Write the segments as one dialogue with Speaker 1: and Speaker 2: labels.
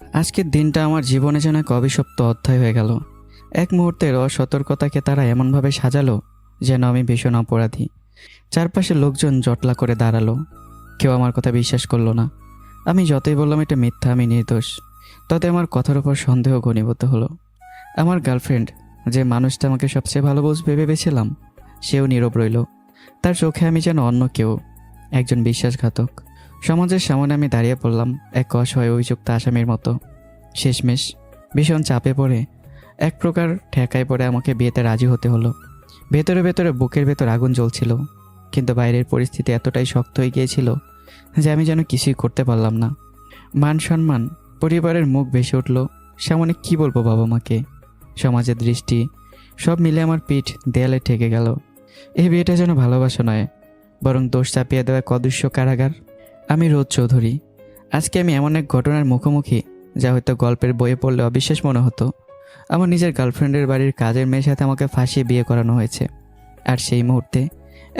Speaker 1: আজকের দিনটা আমার জীবনে যেন এক অভিশপ্ত অধ্যায় হয়ে গেল। এক মুহূর্তের অসতর্কতাকে তারা এমনভাবে সাজালো যেন আমি ভীষণ অপরাধী। চারপাশে লোকজন জটলা করে দাঁড়ালো। কেউ আমার কথা বিশ্বাস করলো না। আমি যতই বললাম এটা মিথ্যা, আমি নির্দোষ, ততে আমার কথার উপর সন্দেহ ঘনীভূত হলো। আমার গার্লফ্রেন্ড, যে মানুষটা আমাকে সবচেয়ে ভালো বুঝবে ভেবেছিলাম, সেও নীরব রইল। তার চোখে আমি যেন অন্য কেউ, একজন বিশ্বাসঘাতক। সমাজের সামনে আমি দাঁড়িয়ে পড়লাম এক অসহায় অভিযুক্ত আসামির মতো। শেষমেশ ভীষণ চাপে পড়ে, এক প্রকার ঠেকায় পড়ে আমাকে বিয়েতে রাজি হতে হলো। ভেতরে ভেতরে বুকের ভেতর আগুন জ্বলছিল, কিন্তু বাইরের পরিস্থিতি এতটাই শক্ত হয়ে গিয়েছিল যে আমি যেন কিছুই করতে পারলাম না। মান সম্মান, পরিবারের মুখ ভেসে উঠল। সামনে কি বলবো বাবা মাকে, সমাজের দৃষ্টি, সব মিলে আমার পিঠ দেয়ালে ঠেকে গেল। এই বিয়েটা যেন ভালোবাসা নয়, বরং দোষ চাপিয়ে দেওয়া এক অদৃশ্য কারাগার। আমি রোদ চৌধুরী। আজকে আমি এমন এক ঘটনার মুখোমুখি যা হয়তো গল্পের বইয়ে পড়লে অবিশ্বাস মনে হতো। আমার নিজের গার্লফ্রেন্ডের বাড়ির কাজের মেয়ের সাথে আমাকে ফাঁসিয়ে বিয়ে করানো হয়েছে। আর সেই মুহূর্তে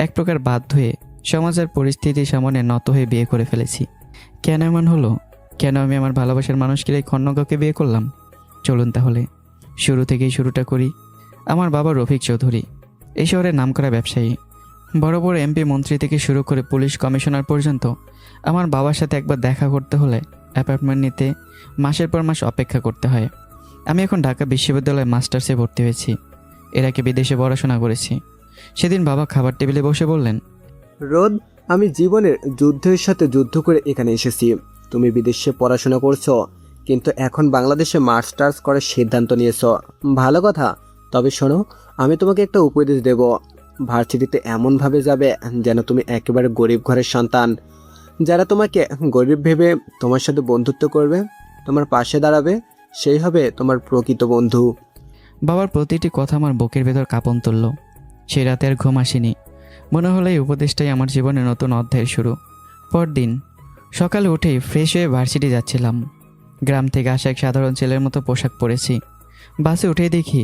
Speaker 1: এক প্রকার বাধ্য হয়ে সমাজের পরিস্থিতির সামনে নত হয়ে বিয়ে করে ফেলেছি। কেন এমন হলো? কেন আমি আমার ভালোবাসার মানুষকে এই খন্নকাকে বিয়ে করলাম? চলুন তাহলে শুরু থেকেই শুরুটা করি। আমার বাবা রফিক চৌধুরী এই শহরের নামকরা ব্যবসায়ী। বড় বড় এমপি মন্ত্রী থেকে শুরু করে পুলিশ কমিশনার পর্যন্ত আমার বাবার সাথে একবার দেখা করতে হলে অ্যাপার্টমেন্ট নিতে মাসের পর মাস অপেক্ষা করতে হয়। আমি এখন ঢাকা বিশ্ববিদ্যালয়ে মাস্টার্সে ভর্তি হয়েছি। এর আগে বিদেশে পড়াশোনা করেছি। সেদিন বাবা খাবার টেবিলে বসে বললেন,
Speaker 2: রোদ, আমি জীবনের যুদ্ধের সাথে যুদ্ধ করে এখানে এসেছি। তুমি বিদেশে পড়াশোনা করছো, কিন্তু এখন বাংলাদেশে মাস্টার্স করার সিদ্ধান্ত নিয়েছো। ভালো কথা। তবে শোনো, আমি তোমাকে একটা উপদেশ দেব। ভার্সিটিতে এমনভাবে যাবে যেন তুমি একেবারে গরিব ঘরের সন্তান। যারা তোমাকে গরিব ভেবে তোমার সাথে বন্ধুত্ব করবে, তোমার পাশে দাঁড়াবে, সেই হবে তোমার প্রকৃত বন্ধু।
Speaker 1: বাবার প্রতিটি কথা আমার বুকের ভেতর কাঁপন তুলল। সেই রাতে আর ঘুম আসেনি। মনে হলো এই উপদেশটাই আমার জীবনে নতুন অধ্যায়ের শুরু। পরদিন সকালে উঠেই ফ্রেশ হয়ে ভার্সিটি যাচ্ছিলাম। গ্রাম থেকে আসা এক সাধারণ ছেলের মতো পোশাক পরেছি। বাসে উঠেই দেখি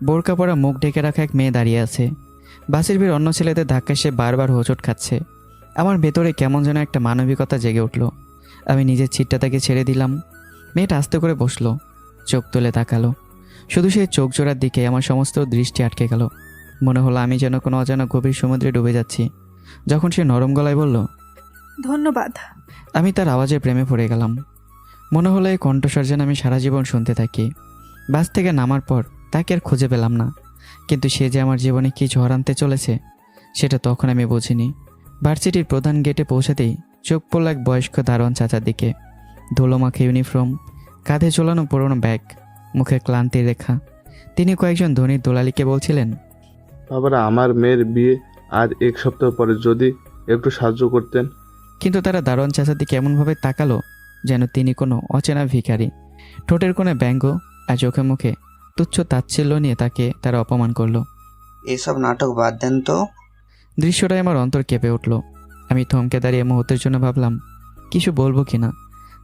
Speaker 1: বোরকা পরা, মুখ ঢেকে রাখা এক মেয়ে দাঁড়িয়ে আছে। বাসের ভিড় অন্য ছেলেদের ধাক্কায় সে বারবার হোঁচট খাচ্ছে। আমার ভেতরে কেমন যেন একটা মানবিকতা জেগে উঠল। আমি নিজের ছিটটা তাকে ছেড়ে দিলাম। মেয়েটা আস্তে করে বসলো, চোখ তুলে তাকালো। শুধু সেই চোখ জোড়ার দিকে আমার সমস্ত দৃষ্টি আটকে গেল। মনে হলো আমি যেন কোনো অজানা গভীর সমুদ্রে ডুবে যাচ্ছি। যখন সে নরম গলায় বলল,
Speaker 3: ধন্যবাদ।
Speaker 1: আমি তার আওয়াজে প্রেমে পড়ে গেলাম। মনে হলো এই কণ্ঠস্বর যেন আমি সারা জীবন শুনতে থাকি। বাস থেকে নামার পর তাকে আর খুঁজে পেলাম না, কিন্তু সে যে আমার জীবনে কী ঝড় আনতে চলেছে সেটা তখন আমি বুঝিনি। ভার্সিটির প্রধান গেটে পৌঁছাতেই চোখ পড়ল এক বয়স্ক দারোয়ান চাচার দিকে। ধুলোমাখা ইউনিফর্ম, কাঁধে ঝোলানো পুরনো ব্যাগ, মুখে ক্লান্তির রেখা। তিনি কয়েকজন ধনীর দোলালিকে বলছিলেন,
Speaker 4: বাবারা, আমার মেয়ের বিয়ে আর 1 সপ্তাহ পরে, যদি একটু সাহায্য করতেন।
Speaker 1: কিন্তু তারা দারোয়ান চাচার দিকে এমনভাবে তাকালো যেন তিনি কোনো অচেনা ভিখারি। ঠোঁটের কোণে ব্যঙ্গ আর চোখে মুখে তুচ্ছ তাচ্ছিল্য নিয়ে তাকে তারা অপমান করলো।
Speaker 5: এসব নাটক বাদ দেন তো।
Speaker 1: দৃশ্যটাই আমার অন্তর কেঁপে উঠল। আমি থমকে দাঁড়িয়ে মুহূর্তের জন্য ভাবলাম কিছু বলবো কিনা,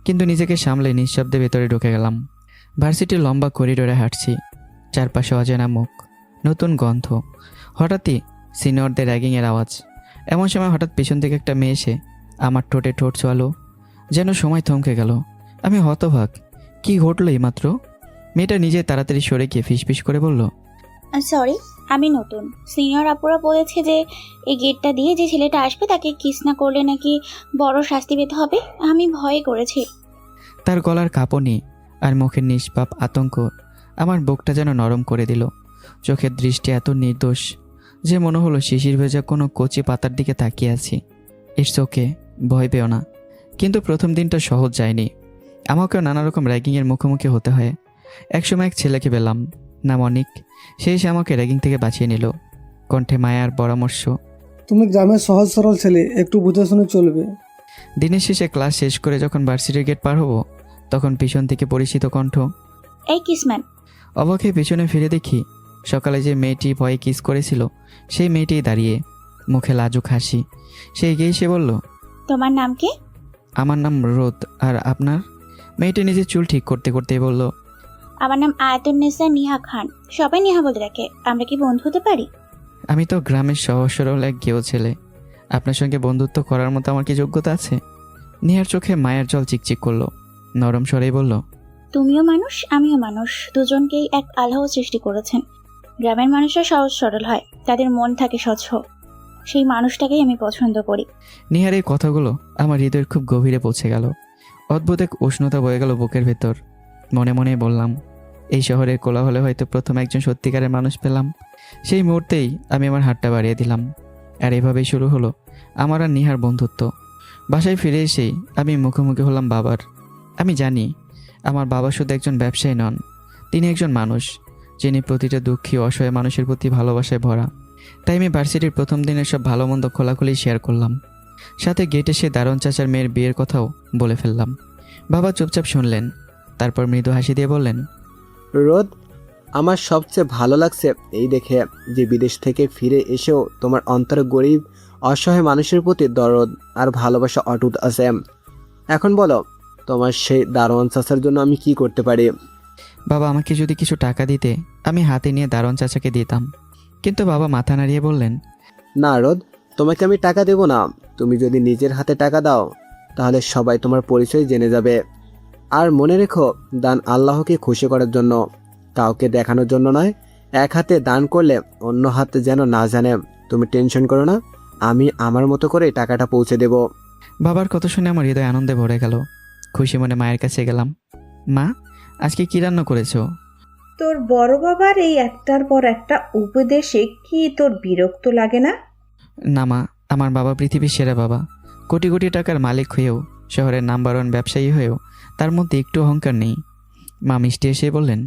Speaker 1: কিন্তু নিজেকে সামলে নিঃশব্দে ভেতরে ঢুকে গেলাম। ভার্সিটির লম্বা করিডোরে হাঁটছি। চারপাশে অজানা মুখ, নতুন গন্ধ, হঠাৎই সিনিয়রদের র্যাগিংয়ের আওয়াজ। এমন সময় হঠাৎ পিছন থেকে একটা মেয়ে এসে আমার ঠোঁটে ঠোঁট ছোঁয়ালো। যেন সময় থমকে গেল। আমি হতবাক, কি ঘটলো এইমাত্র? মেয়েটা নিজে তাড়াতাড়ি সরে গিয়ে ফিসফিস করে বলল,
Speaker 6: সরি, আমি নতুন। সিনিয়র আপুরা বলেছে যে এই গেটটা দিয়ে যে ছেলেটা আসবে তাকে কিস না করলে নাকি বড় শাস্তি পেতে হবে। আমি ভয়ে করেছি।
Speaker 1: তার গলার কাঁপনি আর মুখের নিষ্পাপ আতঙ্ক আমার বুকটা যেন নরম করে দিল। চোখের দৃষ্টি এত নির্দোষ যে মনে হলো শিশির ভেজা কোনো কচি পাতার দিকে তাকিয়ে আছি। ইটস ওকে, ভয় পেও না। কিন্তু প্রথম দিনটা সহজ যায়নি। আমাকেও নানা রকম র্যাগিংয়ের মুখোমুখি হতে হয়। একসময় এক ছেলেকে পেলাম, নাম অনিক। সে এসে আমাকে র্যাগিং থেকে বাঁচিয়ে নিল, কণ্ঠে মায়ার পরামর্শ।
Speaker 7: তুমি গ্রামের সহজ সরল ছেলে, একটু বুঝে শুনে চলবে।
Speaker 1: দিনের শেষে ক্লাস শেষ করে যখন ভার্সিটির গেট পার হব, তখন পিছন থেকে পরিচিত কণ্ঠ।
Speaker 6: এই কিসম্যান।
Speaker 1: অবাক হয়ে পিছনে ফিরে দেখি সকালে যে মেয়েটি ভয়ে কিস করেছিল সেই মেয়েটি দাঁড়িয়ে, মুখে লাজুক হাসি। সে এগিয়ে এসে বলল,
Speaker 6: তোমার নাম কি?
Speaker 1: আমার নাম রোদ। আর আপনার? মেয়েটি নিজের চুল ঠিক করতে করতে বলল,
Speaker 6: আমার নাম আয়াতুন্নেসা নিহা খান। সবাই নিহা বলে রাখে। আমরা কি বন্ধু হতে পারি?
Speaker 1: আমি তো গ্রামের সহজ সরল এক গেও ছেলে। আপনার সঙ্গে বন্ধুত্ব করার মতো আমার কি যোগ্যতা আছে? নিহার চোখে মায়ের জল চিকচিক করলো। নরম স্বরেই বলল,
Speaker 6: তুমিও মানুষ, আমিও মানুষ, দুজনকেই এক আল্লাহ সৃষ্টি করেছেন। গ্রামের মানুষরা সহজ সরল হয়, তাদের মন থাকে স্বচ্ছ, সেই মানুষটাকেই আমি পছন্দ করি।
Speaker 1: নিহার এই কথাগুলো আমার হৃদয়ের খুব গভীরে পৌঁছে গেল। অদ্ভুত এক উষ্ণতা বয়ে গেল বুকের ভেতর। মনে মনে বললাম, এই শহরের কোলাহলে হয়তো প্রথম একজন সত্যিকারের মানুষ পেলাম। সেই মুহূর্তেই আমি আমার হাতটা বাড়িয়ে দিলাম। আর এভাবেই শুরু হলো আমার আর নিহার বন্ধুত্ব। বাসায় ফিরে এসেই আমি মুখোমুখি হলাম বাবার। আমি জানি আমার বাবা শুধু একজন ব্যবসায়ী নন, তিনি একজন মানুষ, যিনি প্রতিটা দুঃখী অসহায় মানুষের প্রতি ভালোবাসায় ভরা। তাই আমি ভার্সিটির প্রথম দিনের সব ভালো মন্দ খোলাখুলি শেয়ার করলাম। সাথে গেটে সে দারুণ চাচার মেয়ের বিয়ের কথাও বলে ফেললাম। বাবা চুপচাপ শুনলেন, তারপর মৃদু হাসি দিয়ে বললেন,
Speaker 2: রোদ, আমার সবচেয়ে ভালো লাগছে এই দেখে যে বিদেশ থেকে ফিরে এসেও তোমার অন্তরে গরিব অসহায় মানুষের প্রতি দরদ আর ভালোবাসা অটুট আছে। এখন বলো, তোমার সেই দারোয়ান চাচার জন্য আমি কি করতে পারি?
Speaker 1: বাবা আমাকে যদি কিছু টাকা দিতে আমি হাতে নিয়ে দারুণ চাচাকে দিতাম, কিন্তু বাবা মাথা নাড়িয়ে বললেন,
Speaker 2: না রোদ, তোমাকে আমি টাকা দেব না। তুমি যদি নিজের হাতে টাকা দাও তাহলে সবাই তোমার পরিচয় জেনে যাবে। আর মনে রেখো, দান আল্লাহকে খুশি করার জন্য, কাউকে দেখানোর জন্য নয়। এক হাতে দান করলে অন্য হাতে যেন না জানে। তুমি টেনশন করো না, আমি আমার মতো করে টাকাটা পৌঁছে দেব।
Speaker 1: বাবার কথা শুনে আমার হৃদয় আনন্দে ভরে গেল। খুশি মনে মায়ের কাছে গেলাম। মা, আজকে কি রান্না করেছো?
Speaker 3: তোর বড় বাবার এই একটার পর একটা উপদেশে কি তোর বিরক্ত লাগে না?
Speaker 1: না মা, আমার বাবা পৃথিবীর সেরা বাবা। কোটি কোটি টাকার মালিক হয়েও, শহরের নাম্বার ওয়ান ব্যবসায়ী হয়েও তার মধ্যে একটু অহংকার নেই। মা মিষ্টি এসে বললেন,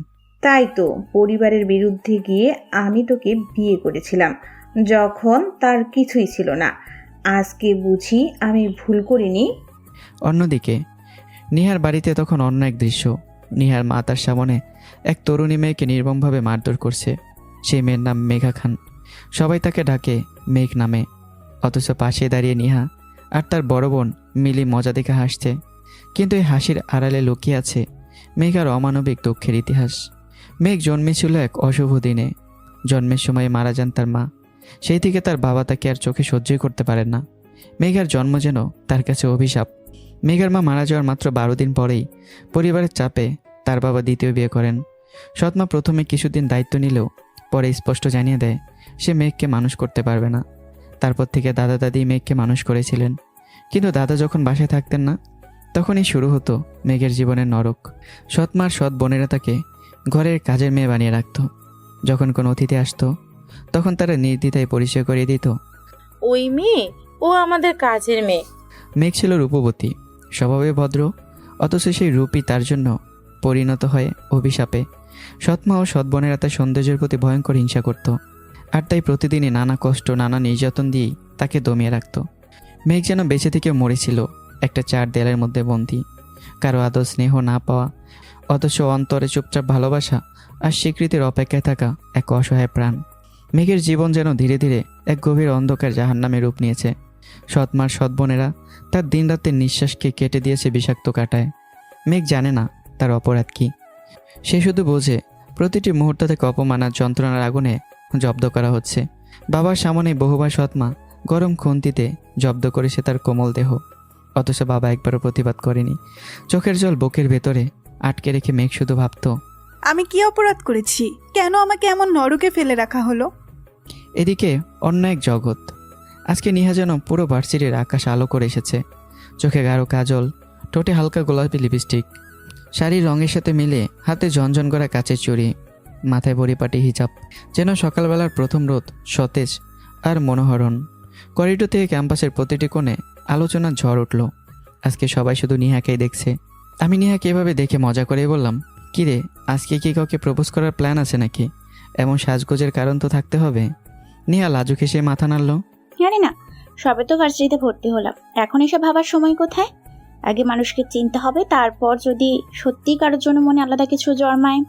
Speaker 3: তাই তো পরিবারের বিরুদ্ধে গিয়ে আমি তোকে বিয়ে করেছিলাম, যখন তার কিছুই ছিল না। আজকে বুঝি আমি ভুল করিনি।
Speaker 1: অন্যদিকে নিহার বাড়িতে তখন অন্য এক দৃশ্য। নিহার মা তার সামনে এক তরুণী মেয়েকে নির্মমভাবে মারধর করছে। সেই মেয়ের নাম মেঘা খান। সবাই তাকে ডাকে মেঘ নামে। অথচ পাশে দাঁড়িয়ে নিহা আর তার বড় বোন মিলি মজা দেখে হাসছে। কিন্তু এই হাসির আড়ালে লুকিয়ে আছে মেঘার অমানবিক দুঃখের ইতিহাস। মেঘ জন্মেছিল এক অশুভ দিনে। জন্মের সময় মারা যান তার মা। সেই থেকে তার বাবা তাকে আর চোখে সহ্যই করতে পারেন না। মেঘার জন্ম যেন তার কাছে অভিশাপ। মেঘার মা মারা যাওয়ার মাত্র 12 দিন পরেই পরিবারের চাপে তার বাবা দ্বিতীয় বিয়ে করেন। সৎমা প্রথমে কিছুদিন দায়িত্ব নিলেও পরে স্পষ্ট জানিয়ে দেয় সে মেঘকে মানুষ করতে পারবে না। তারপর থেকে দাদা দাদি মেঘকে মানুষ করেছিলেন। কিন্তু দাদা যখন বাসায় থাকতেন না, তখনই শুরু হতো মেঘের জীবনের নরক। সৎমার সৎ বোনেরা তাকে ঘরের কাজের মেয়ে বানিয়ে রাখত। যখন কোনো অতিথি আসতো তখন তারা নির্দ্বিধায় পরিচয় করিয়ে দিত,
Speaker 8: ওই মেয়ে, ও আমাদের কাজের মেয়ে।
Speaker 1: মেঘ ছিল রূপবতী, স্বভাবে ভদ্র, অথচ সেই রূপই তার জন্য পরিণত হয় অভিশাপে। সৎমা ও সৎ বোনেরা তার সৌন্দর্যের প্রতি ভয়ঙ্কর হিংসা করত। আর তাই প্রতিদিনই নানা কষ্ট, নানা নির্যাতন দিয়েই তাকে দমিয়ে রাখত। মেঘ যেন বেঁচে থেকে মরেছিল একটা চার দেয়ালের মধ্যে বন্দী, কারো আদর স্নেহ না পাওয়া, অথচ অন্তরে চুপচাপ ভালোবাসা আর স্বীকৃতির অপেক্ষায় থাকা এক অসহায় প্রাণ। মেঘের জীবন যেন ধীরে ধীরে এক গভীর অন্ধকার জাহান্নামে রূপ নিয়েছে। সৎমার সৎ বোনেরা তার দিনরাতের নিঃশ্বাসকে কেটে দিয়েছে বিষাক্ত কাঁটায়। মেঘ জানে না তার অপরাধ কি। সে শুধু বোঝে প্রতিটি মুহূর্ত থেকে অপমান আর যন্ত্রণার আগুনে জব্দ করা হচ্ছে। বাবার সামনে বহুবার সৎমা গরম খুন্তিতে জব্দ করেছে তার কোমল দেহ, অথচ বাবা একবারও প্রতিবাদ করেনি। চোখের জল বুকের ভেতরে আটকে রেখে মেঘ শুধু ভাবত,
Speaker 9: আমি কি অপরাধ করেছি? কেন আমাকে এমন নরকে ফেলে রাখা হলো?
Speaker 1: এদিকে অন্য এক জগৎ। আজকে নিহা যেন পুরো ভার্সিটির আকাশ আলো করে এসেছে। চোখে গাঢ় কাজল, ঠোঁটে হালকা গোলাপি লিপস্টিক, শাড়ির রঙের সাথে মিলে হাতে ঝনঝন করা কাচের চুড়ি, মাথায় পরিপাটি হিজাব, যেন সকালবেলার প্রথম রোদ, সতেজ আর মনোহরণ। করিডোর থেকে ক্যাম্পাসের প্রতিটি কোণে আলোচনার ঝড় উঠল। আজকে সবাই শুধু নিহাকেই দেখছে। আমি নিহাকে এভাবে দেখে মজা করেই বললাম, কিরে, আজকে কি কাউকে প্রপোজ করার প্ল্যান আছে নাকি? এমন সাজগোজের কারণ তো থাকতে হবে। নিহা লাজুক হেসে মাথা নাড়ল।
Speaker 6: জানি না, সবে তো ভার্সিটিতে ভর্তি হলাম, এখন এসব ভাবার সময় কোথায়? আগে মানুষকে চিনতে হবে, তারপর যদি সত্যি কারোর জন্য মনে আলাদা কিছু জন্মায়।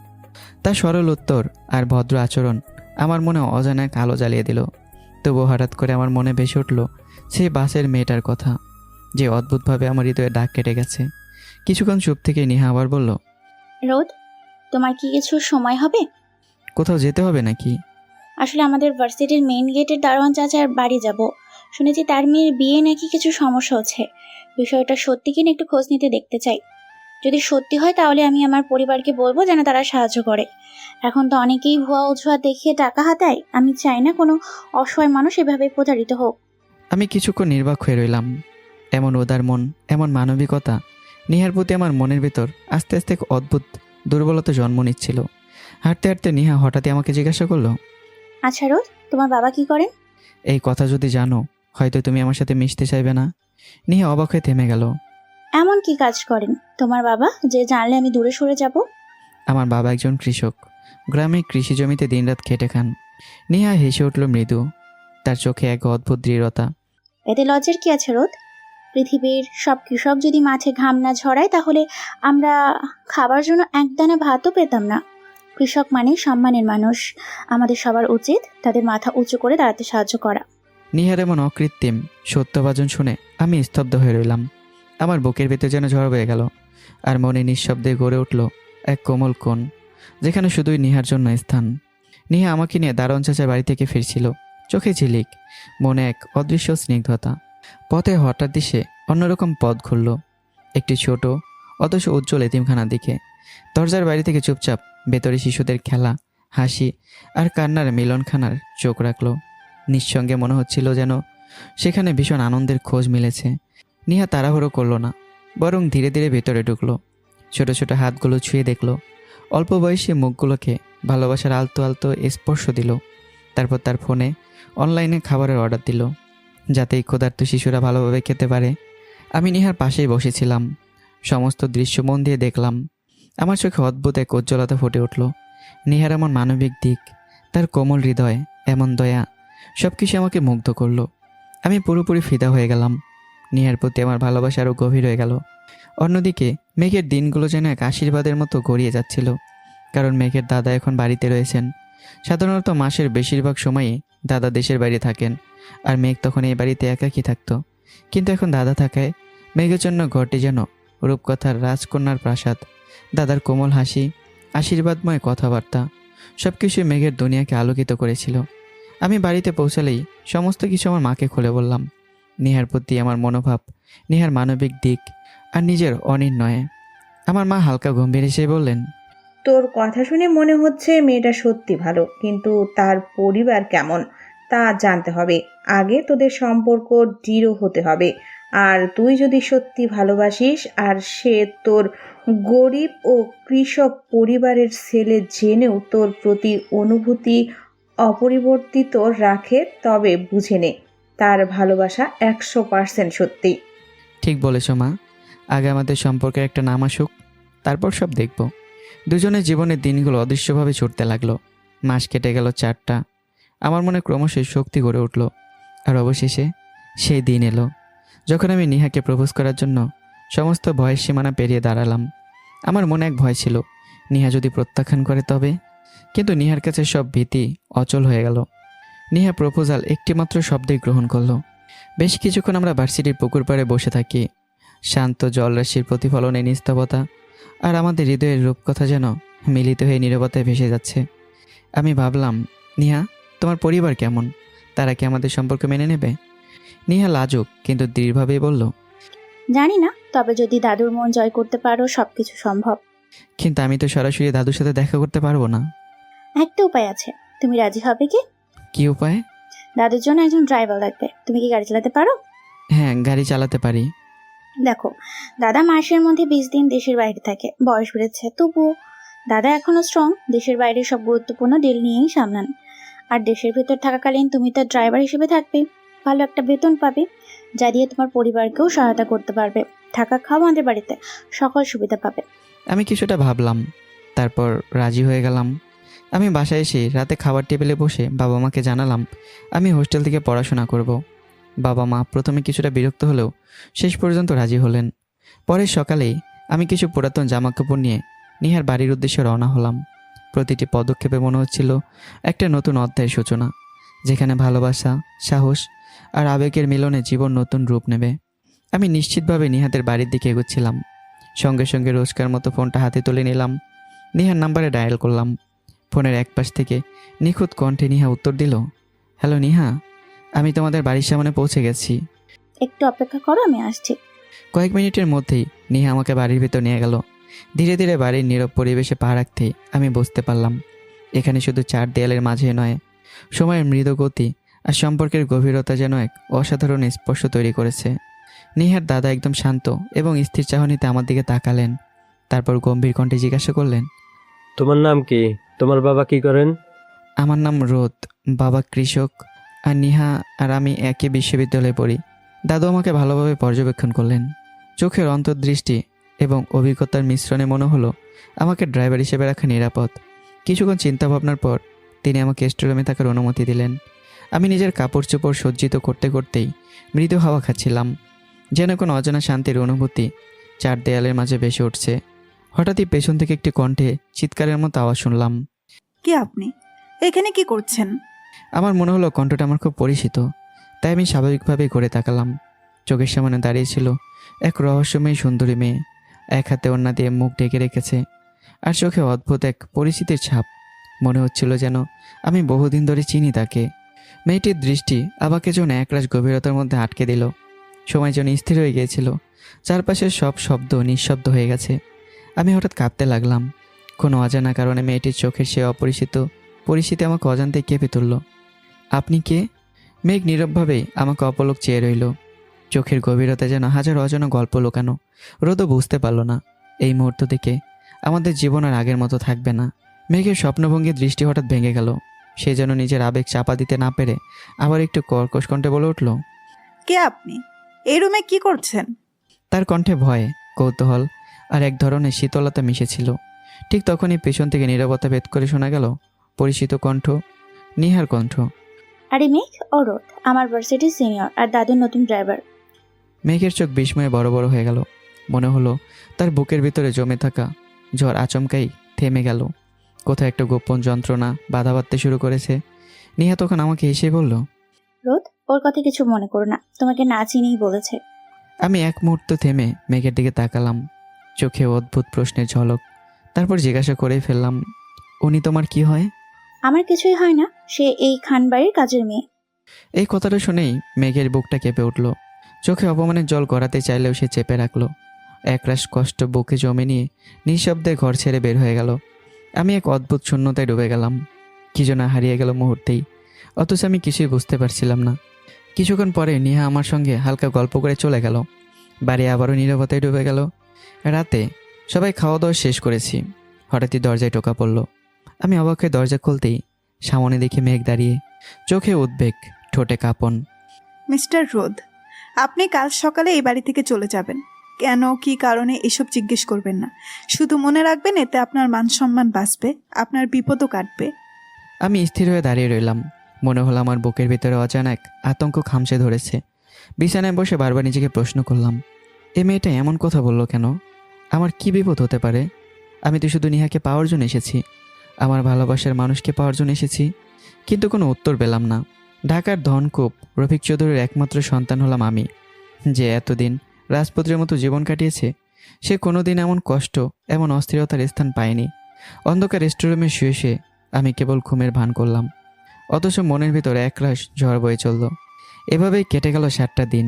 Speaker 1: তার সরল উত্তর আর ভদ্র আচরণ আমার মনে অজানা এক আলো জ্বালিয়ে দিল। তবুও হঠাৎ করে আমার মনে ভেসে উঠল সেই বাসের মেয়েটার কথা, যে অদ্ভুতভাবে আমার হৃদয়ে দাগ কেটে গেছে। কিছুক্ষণ চুপ থেকে নিহা আবার বলল,
Speaker 6: রোদ, তোমার কি কিছু সময় হবে?
Speaker 1: কোথাও যেতে হবে নাকি?
Speaker 6: আসলে আমাদের ভার্সিটির মেইন গেটের দারোয়ান চাচার বাড়ি যাব। শুনেছি তার মেয়ের বিয়ে নাকি কিছু সমস্যা হচ্ছে। বিষয়টা সত্যি কিনা একটু খোঁজ নিতে দেখতে চাই। যদি সত্যি হয় তাহলে আমি আমার পরিবারকে বলবো যেন তারা সাহায্য করে। এখন তো অনেকেই ভুয়া অজুহাত দেখিয়ে টাকা হাতায়। আমি চাই না কোনো অসহায় মানুষ এভাবে প্রতারিত হোক।
Speaker 1: আমি কিছুক্ষণ নির্বাক হয়ে রইলাম। এমন উদার মন, এমন মানবিকতা, নিহার প্রতি আমার মনের ভেতর আস্তে আস্তে এক অদ্ভুত দুর্বলতা জন্ম নিচ্ছিল। হাঁটতে হাঁটতে নিহা হঠাৎই আমাকে জিজ্ঞাসা করলো,
Speaker 6: আচ্ছা রোজ, তোমার বাবা কি করেন?
Speaker 1: এই কথা যদি জানো হয়তো তুমি আমার সাথে মিশতে চাইবে না। নিহা অবাক হয়ে থেমে গেল।
Speaker 6: এমন কি কাজ করেন তোমার বাবা যে জানলে আমি দূরে সরে যাব?
Speaker 1: আমার বাবা একজন কৃষক, গ্রামে কৃষি জমিতে দিনরাত খেটে খান। নিহা হেসে উঠল মৃদু, তার চোখে এক অদ্ভুত দৃঢ়তা।
Speaker 6: এতে লজ্জার কি আছে রোদ? পৃথিবীর সব কৃষক যদি মাঠে ঘাম না ঝরায় তাহলে আমরা খাবার জন্য একদানা ভাতও পেতাম না। কৃষক মানে সম্মানের মানুষ। আমাদের সবার উচিত তাদের মাথা উঁচু করে দাঁড়াতে সাহায্য করা।
Speaker 1: নিহার এমন অকৃত্রিম সত্যভাজন শুনে আমি স্তব্ধ হয়ে রইলাম। আমার বুকের ভেতর যেন ঝড় হয়ে গেল, আর মনে নিঃশব্দে গড়ে উঠল এক কোমল কোণ, যেখানে শুধুই নিহার জন্য স্থান। নিহা আমাকে নিয়ে দারোয়ান চাচার বাড়ি থেকে ফিরছিল, চোখে ঝিলিক, মনে এক অদৃশ্য স্নিগ্ধতা। পথে হঠাৎ দিশে অন্যরকম পথ ঘুরল একটি ছোট অথচ উজ্জ্বল এতিমখানার দিকে। দরজার বাইরে থেকে চুপচাপ ভেতরে শিশুদের খেলা, হাসি আর কান্নার মিলনখানার চোখ রাখল। নিঃসঙ্গে মনে হচ্ছিল যেন সেখানে ভীষণ আনন্দের খোঁজ মিলেছে। নিহা তাড়াহুড়ো করলো না, বরং ধীরে ধীরে ভেতরে ঢুকলো। ছোট ছোট হাতগুলো ছুঁয়ে দেখলো, অল্প বয়সী মুখগুলোকে ভালোবাসার আলতো আলতো স্পর্শ দিল। তারপর তার ফোনে অনলাইনে খাবারের অর্ডার দিল, যাতে এই ক্ষুধার্ত শিশুরা ভালোভাবে খেতে পারে। আমি নিহার পাশেই বসেছিলাম, সমস্ত দৃশ্য মন দিয়ে দেখলাম। আমার চোখে অদ্ভুত এক উজ্জ্বলতা ফুটে উঠল। নিহার এমন মানবিক দিক, তার কোমল হৃদয়, এমন দয়া, সব কিছু আমাকে মুগ্ধ করলো। আমি পুরোপুরি ফিদা হয়ে গেলাম। নিহার প্রতি আমার ভালোবাসা আরও গভীর হয়ে গেল। অন্যদিকে মেঘের দিনগুলো যেন এক আশীর্বাদের মতো গড়িয়ে যাচ্ছিল, কারণ মেঘের দাদা এখন বাড়িতে রয়েছেন। সাধারণত মাসের বেশিরভাগ সময়ই দাদা দেশের বাইরে থাকেন, আর মেঘ তখন এই বাড়িতে একাকী থাকতো। কিন্তু এখন দাদা থাকায় মেঘের জন্য ঘরটি যেন রূপকথার রাজকন্যার প্রাসাদ। দাদার কোমল হাসি, আশীর্বাদময় কথাবার্তা, সব কিছুই মেঘের দুনিয়াকে আলোকিত করেছিল। আমি বাড়িতে পৌঁছালেই সমস্ত কিছু আমার মাকে খুলে বললাম। নিহার প্রতি আমার মনোভাব, নিহার মানবিক দিক আর নিজের অনির্ণয়ে। আমার মা হালকা গম্ভীর হিসেবে বললেন,
Speaker 3: তোর কথা শুনে মনে হচ্ছে মেয়েটা সত্যি ভালো, কিন্তু তার পরিবার কেমন তা জানতে হবে। আগে তোদের সম্পর্ক দৃঢ় হতে হবে। আর তুই যদি সত্যি ভালোবাসিস আর সে তোর গরিব ও কৃষক পরিবারের ছেলে জেনেও তোর প্রতি অনুভূতি অপরিবর্তিত রাখে, তবে বুঝে নে তার ভালোবাসা 100% সত্যি।
Speaker 1: ঠিক বলেছ মা, আগে আমাদের সম্পর্কের একটা নাম আসুক, তারপর সব দেখব। দুজনের জীবনের দিনগুলো অদৃশ্যভাবে ছুটতে লাগলো। মাস কেটে গেল 4টা। আমার মনে ক্রমশ শক্তি গড়ে উঠল। আর অবশেষে সেই দিন এলো যখন আমি নিহাকে প্রপোজ করার জন্য সমস্ত ভয়ের সীমানা পেরিয়ে দাঁড়ালাম। আমার মনে এক ভয় ছিল, নিহা যদি প্রত্যাখ্যান করে তবে। কিন্তু নিহার কাছে সব ভীতি অচল হয়ে গেল। নিহা প্রপোজাল একটিমাত্র শব্দে গ্রহণ করলো। বেশ কিছুক্ষণ আমরা ভার্সিটির পুকুর পাড়ে বসে থাকি। শান্ত জলরাশির প্রতিফলনে নিস্তবতা আর আমাদের হৃদয়ের রূপকথা যেন মিলিত হয়ে নীরবতায় ভেসে যাচ্ছে। আমি ভাবলাম, নিহা, তোমার পরিবার কেমন? তারা কি আমাদের সম্পর্ক মেনে নেবে? নিহা লাজুক কিন্তু দৃঢ়ভাবেই বলল,
Speaker 6: জানি না, তবে যদি দাদুর মন জয় করতে পারো সবকিছু সম্ভব।
Speaker 1: কিন্তু আমি তো সরাসরি দাদুর সাথে দেখা করতে পারবো না।
Speaker 6: একটা উপায় আছে, তুমি রাজি হবে কি?
Speaker 1: কি উপায়?
Speaker 6: দাদুর জন্য একজন ড্রাইভার লাগবে। তুমি কি গাড়ি চালাতে পারো?
Speaker 1: হ্যাঁ, গাড়ি চালাতে পারি।
Speaker 6: দেখো, দাদা মাসের মধ্যে 20 দিন দেশের বাইরে থাকে। বয়স বেড়েছে, তবুও দাদা এখনো স্ট্রং। দেশের বাইরে সব গুরুত্বপূর্ণ ডিল নিয়েই সামলান। আর দেশের ভেতর থাকাকালীন তুমি তার ড্রাইভার হিসেবে থাকবে। ভালো একটা বেতন পাবে, যা দিয়ে তোমার পরিবারকেও সহায়তা করতে পারবে। থাকা খাওয়া আমাদের বাড়িতে, সকল সুবিধা পাবে।
Speaker 1: আমি কিছুটা ভাবলাম, তারপর রাজি হয়ে গেলাম। আমি বাসায় এসে রাতে খাবার টেবিলে বসে বাবা মাকে জানালাম আমি হোস্টেল থেকে পড়াশোনা করব। বাবা মা প্রথমে কিছুটা বিরক্ত হলেও শেষ পর্যন্ত রাজি হলেন। পরের সকালেই আমি কিছু পুরাতন জামাকাপড় নিয়ে নিহার বাড়ির উদ্দেশ্যে রওনা হলাম। প্রতিটি পদক্ষেপে মনে হচ্ছিল একটা নতুন অধ্যায়ের সূচনা, যেখানে ভালোবাসা, সাহস আর আবেগের মিলনে জীবন নতুন রূপ নেবে। আমি নিশ্চিতভাবে নিহাদের বাড়ির দিকে এগোচ্ছিলাম। সঙ্গে সঙ্গে রোজকার মতো ফোনটা হাতে তুলে নিলাম। নিহার নাম্বারে ডায়াল করলাম। ফোনের এক পাশ থেকে নিখুঁত কণ্ঠে নিহা উত্তর দিল, হ্যালো নিহা, আমি তোমাদের বাড়ির সামনে পৌঁছে গেছি।
Speaker 6: একটু অপেক্ষা করো, আমি আসছি।
Speaker 1: কয়েক মিনিটের মধ্যেই নিহা আমাকে বাড়ির ভিতর নিয়ে গেল। ধীরে ধীরে বাড়ির নীরব পরিবেশে পা রাখতেই আমি বুঝতে পারলাম এখানে শুধু চার দেয়ালের মাঝে নয়, সময়ের মৃদু গতি আর সম্পর্কের গভীরতা যেন এক অসাধারণ স্পর্শ তৈরি করেছে। নিহার দাদা একদম শান্ত এবং স্থির চাহনিতে আমার দিকে তাকালেন। তারপর গম্ভীর কণ্ঠে জিজ্ঞাসা করলেন,
Speaker 10: তোমার নাম কি? তোমার বাবা কি করেন?
Speaker 1: আমার নাম রোদ, বাবা কৃষক, আর নিহা আর আমি একই বিশ্ববিদ্যালয়ে পড়ি। দাদু আমাকে ভালোভাবে পর্যবেক্ষণ করলেন। চোখের অন্তর্দৃষ্টি এবং অভিজ্ঞতার মিশ্রণে মনে হলো আমাকে ড্রাইভার হিসেবে রাখা নিরাপদ। কিছুক্ষণ চিন্তা ভাবনার পর তিনি আমাকে স্টোরুমে থাকার অনুমতি দিলেন। আমি নিজের কাপড় চোপড় সজ্জিত করতে করতেই মৃদু হাওয়া খাচ্ছিলাম, যেন কোনো অজানা শান্তির অনুভূতি চার দেয়ালের মাঝে ভেসে উঠছে। হঠাৎই পেছন থেকে একটি কণ্ঠে চিৎকারের মতো আওয়াজ শুনলাম।
Speaker 9: কে আপনি? এখানে কি করছেন?
Speaker 1: আমার মনে হলো কণ্ঠটা আমার খুব পরিচিত, তাই আমি স্বাভাবিকভাবেই ঘুরে তাকালাম। চোখের সামনে দাঁড়িয়েছিল এক রহস্যময়ী সুন্দরী মেয়ে। এক হাতে ওড়না দিয়ে মুখ ঢেকে রেখেছে, আর চোখে অদ্ভুত এক পরিচিতির ছাপ। মনে হচ্ছিল যেন আমি বহুদিন ধরে চিনি তাকে। মেয়েটির দৃষ্টি আমাকে যেন একরাশ গভীরতার মধ্যে আটকে দিল। সময় যেন স্থির হয়ে গিয়েছিল, চারপাশের সব শব্দ নিঃশব্দ হয়ে গেছে। আমি হঠাৎ কাঁপতে লাগলাম। কোনো অজানা কারণে মেয়েটির চোখের সে অপরিচিত পরিস্থিতি আমাকে অজান্তে কেঁপে তুলল। আপনি কে? মেঘ নীরবভাবেই আমাকে অপলক চেয়ে রইল। চোখের গভীরতা যেন হাজার অজানা গল্প লোকানো। রোদও বুঝতে পারল না এই মুহূর্ত থেকে আমাদের জীবন আর আগের মতো থাকবে না। মেঘের স্বপ্নভঙ্গির দৃষ্টি হঠাৎ ভেঙে গেল। সে যেন নিজের আবেগ চাপা দিতে না পেরে আবার একটু কর্কশ কণ্ঠে বলে উঠল,
Speaker 9: কে আপনি? এই রুমে কি করছেন?
Speaker 1: তার কণ্ঠে ভয়, কৌতূহল আর এক ধরনের শীতলতা মিশেছিল। ঠিক তখনই পেছন থেকে নীরবতা ভেদ করে শোনা গেল পরিচিত কণ্ঠ, নিহার কণ্ঠ।
Speaker 6: আরে মেঘ, ও রোদ, আমার ভার্সিটির সিনিয়র আর দাদুর নতুন ড্রাইভার।
Speaker 1: মেঘের চোখ বিস্ময়ে বড় বড় হয়ে গেল। মনে হলো তার বুকের ভিতরে জমে থাকা ঝড় আচমকাই থেমে গেল। কোথাও একটা গোপন যন্ত্রণা বাধা বাঁধতে শুরু করেছে। নিহা তখন আমাকে এসে বলল,
Speaker 6: রোদ, ওর কথা কিছু মনে করো না, তোমাকে না চিনেই বলেছে।
Speaker 1: আমি এক মুহূর্ত থেমে মেঘের দিকে তাকালাম, চোখে অদ্ভুত প্রশ্নের ঝলক। তারপর জিজ্ঞাসা করেই ফেললাম, উনি তোমার কি হয়?
Speaker 6: আমার কিছুই হয় না, সে এই খানবাড়ির কাজের মেয়ে।
Speaker 1: এই কথাটা শুনেই মেঘের বুকটা কেঁপে উঠল। চোখে অপমানের জল গড়াতে চাইলেও সে চেপে রাখলো। একরাশ কষ্ট বুকে জমে নিয়ে নিঃশব্দে ঘর ছেড়ে বের হয়ে গেল। আমি এক অদ্ভুত শূন্যতায় ডুবে গেলাম। কি যেন হারিয়ে গেল মুহূর্তেই, অথচ আমি কিছুই বুঝতে পারছিলাম না। কিছুক্ষণ পরে নিহা আমার সঙ্গে হালকা গল্প করে চলে গেল। বাড়ি আবারও নীরবতায় ডুবে গেল। রাতে সবাই খাওয়া দাওয়া শেষ করেছি। হঠাৎই দরজায় টোকা পড়ল। আমি অবাক হয়ে দরজা খুলতেই সামনে দেখি মেঘ দাঁড়িয়ে, চোখে উদ্বেগ, ঠোঁটে কাঁপন।
Speaker 9: মিস্টার রোদ, আপনি কাল সকালে এই বাড়ি থেকে চলে যাবেন। কেন, কি কারণে এসব জিজ্ঞেস করবেন না। শুধু মনে রাখবেন, এতে আপনার মান সম্মান বাঁচবে, আপনার বিপদও কাটবে।
Speaker 1: আমি স্থির হয়ে দাঁড়িয়ে রইলাম। মনে হলো আমার বুকের ভিতরে অজানা এক আতঙ্ক খামচে ধরেছে। বিছানায় বসে বারবার নিজেকে প্রশ্ন করলাম, এ মেয়েটা এমন কথা বলল কেন? আমার কি বিপদ হতে পারে? আমি তো শুধু নিহাকে পাওয়ার জন্য এসেছি, আমার ভালোবাসার মানুষকে পাওয়ার জন্য এসেছি। কিন্তু কোনো উত্তর পেলাম না। ঢাকার ধনকূপ রফিক চৌধুরীর একমাত্র সন্তান হলাম আমি, যে এতদিন রাজপুত্রের মতো জীবন কাটিয়েছে। সে কোনোদিন এমন কষ্ট, এমন অস্থিরতার স্থান পায়নি। অন্ধকার রেস্টুরেন্টে শুয়ে শুয়ে আমি কেবল ঘুমের ভান করলাম, অথচ মনের ভিতরে একরাশ ঝড় বয়ে চলল। এভাবেই কেটে গেল 7টা দিন।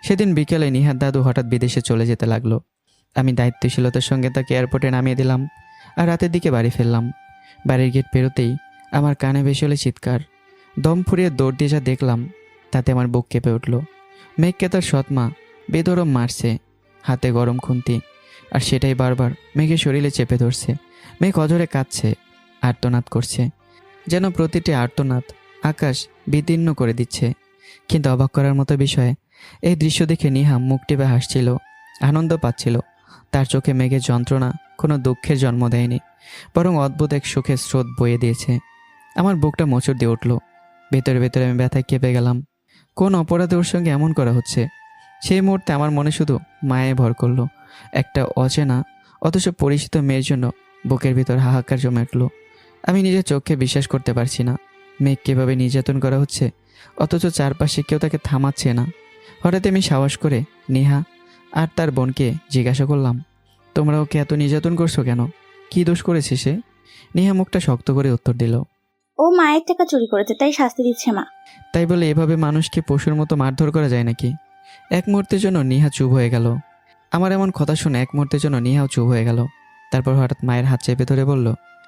Speaker 1: সেদিন বিকেলে নিহার দাদু হঠাৎ বিদেশে চলে যেতে লাগলো। আমি দায়িত্বশীলতার সঙ্গে তাকে এয়ারপোর্টে নামিয়ে দিলাম, আর রাতের দিকে বাড়ি ফিরলাম। বাড়ির গেট পেরোতেই আমার কানে ভেসে এলো চিৎকার। দম ফুরিয়ে দৌড় দিয়ে যা দেখলাম, তাতে আমার বুক কেঁপে উঠল। মেঘকে তার সৎমা বেদরম মারছে, হাতে গরম খুন্তি, আর সেটাই বারবার মেঘের শরীরে চেপে ধরছে। মেঘ অঝরে কাঁদছে, আর্তনাদ করছে, যেন প্রতিটি আর্তনাদ আকাশ বিদীর্ণ করে দিচ্ছে। কিন্তু অবাক করার মতো বিষয়, এই দৃশ্য দেখে নিহা মুখ টিপে হাসছিল, আনন্দ পাচ্ছিল। তার চোখে মেঘের যন্ত্রণা কোনো দুঃখের জন্ম দেয়নি, বরং অদ্ভুত এক সুখের স্রোত বয়ে দিয়েছে। আমার বুকটা মোচড় দিয়ে উঠল। ভেতরে ভেতরে আমি ব্যথায় কেঁপে গেলাম। কোন অপরাধে ওর সঙ্গে এমন করা হচ্ছে? সেই মুহূর্তে আমার মনে শুধু মায়ে ভর করলো। একটা অচেনা অথচ পরিচিত মেয়ের জন্য বুকের ভিতর হাহাকার জমে উঠল। আমি নিজের চোখে বিশ্বাস করতে পারছি না। মেঘ কীভাবে নির্যাতন করা হচ্ছে, অথচ চারপাশে কেউ তাকে থামাচ্ছে না। হঠাৎ আমি সাহস করে নেহা আর তার বোনকে জিজ্ঞাসা করলাম, তোমরা ওকে এত নির্যাতন করছো কেন? কি দোষ করেছে সে? নেহা মুখটা শক্ত করে উত্তর দিল,
Speaker 6: ও মায়ের টাকা চুরি করেছে, তাই শাস্তি দিচ্ছে মা।
Speaker 1: তাই বলে এভাবে মানুষকে পশুর মতো মারধর করা যায় নাকি? এক মুহূর্তের জন্য নিহা চুপ হয়ে গেল। আমার এমন কথা শুনে এক মুহূর্তের জন্য নিহাও চুপ হয়ে গেল। তারপর হঠাৎ মায়ের হাত চেপে ধরে বলল,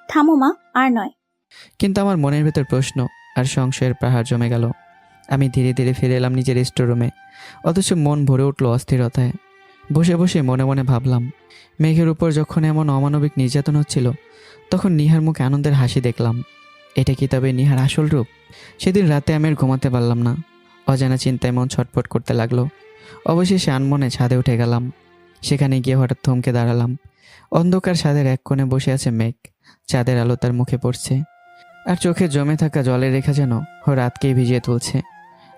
Speaker 6: থামো মা, আর নয়।
Speaker 1: কিন্তু আমার মনের ভেতর প্রশ্ন আর সংশয়ের পাহাড় জমে গেল। আমি ধীরে ধীরে ফিরে এলাম নিজের স্টোররুমে। অথচ মন ভরে উঠল অস্থিরতায়। বসে বসে মনে মনে ভাবলাম, মেঘের উপর যখন এমন অমানবিক নির্যাতন হচ্ছিল, তখন নিহার মুখে আনন্দের হাসি দেখলাম। এটা কি তবে নিহার আসল রূপ? সেদিন রাতে আমি আর ঘুমাতে পারলাম না। অজানা চিন্তায় মন ছটফট করতে লাগলো। অবশেষে আনমনে ছাদে উঠে গেলাম। সেখানে গিয়ে হঠাৎ থমকে দাঁড়ালাম। অন্ধকার ছাদের এক কোণে বসে আছে মেঘ। চাঁদের আলো তার মুখে পড়ছে, আর চোখে জমে থাকা জলের রেখা যেন রাতকেই ভিজিয়ে তুলছে।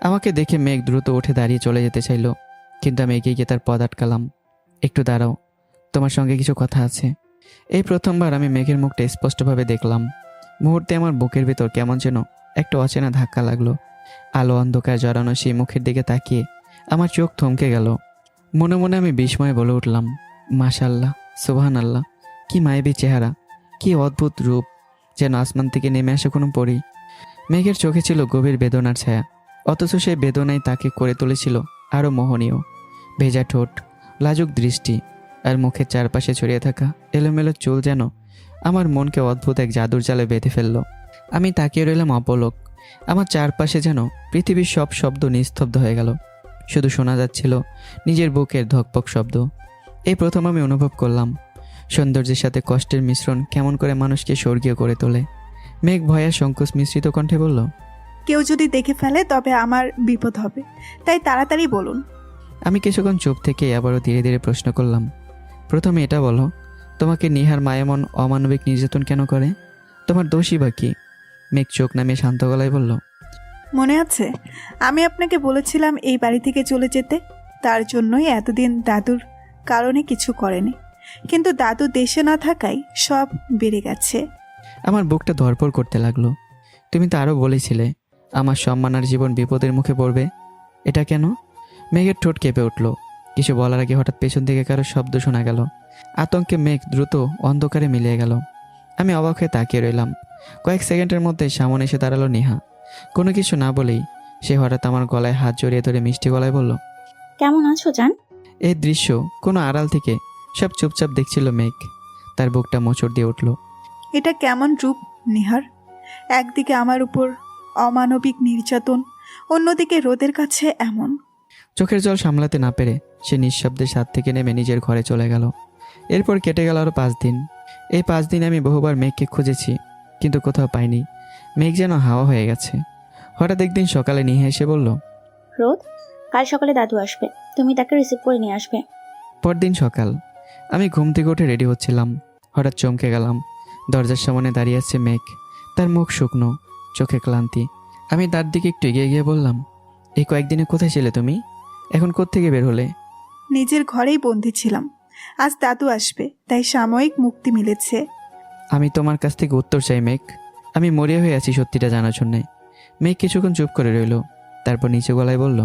Speaker 1: আমাকে দেখে মেঘ দ্রুত উঠে দাঁড়িয়ে চলে যেতে চাইল, কিন্তু আমি এগিয়ে গিয়ে তার পদ আটকালাম। একটু দাঁড়াও, তোমার সঙ্গে কিছু কথা আছে। এই প্রথমবার আমি মেঘের মুখটা স্পষ্টভাবে দেখলাম। মুহূর্তে আমার বুকের ভেতর কেমন যেন একটা অচেনা ধাক্কা লাগলো। আলো অন্ধকার জড়ানো সেই মুখের দিকে তাকিয়ে আমার চোখ থমকে গেল। মনে মনে আমি বিস্ময়ে বলে উঠলাম, মাশাআল্লাহ, সুবহান আল্লাহ, কি মায়াবী চেহারা, কি অদ্ভুত রূপ, যেন আসমান থেকে নেমে আসে কোনো পরী। মেঘের চোখে ছিল গভীর বেদনার ছায়া, অথচ সেই বেদনাই তাকে করে তুলেছিল আরও মোহনীয়। ভেজা ঠোঁট, লাজুক দৃষ্টি, আর মুখের চারপাশে ছড়িয়ে থাকা এলোমেলো চুল যেন আমার মনকে অদ্ভুত এক জাদুর জালে বেঁধে ফেলল। আমি তাকিয়ে রইলাম অপলক। আমার চারপাশে যেন পৃথিবীর সব শব্দ নিস্তব্ধ হয়ে গেল। শুধু শোনা যাচ্ছিল নিজের বুকের ধকপক শব্দ। এই প্রথম আমি অনুভব করলাম সৌন্দর্যের সাথে কষ্টের মিশ্রণ কেমন করে মানুষকে স্বর্গীয় করে তোলে। মেঘ ভয়া সংকোচ মিশ্রিত কণ্ঠে বলল,
Speaker 9: কেউ যদি দেখে ফেলে তবে আমার বিপদ হবে, তাই তাড়াতাড়ি বলুন।
Speaker 1: আমি কিছুক্ষণ চুপ থেকে আবারও ধীরে ধীরে প্রশ্ন করলাম, প্রথমে এটা বলো, তোমাকে নিহার মা এমন অমানবিক নির্যাতন কেন করে? তোমার দোষই বা কি? মেঘ চোখ নামিয়ে শান্ত গলায় বলল,
Speaker 9: মনে আছে আমি আপনাকে বলেছিলাম এই বাড়ি থেকে চলে যেতে? তার জন্যই এতদিন দাদুর কারণে কিছু করেনি, কিন্তু দাদু দেশে না থাকায় সব বেড়ে গেছে।
Speaker 1: আমার বুকটা ধরপড় করতে লাগলো। তুমি তো আরও বলেছিলে আমার সম্মান আর জীবন বিপদের মুখে পড়বে। এটা কেন? মেঘের ঠোঁট কেঁপে উঠল। কিছু বলার আগে হঠাৎ পেছন থেকে কারো শব্দ শোনা গেল। আতঙ্কে মেঘ দ্রুত অন্ধকারে মিলিয়ে গেল। আমি অবাক হয়ে তাকিয়ে রইলাম। কয়েক সেকেন্ডের মধ্যে সামনে এসে দাঁড়ালো নেহা। কোনো কিছু না বলেই সে হঠাৎ আমার গলায় হাত জড়িয়ে ধরে মিষ্টি গলায় বলল,
Speaker 6: কেমন আছো জান?
Speaker 1: এই দৃশ্য কোনো আড়াল থেকে সব চুপচাপ দেখছিল মেঘ। তার বুকটা মোচড় দিয়ে উঠল।
Speaker 9: এটা কেমন রূপ নিহার? একদিকে আমার উপর অমানবিক নির্যাতন, অন্যদিকে রোদের কাছে এমন।
Speaker 1: চোখের জল সামলাতে না পেরে সে নিঃশব্দে ছাদ থেকে নেমে নিজের ঘরে চলে গেল। এরপর কেটে গেল আরও 5 দিন। এই 5 দিন আমি বহুবার মেঘকে খুঁজেছি, কিন্তু কোথাও পাইনি। মেঘ যেন হাওয়া হয়ে গেছে। হঠাৎ একদিন সকালে নিয়ে এসে বলল,
Speaker 6: রোদ, কাল সকালে দাদু আসবে, তুমি তাকে রিসিভ করে নিয়ে আসবে।
Speaker 1: পরদিন সকাল আমি ঘুম থেকে উঠে রেডি হচ্ছিলাম। হঠাৎ চমকে গেলাম। দরজার সামনে দাঁড়িয়ে আছে মেঘ। তার মুখ শুকনো, চোখে ক্লান্তি। আমি তার দিকে একটু এগিয়ে গিয়ে বললাম, এই কয়েকদিনে কোথায় ছিলে তুমি? এখন কোত্থেকে বের হলে?
Speaker 9: নিজের ঘরেই বন্দি ছিলাম, আজ দাদু আসবে তাই সাময়িক মুক্তি মিলেছে।
Speaker 1: আমি তোমার কাছ থেকে উত্তর চাই মেঘ। আমি মরিয়া হয়ে আছি সত্যিটা জানার জন্যে। মেঘ কিছুক্ষণ চুপ করে রইল, তারপর নিচু গলায় বলল,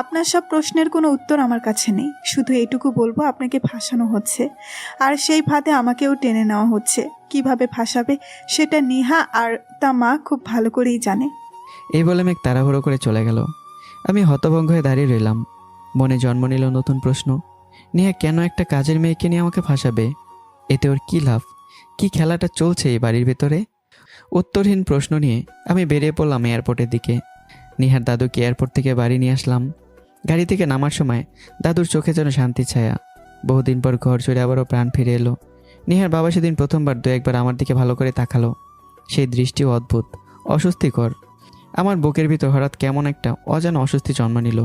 Speaker 9: আপনার সব প্রশ্নের কোনো উত্তর আমার কাছে নেই, শুধু এইটুকু বলবো আপনাকে ফাঁসানো হচ্ছে, আর সেই ফাঁদে আমাকেও টেনে নেওয়া হচ্ছে। কিভাবে ফাঁসাবে সেটা নিহা আর তা মা খুব ভালো করেই জানে।
Speaker 1: এই বলে মেঘ তাড়াহুড়ো করে চলে গেল। আমি হতভঙ্গ হয়ে দাঁড়িয়ে রইলাম। মনে জন্ম নিল নতুন প্রশ্ন, নেহা কেন একটা কাজের মেয়েকে নিয়ে আমাকে ফাঁসাবে? এতে ওর কী লাভ? কি খেলাটা চলছে এই বাড়ির ভেতরে? উত্তরহীন প্রশ্ন নিয়ে আমি বেরিয়ে পড়লাম এয়ারপোর্টের দিকে। নিহার দাদুকে এয়ারপোর্ট থেকে বাড়ি নিয়ে আসলাম। গাড়ি থেকে নামার সময় দাদুর চোখে যেন শান্তির ছায়া। বহুদিন পর ঘর ছেড়ে আবারও প্রাণ ফিরে এলো। নিহার বাবা সেদিন প্রথমবার 2-1 বার আমার দিকে ভালো করে তাকালো। সেই দৃষ্টিও অদ্ভুত, অস্বস্তিকর। আমার বুকের ভিতর হঠাৎ কেমন একটা অজানা অস্বস্তি জন্ম নিল।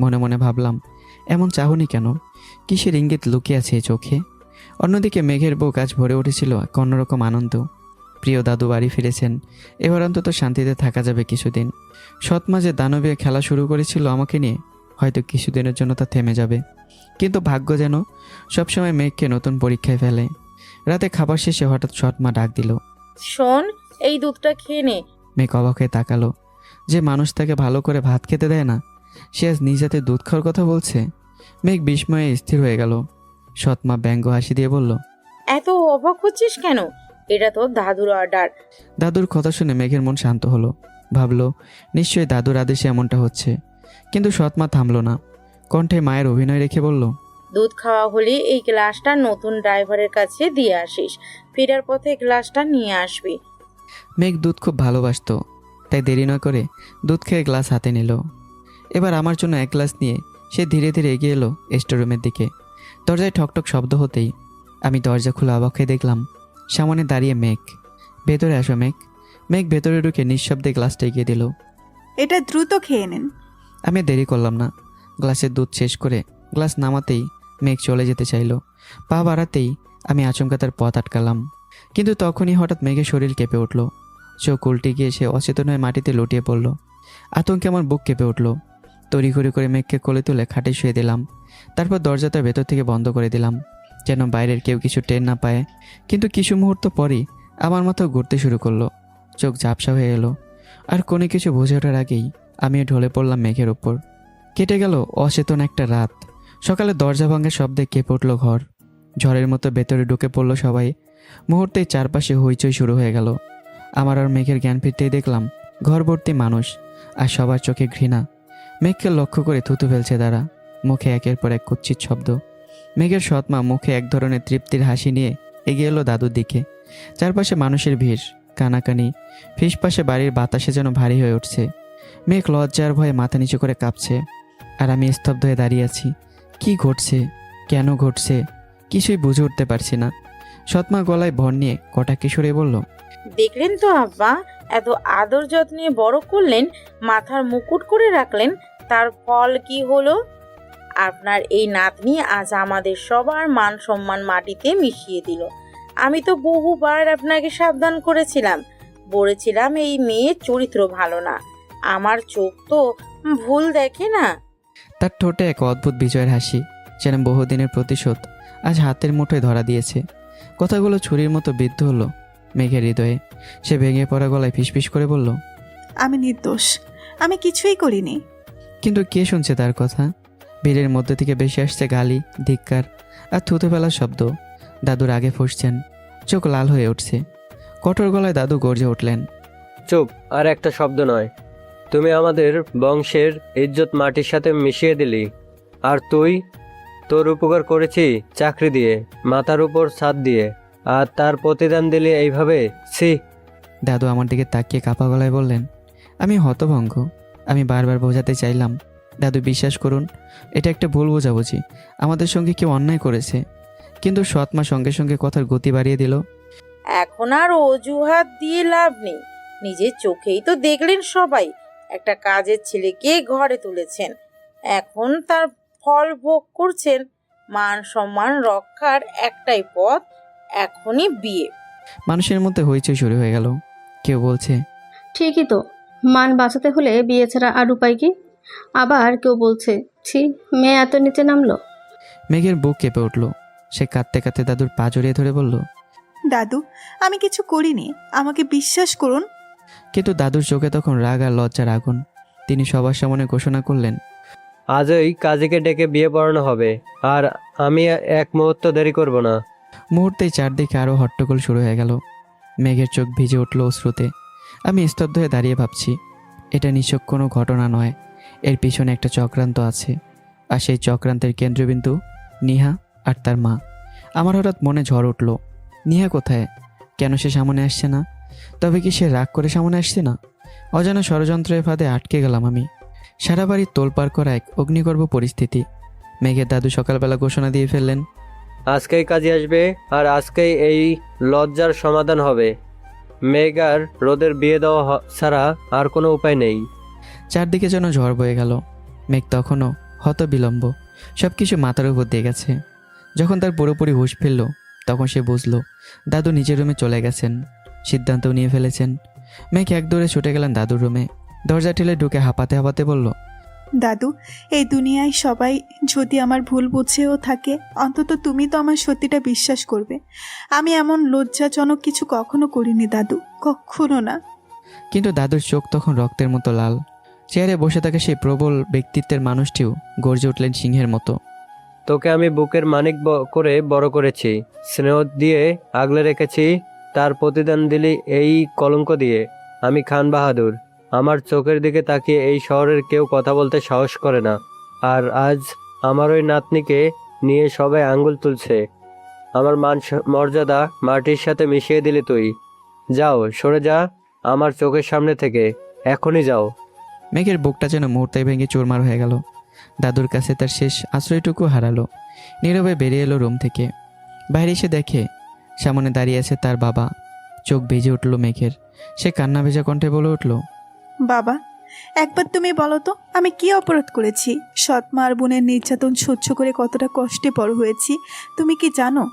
Speaker 1: মনে মনে ভাবলাম, এমন চাহনি কেন? কিসের ইঙ্গিত লুকিয়ে আছে এই চোখে? অন্যদিকে মেঘের বুক আজ ভরে উঠেছিল এক অন্যরকম আনন্দ। প্রিয় দাদু বাড়ি ফিরেছেন, এবার অন্তত শান্তিতে থাকা যাবে কিছুদিন। সৎ মাঝে দানবীয় খেলা শুরু করেছিল আমাকে নিয়ে, হয়তো কিছুদিনের জন্য তা থেমে যাবে। কিন্তু ভাগ্য যেন সবসময় মেঘকে নতুন পরীক্ষায় ফেলে। রাতে খাবার শেষে হঠাৎ সৎ মা ডাক দিল,
Speaker 8: শোন, এই দুধটা খেয়ে নে।
Speaker 1: মেঘ অবাক হয়ে তাকালো। যে মানুষ তাকে ভালো করে ভাত খেতে দেয় না, সে আজ নিজ হাতে দুধ খাওয়ার কথা বলছে। মেঘ বিস্ময়ে স্থির হয়ে গেল। সৎ মা ব্যঙ্গ হাসি দিয়ে বলল,
Speaker 8: এত অবাক হচ্ছিস কেন? এটা তো দাদুর অর্ডার।
Speaker 1: দাদুর কথা শুনে মেঘের মন শান্ত হলো। ভাবলো নিশ্চয়ই দাদুর আদেশে এমনটা হচ্ছে। কিন্তু সৎ মা থামলো না। কণ্ঠে মায়ের অভিনয় রেখে বলল,
Speaker 8: দুধ খাওয়া হলে এই গ্লাসটা নতুন ড্রাইভারের কাছে দিয়ে আসিস, ফেরার পথে গ্লাসটা নিয়ে আসবি।
Speaker 1: মেঘ দুধ খুব ভালোবাসতো, তাই দেরি না করে দুধ খেয়ে গ্লাস হাতে নিল। এবার আমার জন্য এক গ্লাস নিয়ে সে ধীরে ধীরে এগিয়ে এলো স্টোররুমের দিকে। দরজায় ঠকঠক শব্দ হতেই আমি দরজা খুলে অবাক হয়ে দেখলাম সামনে দাঁড়িয়ে মেঘ। ভেতরে আসো মেঘ। মেঘ ভেতরে ঢুকে নিঃশব্দে গ্লাসটা এগিয়ে দিল।
Speaker 9: এটা দ্রুত খেয়ে নিন।
Speaker 1: আমি দেরি করলাম না। গ্লাসের দুধ শেষ করে গ্লাস নামাতেই মেঘ চলে যেতে চাইলো। পা বাড়াতেই আমি আচমকা তার পথ আটকালাম। কিন্তু তখনই হঠাৎ মেঘের শরীর কেঁপে উঠল। চোখ উল্টে গিয়ে সে অচেতন হয়ে মাটিতে লুটিয়ে পড়ল। আতঙ্কে আমার বুক কেঁপে উঠল। তড়িঘড়ি করে মেঘকে কোলে তুলে খাটে শুয়ে দিলাম। তারপর দরজাটা ভেতর থেকে বন্ধ করে দিলাম, যেন বাইরের কেউ কিছু টের না পায়। কিন্তু কিছু মুহূর্ত পরই আমার মাথা ঘুরতে শুরু করলো, চোখ ঝাপসা হয়ে এলো। আর কোনো কিছু বুঝে ওঠার আগেই আমিও ঢলে পড়লাম মেঘের ওপর। কেটে গেল অচেতন একটা রাত। সকালে দরজা ভাঙার শব্দে কেঁপে উঠল ঘর। ঝড়ের মতো ভেতরে ঢুকে পড়ল সবাই। মুহূর্তেই চারপাশে হইচই শুরু হয়ে গেল। আমার আর মেঘের জ্ঞান ফিরতেই দেখলাম ঘর ভর্তি মানুষ, আর সবার চোখে ঘৃণা। মেঘকে লক্ষ্য করে থুতু ফেলছে তারা, মুখে একের পর এক কুৎসিত শব্দ। মেঘের সৎমা মুখে এক ধরনের তৃপ্তির হাসি নিয়ে এগিয়ে এলো দাদুর দিকে। চারপাশে মানুষের ভিড়, কানাকানি, ফিসপাশে বাড়ির বাতাসে যেন ভারী হয়ে উঠছে। মেঘ লজ্জার ভয়ে মাথা নিচু করে কাঁপছে, আর আমি স্তব্ধ হয়ে দাঁড়িয়ে আছি। কি ঘটছে, কেন ঘটছে, কিছুই বুঝে উঠতে পারছি না। সৎমা গলায় ভর নিয়ে কটা কিশোরে বলল,
Speaker 8: দেখলেন তো আব্বা, এত আদর যত্নে বড় করলেন, মাথার মুকুট করে রাখলেন, তার ফল কি হলো? আপনার এই নাতনি আজ আমাদের সবার মান সম্মান মাটিতে মিশিয়ে দিল। আমি তো বহুবার আপনাকে সাবধান করেছিলাম, বলেছিলাম এই মেয়ের চরিত্র ভালো না। আমার চোখ তো ভুল দেখে না।
Speaker 1: তার ঠোঁটে এক অদ্ভুত বিজয়ের হাসি, যেন বহুদিনের প্রতিশোধ আজ হাতের মুঠোয় ধরা দিয়েছে। কথাগুলো ছুরির মতো বিদ্ধ হলো মেঘের হৃদয়ে। সে ভেঙে পড়া গলায় ফিসফিস করে বলল,
Speaker 9: আমি নির্দোষ, আমি কিছুই করিনি।
Speaker 1: কিন্তু কে শুনছে তার কথা? ভিড়ের মধ্যে থেকে বেশি আসছে গালি, ধিক্কার আর থুতু ফেলার শব্দ। দাদুর আগে ফুঁসছেন, চোখ লাল হয়ে উঠছে। কঠোর গলায় দাদু গর্জে উঠলেন,
Speaker 10: চুপ, আর একটা শব্দ নয়। তুমি আমাদের বংশের ইজ্জত মাটির সাথে মিশিয়ে দিলি। আর তুই? তোর উপকার করেছি চাকরি দিয়ে, মাথার উপর ছাদ দিয়ে, আর তার প্রতিদান দিলি এইভাবে? ছি!
Speaker 1: দাদু আমার দিকে তাকিয়ে কাঁপা গলায় বললেন, আমি হতভঙ্গ। আমি বারবার বোঝাতে চাইলাম, দাদু বিশ্বাস করুন, এটা একটা ভুল বোঝাবুঝি। আমাদের সঙ্গে কেউ অন্যায় করেছে। কিন্তু সৎমা সঙ্গে সঙ্গে কথার গতি বাড়িয়ে দিল,
Speaker 8: এখন আর অজুহাত দিয়ে লাভ নেই। নিজের চোখেই তো দেখলেন সবাই, একটা কাজের ছেলেকে ঘরে তুলেছেন, এখন তার ফল ভোগ করছেন। মান সম্মান রক্ষার একটাই পথ, এখনই বিয়ে।
Speaker 1: মানুষের মধ্যে হইচই শুরু হয়ে গেল। কেউ বলছে,
Speaker 11: ঠিকই তো, মান বাঁচাতে হলে বিয়ে ছাড়া আর উপায় কি? আবার কেউ বলছে, ছি, মেয়ে এত নিচে নামলো।
Speaker 1: মেঘের বুক কেঁপে উঠল। সে কাঁদতে কাঁদতে দাদুর পা জড়িয়ে ধরে বলল,
Speaker 9: দাদু, আমি কিছু করিনি, আমাকে বিশ্বাস করুন।
Speaker 1: কিন্তু দাদুর চোখে তখন রাগ আর লজ্জার আগুন। তিনি সবার সামনে ঘোষণা করলেন,
Speaker 10: আজই কাজীকে ডেকে বিয়ে পড়ানো হবে, আর আমি এক মুহূর্ত দেরি করব না।
Speaker 1: মুহূর্তেই চারদিকে আরও হট্টগোল শুরু হয়ে গেল। মেঘের চোখ ভিজে উঠল অশ্রুতে। আমি স্তব্ধ হয়ে দাঁড়িয়ে ভাবছি, এটা নিছক কোনো ঘটনা নয়, এর পিছনে একটা চক্রান্ত আছে। আর সেই চক্রান্তের কেন্দ্রবিন্দু নিহা আর তার মা। আমার হঠাৎ মনে ঝড় উঠল। নিহা কোথায়? কেন সে সামনে আসছে না? তবে কি সে রাগ করে সামনে আসছে না? অজানা ষড়যন্ত্রের ফাঁদে আটকে গেলাম আমি। সারা বাড়ি তোলপাড় করা এক অগ্নিগর্ভ পরিস্থিতি। মেঘের দাদু সকালবেলা ঘোষণা দিয়ে ফেললেন,
Speaker 10: আজকেই কাজে আসবে, আর আজকেই এই লজ্জার সমাধান হবে। মেঘ আর রোদের বিয়ে দেওয়া ছাড়া আর কোনো উপায় নেই।
Speaker 1: চারদিকে যেন ঝড় বয়ে গেল। মেঘ তখনও হতবিলম্ব, সব কিছু মাথার উপর দিয়ে গেছে। যখন তার পুরোপুরি হুঁশ ফিরল, তখন সে বুঝল দাদু নিজের রুমে চলে গেছেন, সিদ্ধান্তও নিয়ে ফেলেছেন। মেঘ এক দৌড়ে ছুটে গেলেন দাদুর রুমে। দরজা ঠেলে ঢুকে হাঁপাতে হাঁপাতে বলল,
Speaker 9: দাদু, এই দুনিয়ায় সবাই যদি আমার ভুল বুঝেও থাকে, অন্তত তুমি তো আমার সত্যিটা বিশ্বাস করবে। আমি এমন লজ্জাজনক কিছু কখনো করিনি দাদু, কখনো না।
Speaker 1: কিন্তু দাদুর চোখ তখন রক্তের মতো লাল। চেয়ারে বসে থাকে সেই প্রবল ব্যক্তিত্বের মানুষটিও গর্জে উঠলেন সিংহের মতো,
Speaker 10: তোকে আমি বুকের মানিক করে বড় করেছি, স্নেহ দিয়ে আগলে রেখেছি, তার প্রতিদান দিলি এই কলঙ্ক দিয়ে। আমি খান বাহাদুর। আমার চোখের দিকে তাকিয়ে এই শহরের কেউ কথা বলতে সাহস করে না। আর আজ আমার ওই নাতনিকে নিয়ে সবাই আঙ্গুল তুলছে। আমার মর্যাদা মাটির সাথে মিশিয়ে দিলি তুই। যাও, সরে যা আমার চোখের সামনে থেকে, এখনই যাও।
Speaker 1: মেঘের বুকটা যেন মুহূর্তে ভেঙে চুরমার হয়ে গেল। দাদুর কাছে তার শেষ আশ্রয়টুকু হারালো। নীরবে বেরিয়ে এলো রুম থেকে। বাইরে এসে দেখে সামনে দাঁড়িয়ে আছে তার বাবা। চোখ ভিজে উঠল মেঘের। সে কান্না ভেজা কণ্ঠে বলে উঠল,
Speaker 9: বাবা, একবার তুমি বলো তো আমি কি অপরাধ করেছি? সৎ মা আর বোনের নির্যাতন সহ্য করে কতটা কষ্টে বড় হয়েছি তুমি কি জানো?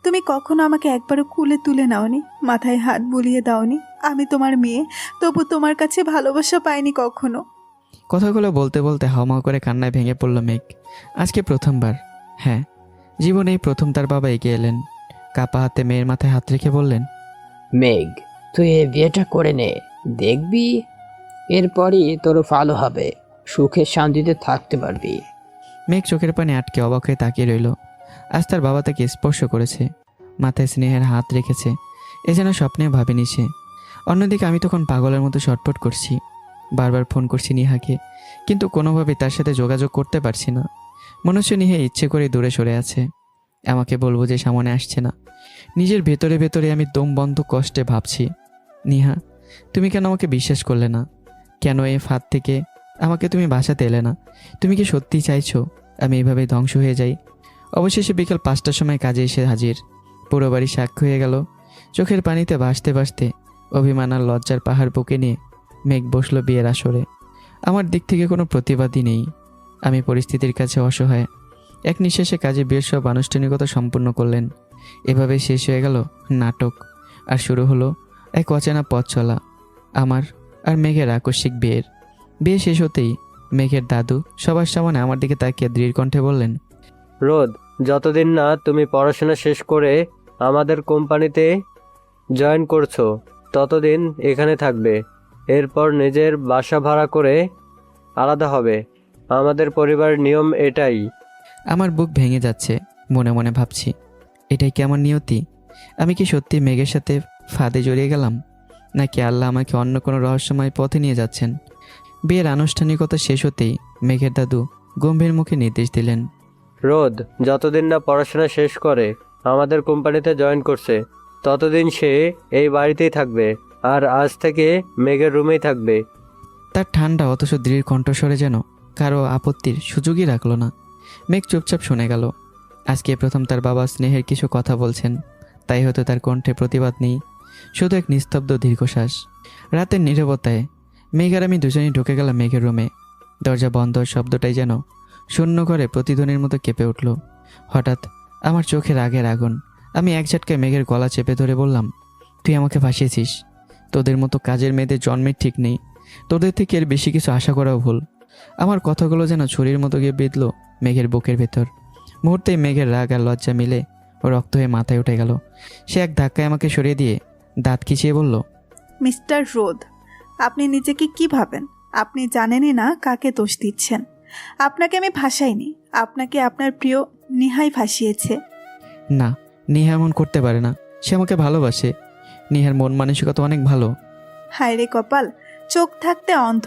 Speaker 9: তুমি কখনো আমাকে একবারও কুলে তুলে নাওনি, মাথায় হাত বুলিয়ে দাওনি। আমি তোমার মেয়ে, তবু তোমার কাছে ভালোবাসা পাইনি কখনো।
Speaker 1: কথাগুলো বলতে বলতে হাওমাও করে কান্নায় ভেঙে পড়ল মেঘ। আজকে প্রথমবার, হ্যাঁ জীবনেই প্রথম তার বাবা এগিয়ে এলেন। কাপা হাতে মেয়ের মাথায় হাত রেখে বললেন,
Speaker 12: মেঘ, তুই এই বিয়েটা করে নে, দেখবি এরপরই তোর ভালো হবে, সুখে শান্তিতে থাকতে পারবি।
Speaker 1: মেঘ চোখের পানি আটকে অবাক হয়ে তাকিয়ে রইল। আজ তার বাবা তাকে স্পর্শ করেছে, মাথায় স্নেহের হাত রেখেছে। এ যেন স্বপ্নে ভাবেনি সে। অন্যদিকে আমি তখন পাগলের মতো ছটফট করছি। বারবার ফোন করছি নিহাকে, কিন্তু কোনোভাবেই তার সাথে যোগাযোগ করতে পারছি না। মনে হচ্ছে নিহা ইচ্ছে করে দূরে সরে আছে। আমাকে বলবো যে সামনে আসছে না। নিজের ভেতরে ভেতরে আমি দম বন্ধ কষ্টে ভাবছি, নিহা তুমি কেন আমাকে বিশ্বাস করলে না? কেন এই ফাঁদ থেকে আমাকে তুমি বাঁচাতে এলে না? তুমি কি সত্যি চাইছো আমি এইভাবে ধ্বংস হয়ে যাই? অবশেষে বিকেল 5টার সময় কাজে এসে হাজির। পুরো বাড়ি সাক্ষ্য হয়ে গেল। চোখের পানিতে ভাসতে ভাসতে অভিমান আর লজ্জার পাহাড় বুকে নিয়ে মেঘ বসলো বিয়ের আসরে। আমার দিক থেকে কোনো প্রতিবাদই নেই। আমি পরিস্থিতির কাছে অসহায়। এক নিঃশ্বাসে কাজে বিয়ের সব আনুষ্ঠানিকতা সম্পূর্ণ করলেন। এভাবে শেষ হয়ে গেল নাটক। আর শুরু হলো এক অচেনা পথ চলা আমার আর মেঘের আকস্মিক বিয়ের। বিয়ে শেষ হতেই মেঘের দাদু সবার সামনে আমার দিকে তাকিয়ে দৃঢ় কণ্ঠে বললেন,
Speaker 10: রোদ, যতদিন না তুমি পড়াশোনা শেষ করে আমাদের কোম্পানিতে জয়েন করছো ততদিন এখানে থাকবে। এরপর নিজের বাসা ভাড়া করে আলাদা হবে। আমাদের পরিবারের নিয়ম এটাই।
Speaker 1: আমার বুক ভেঙে যাচ্ছে। মনে মনে ভাবছি, এটাই কি আমার নিয়তি? আমি কি সত্যি মেঘের সাথে ফাঁদে জড়িয়ে গেলাম, নাকি আল্লাহ আমাকে অন্য কোনো রহস্যময় পথে নিয়ে যাচ্ছেন? বিয়ের আনুষ্ঠানিকতা শেষ হতেই মেঘের দাদু গম্ভীর মুখে নির্দেশ দিলেন,
Speaker 10: রোদ যতদিন না পড়াশোনা শেষ করে আমাদের কোম্পানিতে জয়েন করছে ততদিন সে এই বাড়িতেই থাকবে, আর আজ থেকে মেঘের রুমেই থাকবে।
Speaker 1: তার ঠান্ডা অথচ দৃঢ় কণ্ঠস্বরে যেন কারো আপত্তির সুযোগই রাখলো না। মেঘ চুপচাপ শুনে গেল। আজকে প্রথম তার বাবা স্নেহের কিছু কথা বলছেন, তাই হয়তো তার কণ্ঠে প্রতিবাদ নেই, শুধু এক নিস্তব্ধ দীর্ঘশ্বাস। রাতের নীরবতায় মেঘ আর আমি দুজনেই ঢুকে গেলাম মেঘের রুমে। দরজা বন্ধ, শব্দটাই যেন শূন্য করে প্রতিধ্বনির মতো কেঁপে উঠল। হঠাৎ আমার চোখের আগের আগুন। আমি এক ঝটকায় মেঘের গলা চেপে ধরে বললাম, তুই আমাকে ফাঁসিয়েছিস। তোদের মতো কাজের মেয়েদের জন্মের ঠিক নেই। তোদের থেকে এর বেশি কিছু আশা করাও ভুল। আমার কথাগুলো যেন ছুরির মতো গিয়ে বিঁধল মেঘের বুকের ভেতর। মুহূর্তেই মেঘের রাগ আর লজ্জা মিলে ও রক্ত হয়ে মাথায় উঠে গেল। সে এক ধাক্কায় আমাকে সরিয়ে দিয়ে দাঁত খিচিয়ে বলল,
Speaker 9: মিস্টার রোদ, আপনি নিজেকে কি ভাবেন? আপনি জানেনই না কাকে দোষ দিচ্ছেন। আপনাকে আমি ফাঁসাইনি, আপনাকে আপনার প্রিয় নিহাই ফাঁসিয়েছে।
Speaker 1: না, নিহা এমন করতে পারে না। সে আমাকে ভালোবাসে। নিহার মন মানসিকতা অনেক ভালো।
Speaker 9: হায় রে কপাল, চোখ থাকতে অন্ধ।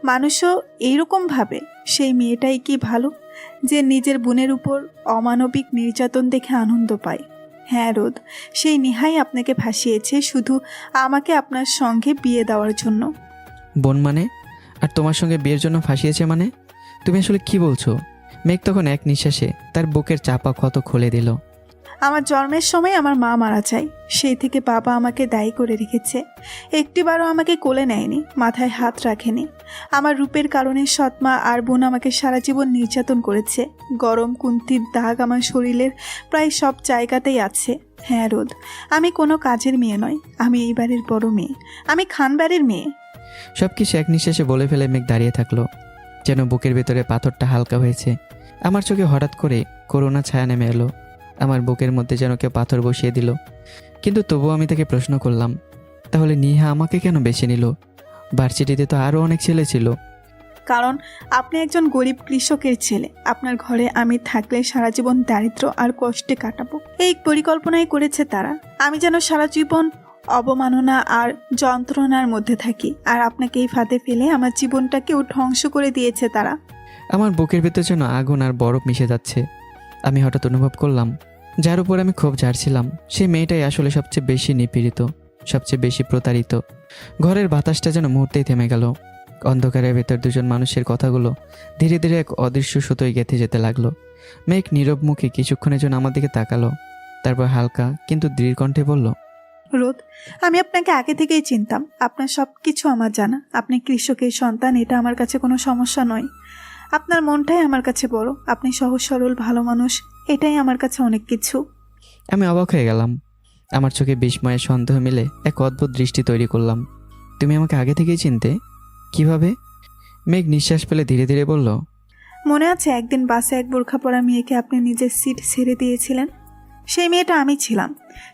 Speaker 9: মানুষও এইরকম ভাবে। সেই মেয়েটাই কি ভালো যে নিজের বোনের উপর অমানবিক নির্যাতন দেখে আনন্দ পায়? হ্যাঁ রোদ, সেই নিহাই আপনাকে ফাঁসিয়েছে শুধু আমাকে আপনার সঙ্গে বিয়ে দেওয়ার জন্য।
Speaker 1: বোন মানে? আর তোমার সঙ্গে বিয়ের জন্য ফাঁসিয়েছে মানে? তুমি আসলে কি বলছো? মেঘ তখন এক নিঃশ্বাসে তার বুকের চাপা ক্ষত খুলে দিল।
Speaker 9: আমার জন্মের সময় আমার মা মারা যায়। সেই থেকে বাবা আমাকে দায়ী করে রেখেছে। একটিবারও আমাকে কোলে নেয়নি, মাথায় হাত রাখেনি। আমার রূপের কারণে সৎমা আর বোন আমাকে সারা জীবন নির্যাতন করেছে। গরম কুন্তির দাগ আমার শরীরের প্রায় সব জায়গাতেই আছে। হ্যাঁ রোদ, আমি কোনো কাজের মেয়ে নয়। আমি এই বাড়ির বড় মেয়ে। আমি খানবাড়ির মেয়ে।
Speaker 1: সব কিছু এক নিঃশ্বাসে বলে ফেলে মেঘ দাঁড়িয়ে থাকলো, যেন বুকের ভেতরে পাথরটা হালকা হয়েছে। আমার চোখে হঠাৎ করে করুণা ছায়া নেমে এলো। আমার বুকের মধ্যে যেন কেউ পাথর বসিয়ে দিল। কিন্তু তবুও আমি তাকে প্রশ্ন করলাম, তাহলে নিহা আমাকে কেন বেছে নিল? ভার্সিটিতে তো আরও অনেক ছেলে ছিল।
Speaker 9: কারণ আপনি একজন গরিব কৃষকের ছেলে। আপনার ঘরে আমি থাকলে সারা জীবন দারিদ্র আর কষ্টে কাটাবো, এই পরিকল্পনাই করেছে তারা। আমি যেন সারা জীবন অবমাননা আর যন্ত্রণার মধ্যে থাকি। আর আপনাকে এই ফাঁদে ফেলে আমার জীবনটাকেও ধ্বংস করে দিয়েছে তারা।
Speaker 1: আমার বুকের ভেতর যেন আগুন আর বরফ মিশে যাচ্ছে। আমি হঠাৎ অনুভব করলাম যার উপর আমি খুব ঝাড়ছিলাম সেই মেয়েটাই আসলে সবচেয়ে বেশি নিপীড়িত, সবচেয়ে বেশি প্রতারিত। ঘরের বাতাসটা যেন মুহূর্তেই থেমে গেল। অন্ধকারের ভেতর দুজন মানুষের কথাগুলো ধীরে ধীরে এক অদৃশ্য সুতোয় গেঁথে যেতে লাগলো। মেঘ নীরব মুখে কিছুক্ষণের জন্য আমার দিকে তাকালো, তারপর হালকা কিন্তু দৃঢ় কণ্ঠে বলল,
Speaker 9: রোদ, আমি আপনাকে আগে থেকেই চিনতাম। আপনার সব কিছু আমার জানা। আপনি কৃষকের সন্তান, এটা আমার কাছে কোনো সমস্যা নয়। আপনার মনটাই আমার কাছে বড়। আপনি সহজ সরল ভালো মানুষ, এটাই আমার কাছে অনেক কিছু।
Speaker 1: আমি অবাক হয়ে গেলাম। আমার চোখে বিস্ময়ের সন্দেহ মিলে এক অদ্ভুত দৃষ্টি তৈরি করলাম। তুমি আমাকে আগে থেকেই চিনতে? কিভাবে? মেঘ নিঃশ্বাস ফেলে ধীরে ধীরে বলল,
Speaker 9: মনে আছে একদিন বাসে এক বোরখা পরা মেয়েকে আপনি নিজের সিট ছেড়ে দিয়েছিলেন? সেই মেয়েটা আমি ছিলাম।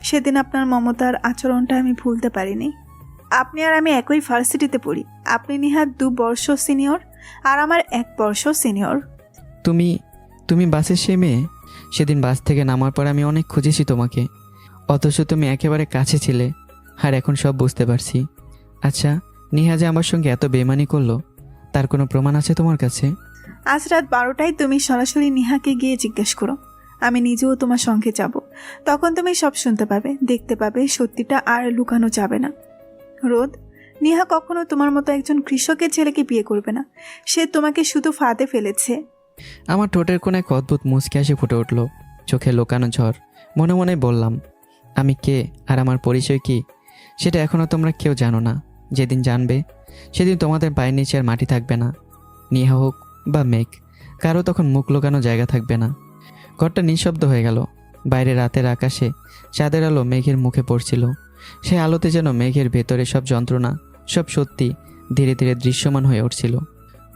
Speaker 9: সেদিন আপনার মমতার আচরণটা আমি ভুলতে পারিনি। আপনি আর আমি একই ভার্সিটিতে পড়ি। আপনি নিহাত 2 বর্ষ সিনিয়র আর আমার 1 বর্ষ সিনিয়র।
Speaker 1: তুমি তুমি বাসের সে মেয়ে? সেদিন বাস থেকে নামার পর আমি অনেক খুঁজেছি তোমাকে, অথচ তুমি একেবারে কাছে ছিলে। আর এখন সব বুঝতে পারছি। আচ্ছা, নিহা যে আমার সঙ্গে এত বেমানি করলো, তার কোনো প্রমাণ আছে তোমার কাছে?
Speaker 9: আজ রাত 12টায় তুমি সরাসরি নিহাকে গিয়ে জিজ্ঞেস করো। আমি নিজেও তোমার সঙ্গে যাব। তখন তুমি সব শুনতে পাবে, দেখতে পাবে। সত্যিটা আর লুকানো যাবে না। রোদ, নিহা কখনো তোমার মতো একজন কৃষকের ছেলেকে বিয়ে করবে না। সে তোমাকে শুধু ফাঁদে ফেলেছে।
Speaker 1: আমার ঠোঁটের কোণে এক অদ্ভুত মুচকি হাসি ফুটে উঠল, চোখে লোকানো ঝড়। মনে মনে বললাম, আমি কে আর আমার পরিচয় কি সেটা এখনও তোমরা কেউ জানো না। যেদিন জানবে সেদিন তোমাদের পায়ের নিচে আর মাটি থাকবে না। নিহা হোক বা মেঘ, কারো তখন মুখ লোকানো জায়গা থাকবে না। ঘরটা নিঃশব্দ হয়ে গেল। বাইরে রাতের আকাশে চাঁদের আলো মেঘের মুখে পড়ছিল। সেই আলোতে যেন মেঘের ভেতরে সব যন্ত্রণা, সব সত্যি ধীরে ধীরে দৃশ্যমান হয়ে উঠছিল।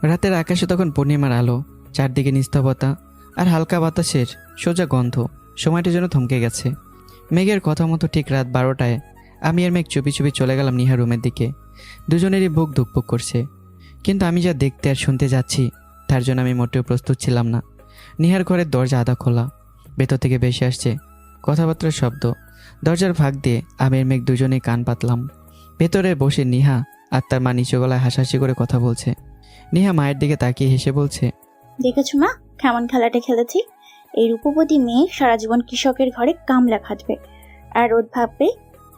Speaker 1: রাতের আকাশে তখন পূর্ণিমার আলো, চারদিকে নিস্তব্ধতা আর হালকা বাতাসের সোজা গন্ধ। সময়টা যেন থমকে গেছে। মেঘের কথা মতো ঠিক রাত 12টায় আমি আর মেঘ চুপি চুপি চলে গেলাম নিহার রুমের দিকে। দুজনেরই বুক ধুকপুক করছে, কিন্তু আমি যা দেখতে আর শুনতে যাচ্ছি তার জন্য আমি মোটেও প্রস্তুত ছিলাম না। নিহার ঘরের দরজা আধা খোলা, ভেতর থেকে ভেসে আসছে কথাবার্তার শব্দ। দরজার ফাঁক দিয়ে আমি আর মেঘ দুজনেই কান পাতলাম। ভেতরে বসে নিহা আর তার মা নিচু গলায় হাসাহাসি করে কথা বলছে। নিহা মায়ের দিকে তাকিয়ে হেসে বলছে,
Speaker 6: দেখেছো মা, কেমন খেলাটা খেলেছি? এই রূপবতী মেয়ে সারা জীবন কৃষকের ঘরে কামলা খাটবে, আর রোদ ভাববে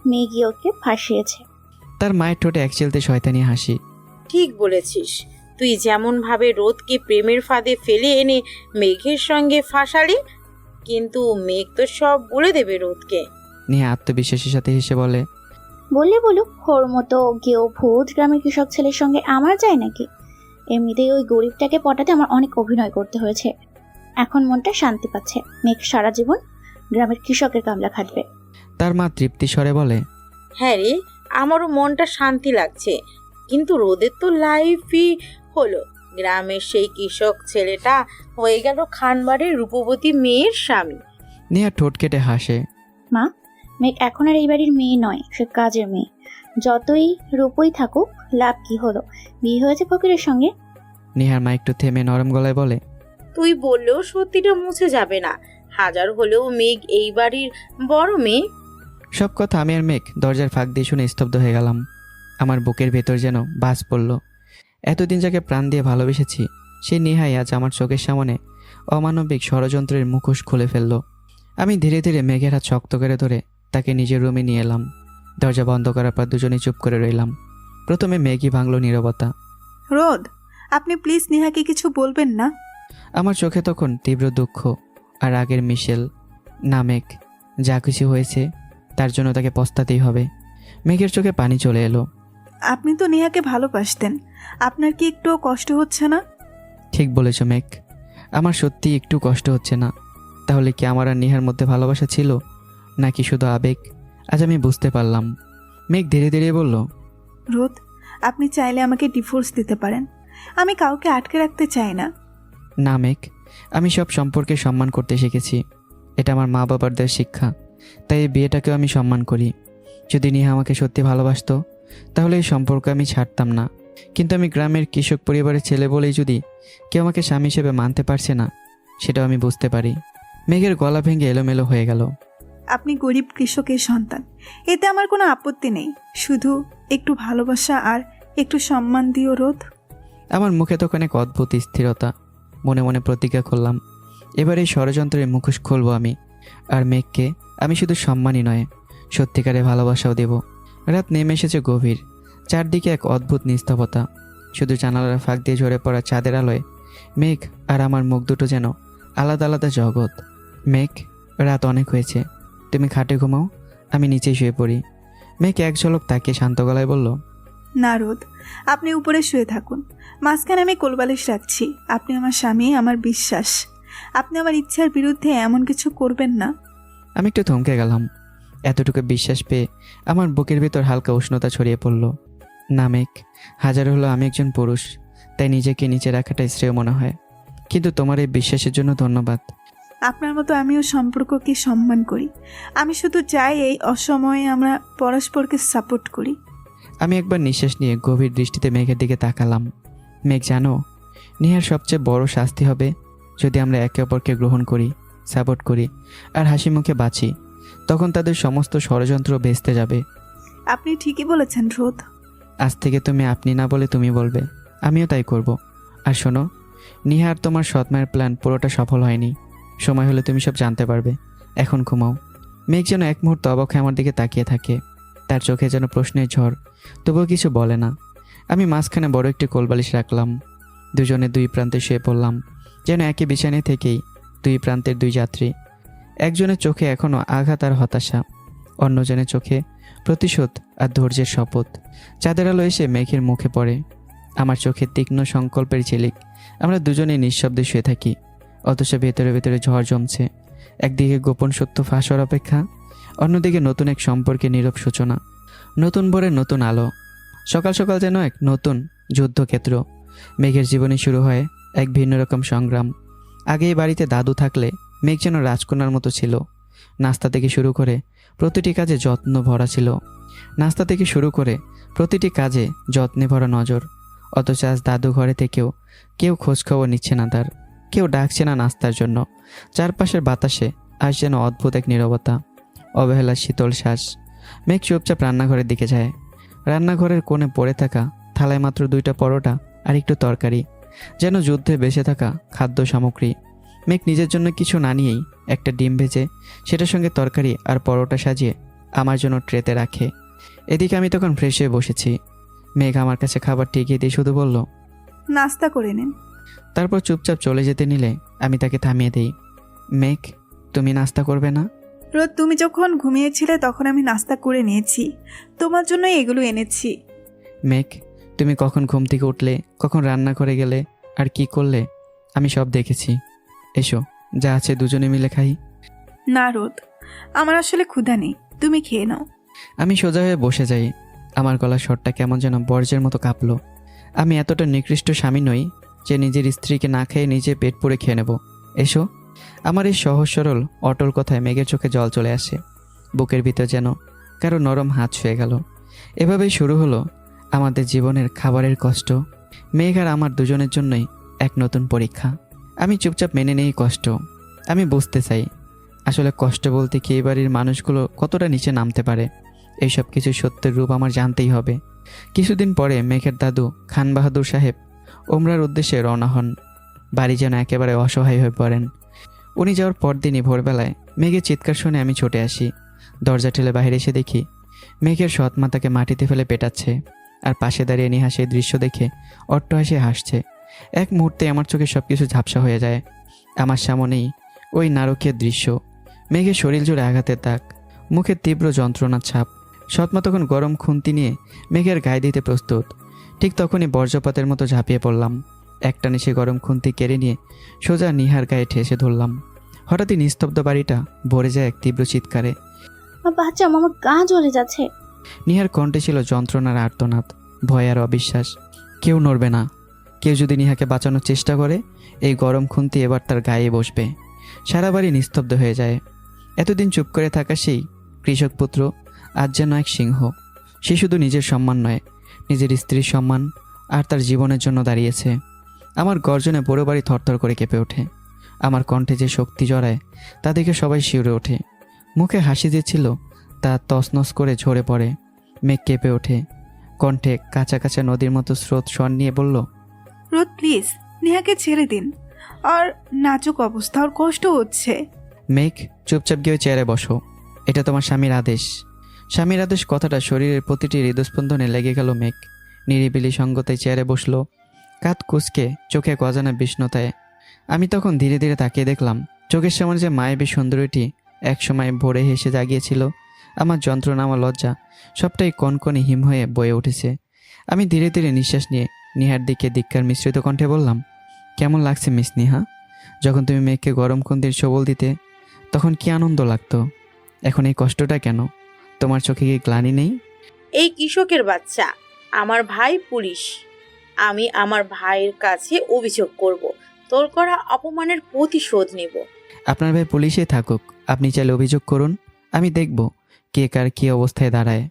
Speaker 6: মেয়ে গিয়ে ওকে ফাঁসিয়েছে।
Speaker 1: তার মায়ের ঠোঁটে এক চিলতে শয়তানি হাসি।
Speaker 8: ঠিক বলেছিস। তুই যেমন ভাবে রোদকে প্রেমের ফাঁদে ফেলে এনে মেঘের সঙ্গে ফাঁসালি, কিন্তু মেঘ তো সব বলে দেবে রোদকে।
Speaker 1: নিহা আত্মবিশ্বাসের সাথে হেসে বলে,
Speaker 6: বললে বলুক, ওর মতো গেও ভূত গ্রামের কৃষক ছেলের সঙ্গে আমার যায় নাকি? এমনিতেই ওই গরিবটাকে পটাতে আমার অনেক অভিনয় করতে হয়েছে। এখন মনটা শান্তি পাচ্ছে। মেঘ সারা জীবন গ্রামের কৃষকের কামলা খাটবে।
Speaker 1: তার মা তৃপ্তি স্বরে বলে,
Speaker 8: হ্যাঁ রে, আমারও মনটা শান্তি লাগছে। কিন্তু রোদের তো লাইফই হলো, গ্রামের সেই কৃষক ছেলেটা হয়ে গেল খানবাড়ির রূপবতী মেয়ের স্বামী।
Speaker 1: নিহা ঠোঁট কেটে হাসে।
Speaker 6: মা, মেঘ এখন আর এই বাড়ির মেয়ে নয়, সে কাজের মেয়ে। যতই রূপই থাকুক, লাভ কি হলো? বিয়ে হয়েছে ফকিরের সঙ্গে।
Speaker 1: নিহার মা একটু থেমে নরম গলায় বলে,
Speaker 8: তুই বললেও সত্যিটা মুছে যাবে না। হাজার হলেও মেঘ এই বাড়ির বড় মেয়ে।
Speaker 1: সব কথা আমি আর মেঘ দরজার ফাঁক দিয়ে শুনে স্তব্ধ হয়ে গেলাম। আমার বুকের ভেতর যেন বাজ পড়ল। এতদিন যাকে প্রাণ দিয়ে ভালোবেসেছি সেই নিহাই আজ আমার চোখের সামনে অমানবিক ষড়যন্ত্রের মুখোশ খুলে ফেলল। আমি ধীরে ধীরে মেঘের হাত শক্ত করে ধরে তাকে নিজের রুমে নিয়ে এলাম। দরজা বন্ধ করার পর দুজনেই চুপ করে রইলাম। প্রথমে মেঘই ভাঙল নীরবতা।
Speaker 9: রোদ, আপনি প্লিজ নেহাকে কিছু বলবেন না?
Speaker 1: আমার চোখে তখন তীব্র দুঃখ আর রাগের মিশেল। না মেঘ, যা কিছু হয়েছে তার জন্য তাকে পস্তাতেই হবে। মেঘের চোখে পানি চলে এলো।
Speaker 9: আপনি তো নেহাকে ভালোবাসতেন, আপনার কি একটু কষ্ট হচ্ছে না?
Speaker 1: ঠিক বলেছ মেঘ, আমার সত্যি একটু কষ্ট হচ্ছে না। তাহলে কি আমার আর নেহার মধ্যে ভালোবাসা ছিল, নাকি শুধু আবেগ? আজ আমি বুঝতে পারলাম। মেঘ ধীরে ধীরে বলল,
Speaker 9: রোদ, আপনি চাইলে আমাকে ডিভোর্স দিতে পারেন। আমি কাউকে আটকে রাখতে চাই না।
Speaker 1: না মেঘ, আমি সব সম্পর্কে সম্মান করতে শিখেছি। এটা আমার মা বাবার দেওয়া শিক্ষা, তাই এই বিয়েটাকেও আমি সম্মান করি। যদি নেহা আমাকে সত্যি ভালোবাসতো তাহলে এই সম্পর্ক আমি ছাড়তাম না। কিন্তু আমি গ্রামের কৃষক পরিবারের ছেলে বলেই যদি কেউ আমাকে স্বামী হিসেবে মানতে পারছে না, সেটাও আমি বুঝতে পারি। মেঘের গলা ভেঙে এলোমেলো হয়ে গেল।
Speaker 9: আপনি গরিব কৃষকের সন্তান, এতে আমার কোনো আপত্তি নেই। শুধু একটু ভালোবাসা আর একটু সম্মান দিও রোদ।
Speaker 1: আমার মুখে তখন এক অদ্ভুত স্থিরতা। মনে মনে প্রতিজ্ঞা করলাম, এবার এই ষড়যন্ত্রের মুখোশ খুলব আমি। আর মেঘকে আমি শুধু সম্মানই নয়, সত্যিকারে ভালোবাসাও দেব। রাত নেমে এসেছে গভীর, চারদিকে এক অদ্ভুত নিস্তবতা। শুধু জানালার ফাঁক দিয়ে ঝরে পড়া চাঁদের আলোয় মেঘ আর আমার মুখ দুটো যেন আলাদা আলাদা জগৎ। মেঘ, রাত অনেক হয়েছে, তুমি খাটে ঘুমাও, আমি নিচেই শুয়ে পড়ি। মেঘ এক ঝলক তাকিয়ে শান্ত গলায় বলল,
Speaker 9: না রোদ, আপনি উপরে শুয়ে থাকুন, মাঝখানে আমি কোলবালিশ রাখছি। আপনি আমার স্বামী, আমার বিশ্বাস। আপনি আমার ইচ্ছার বিরুদ্ধে এমন কিছু করবেন না।
Speaker 1: আমি একটু থমকে গেলাম। এতটুকু বিশ্বাস পেয়ে আমার বুকের ভিতর হালকা উষ্ণতা ছড়িয়ে পড়ল। না মেঘ, হাজার হলো আমি একজন পুরুষ, তাই নিজেকে নিচে রাখাটাই শ্রেয় মনে হয়, কিন্তু তোমার এই বিশ্বাসের জন্য ধন্যবাদ।
Speaker 9: আপনার মতো আমিও সম্পর্ককে সম্মান করি। আমি শুধু চাই এই অসময়ে আমরা পরস্পরকে সাপোর্ট করি।
Speaker 1: আমি একবার নিঃশ্বাস নিয়ে গভীর দৃষ্টিতে মেঘের দিকে তাকালাম। মেঘ, জানো, নিহার সবচেয়ে বড় শাস্তি হবে যদি আমরা একে অপরকে গ্রহণ করি, সাপোর্ট করি আর হাসি মুখে বাঁচি। তখন তাদের সমস্ত ষড়যন্ত্র ভেস্তে যাবে।
Speaker 9: আপনি ঠিকই বলেছেন রোদ।
Speaker 1: আজ থেকে তুমি আপনি না বলে তুমি বলবে, আমিও তাই করব। আর শোনো, নিহার তোমার সৎমায়ের প্ল্যান পুরোটা সফল হয়নি, সময় হলে তুমি সব জানতে পারবে। এখন ঘুমাও। মেঘ যেন এক মুহূর্ত অবাক হয়ে আমার দিকে তাকিয়ে থাকে, তার চোখে যেন প্রশ্নের ঝড়, তবুও কিছু বলে না। আমি মাঝখানে বড় একটি কোলবালিশ রাখলাম, দুজনে দুই প্রান্তে শুয়ে পড়লাম, যেন একই বিছানায় থেকেই দুই প্রান্তের দুই যাত্রী। একজনের চোখে এখনও আঘাত আর হতাশা, অন্যজনের চোখে প্রতিশোধ আর ধৈর্যের শপথ। চাঁদের আলো এসে মেঘের মুখে পড়ে, আমার চোখে তীক্ষ্ণ সংকল্পের ঝিলিক। আমরা দুজনেই নিঃশব্দে শুয়ে থাকি, অথচ ভেতরে ভেতরে ঝড় জমছে। একদিকে গোপন সত্য ফাঁস হওয়ার অপেক্ষা, অন্যদিকে নতুন এক সম্পর্কের নীরব সূচনা। নতুন ভোরের নতুন আলো, সকাল সকাল যেন এক নতুন যুদ্ধক্ষেত্র। মেঘের জীবনে শুরু হয় এক ভিন্ন রকম সংগ্রাম। আগে এই বাড়িতে দাদু থাকলে মেঘ যেন রাজকন্যার মতো ছিল। নাস্তা থেকে শুরু করে প্রতিটি কাজে যত্নে ভরা নজর। অথচ আজ দাদু ঘরে থেকেও কেউ খোঁজখবর নিচ্ছে না তার, কেউ ডাকছে না নাস্তার জন্য। চারপাশের বাতাসে আজ যেন অদ্ভুত এক নীরবতা, অবহেলার শীতল শ্বাস। মেঘ চুপচাপ রান্নাঘরের দিকে যায়। রান্নাঘরের কোণে পড়ে থাকা থালায় মাত্র 2টা পরোটা আর একটু তরকারি, যেন যুদ্ধে বেঁচে থাকা খাদ্য সামগ্রী। মেঘ নিজের জন্য কিছু না নিয়েই একটা ডিম ভেজে সেটার সঙ্গে তরকারি আর পরোটা সাজিয়ে আমার জন্য ট্রেতে রাখে। এদিকে আমি তখন ফ্রেশ হয়ে বসেছি। মেঘ আমার কাছে খাবার টিকিয়ে দিয়ে শুধু বলল,
Speaker 9: নাস্তা করে নিন।
Speaker 1: তারপর চুপচাপ চলে যেতে নিলে আমি তাকে থামিয়ে দিই। মেঘ, তুমি নাস্তা করবে না?
Speaker 9: রোদ, তুমি যখন ঘুমিয়েছিলে তখন আমি নাস্তা করে নিয়েছি, তোমার জন্যই এগুলো এনেছি।
Speaker 1: মেঘ, তুমি কখন ঘুম থেকে উঠলে, কখন রান্না করে গেলে আর কি করলে, আমি সব দেখেছি। এসো, যা আছে দুজনে মিলে খাই।
Speaker 9: না রোদ, আমার আসলে ক্ষুধা নেই, তুমি খেয়ে নাও।
Speaker 1: আমি সোজা হয়ে বসে যাই। আমার গলার স্বরটা কেমন যেন বর্জ্যের মতো কাঁপলো। আমি এতটা নিকৃষ্ট স্বামী নই যে নিজের স্ত্রীকে না খেয়ে নিজে পেট পুড়ে খেয়ে নেব। এসো। আমার এই সহজ সরল অটল কথায় মেঘের চোখে জল চলে আসে। বুকের ভিতর যেন কারো নরম হাত ছুঁয়ে গেল। এভাবেই শুরু হলো আমাদের জীবনের খাবারের কষ্ট। মেঘ আর আমার দুজনের জন্যই এক নতুন পরীক্ষা। আমি চুপচাপ মেনে নেই কষ্ট। আমি বুঝতে চাই আসলে কষ্ট বলতে কি এই বাড়ির মানুষগুলো কতটা নিচে নামতে পারে। এইসব কিছু সত্যের রূপ আমার জানতেই হবে। কিছুদিন পরে মেঘের দাদু খান বাহাদুর সাহেব ওমরার উদ্দেশ্যে রওনা হন। বাড়ি যেন একেবারে অসহায় হয়ে পড়েন। উনি যাওয়ার পরদিনই ভোরবেলায় মেঘের চিৎকার শুনে আমি ছুটে আসি। দরজা ঠেলে বাইরে এসে দেখি মেঘের সৎ মা তাকে মাটিতে ফেলে পেটাচ্ছে, আর পাশে দাঁড়িয়ে নিহা সেই দৃশ্য দেখে অট্টহাসি হাসছে। এক মুহূর্তে আমার চোখে সব কিছু ঝাপসা হয়ে যায়। আমার সামনেই ওই নারকীয় দৃশ্য, মেঘের শরীর জুড়ে আঘাতের দাগ, মুখে তীব্র যন্ত্রণার ছাপ। সৎমা তখন গরম খুন্তি নিয়ে মেঘের গায়ে দিতে প্রস্তুত। ঠিক তখনই বজ্রপাতের মতো ঝাঁপিয়ে পড়লাম। একটানে সে গরম খুন্তি কেড়ে নিয়ে সোজা নিহার গায়ে ঠেসে ধরলাম। হঠাৎই নিস্তব্ধ বাড়িটা ভরে যায় এক তীব্র চিৎকারে।
Speaker 6: বাচ্চা, আমার গা জ্বলে যাচ্ছে।
Speaker 1: নিহার কণ্ঠে ছিল যন্ত্রণার আর্তনাদ, ভয় আর অবিশ্বাস। কেউ নড়বে না। কেউ যদি নিহাকে বাঁচানোর চেষ্টা করে, এই গরম খুন্তি এবার তার গায়ে বসবে। সারা বাড়ি নিস্তব্ধ হয়ে যায়। এতদিন চুপ করে থাকা সেই কৃষক পুত্র আজ যেন এক সিংহ। সে শুধু নিজের সম্মান নয়, নিজের স্ত্রীর সম্মান আর তার জীবনের জন্য দাঁড়িয়েছে। আমার গর্জনে পুরো বাড়ি থরথর করে কেঁপে ওঠে। আমার কণ্ঠে যে শক্তি জড়ায় তা দেখে সবাই শিউরে ওঠে। মুখে হাসি যে ছিল তা তছনছ করে ঝরে পড়ে। মেঘ কেঁপে ওঠে, কণ্ঠে কাঁচা কাঁচা নদীর মতো স্রোত স্বর নিয়ে বলল,
Speaker 9: রোদ প্লিজ, নেহাকে ছেড়ে দিন। আর নাজুক অবস্থা, ওর কষ্ট হচ্ছে।
Speaker 1: মেঘ, চুপচাপ গিয়ে চেয়ারে বসো। এটা তোমার স্বামীর আদেশ। স্বামীর আদেশ কথাটা শরীরের প্রতিটি হৃদস্পন্দনে লেগে গেল। মেঘ নিরিবিলি সঙ্গতে চেয়ারে বসলো, কাঁধ কুঁচকে, চোখে এক অজানা বিষ্ণুতায়। আমি তখন ধীরে ধীরে তাকিয়ে দেখলাম চোখের সামনে যে মায়াবী সুন্দরীটি একসময় ভোরে হেসে জাগিয়েছিল। আমার যন্ত্রণা, আমার লজ্জা সবটাই কনকনে হিম হয়ে বয়ে উঠেছে। আমি ধীরে ধীরে নিঃশ্বাস নিয়ে নিহার দিকে ধিক্কার মিশ্রিত কণ্ঠে বললাম, কেমন লাগছে মিস নিহা? যখন তুমি মেঘকে গরম কুন্দির সবল দিতে তখন কি আনন্দ লাগতো, এখন এই কষ্টটা কেন? তোমার চোখে কি গ্লানি নেই?
Speaker 8: এই কৃষকের বাচ্চা, আমার ভাই পুলিশ। আমি আমার ভাইয়ের কাছে অভিযোগ করব, তোর করা অপমানের প্রতিশোধ নেব।
Speaker 1: আপনার ভাই পুলিশে থাকুক, আপনি চাইলে অভিযোগ করুন, আমি দেখব কে কার কী অবস্থায় দাঁড়ায়।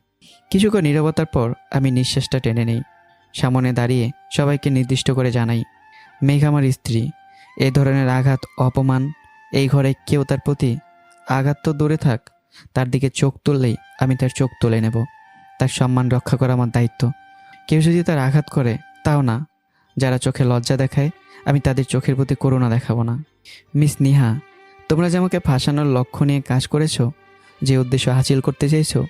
Speaker 1: কিছুক্ষণ নীরবতার পর আমি নিঃশ্বাসটা টেনে নেই। সামনে দাঁড়িয়ে সবাইকে নির্দিষ্ট করে জানাই, মেঘ আমার স্ত্রী। এই ধরনের আঘাত, অপমান এই ঘরে কেউ তার প্রতি, আঘাত তো দূরে থাক, তার দিকে চোখ তুললেই আমি তার চোখ তুলে নেব। তার সম্মান রক্ষা করা আমার দায়িত্ব। কেউ যদি তার আঘাত করে তাও না, যারা চোখে লজ্জা দেখায় আমি তাদের চোখের প্রতি করুণা দেখাবো না। মিস নিহা, তোমরা যে আমাকে ফাঁসানোর লক্ষ্য নিয়ে কাজ করেছো, যে উদ্দেশ্য হাসিল করতে চেয়েছো,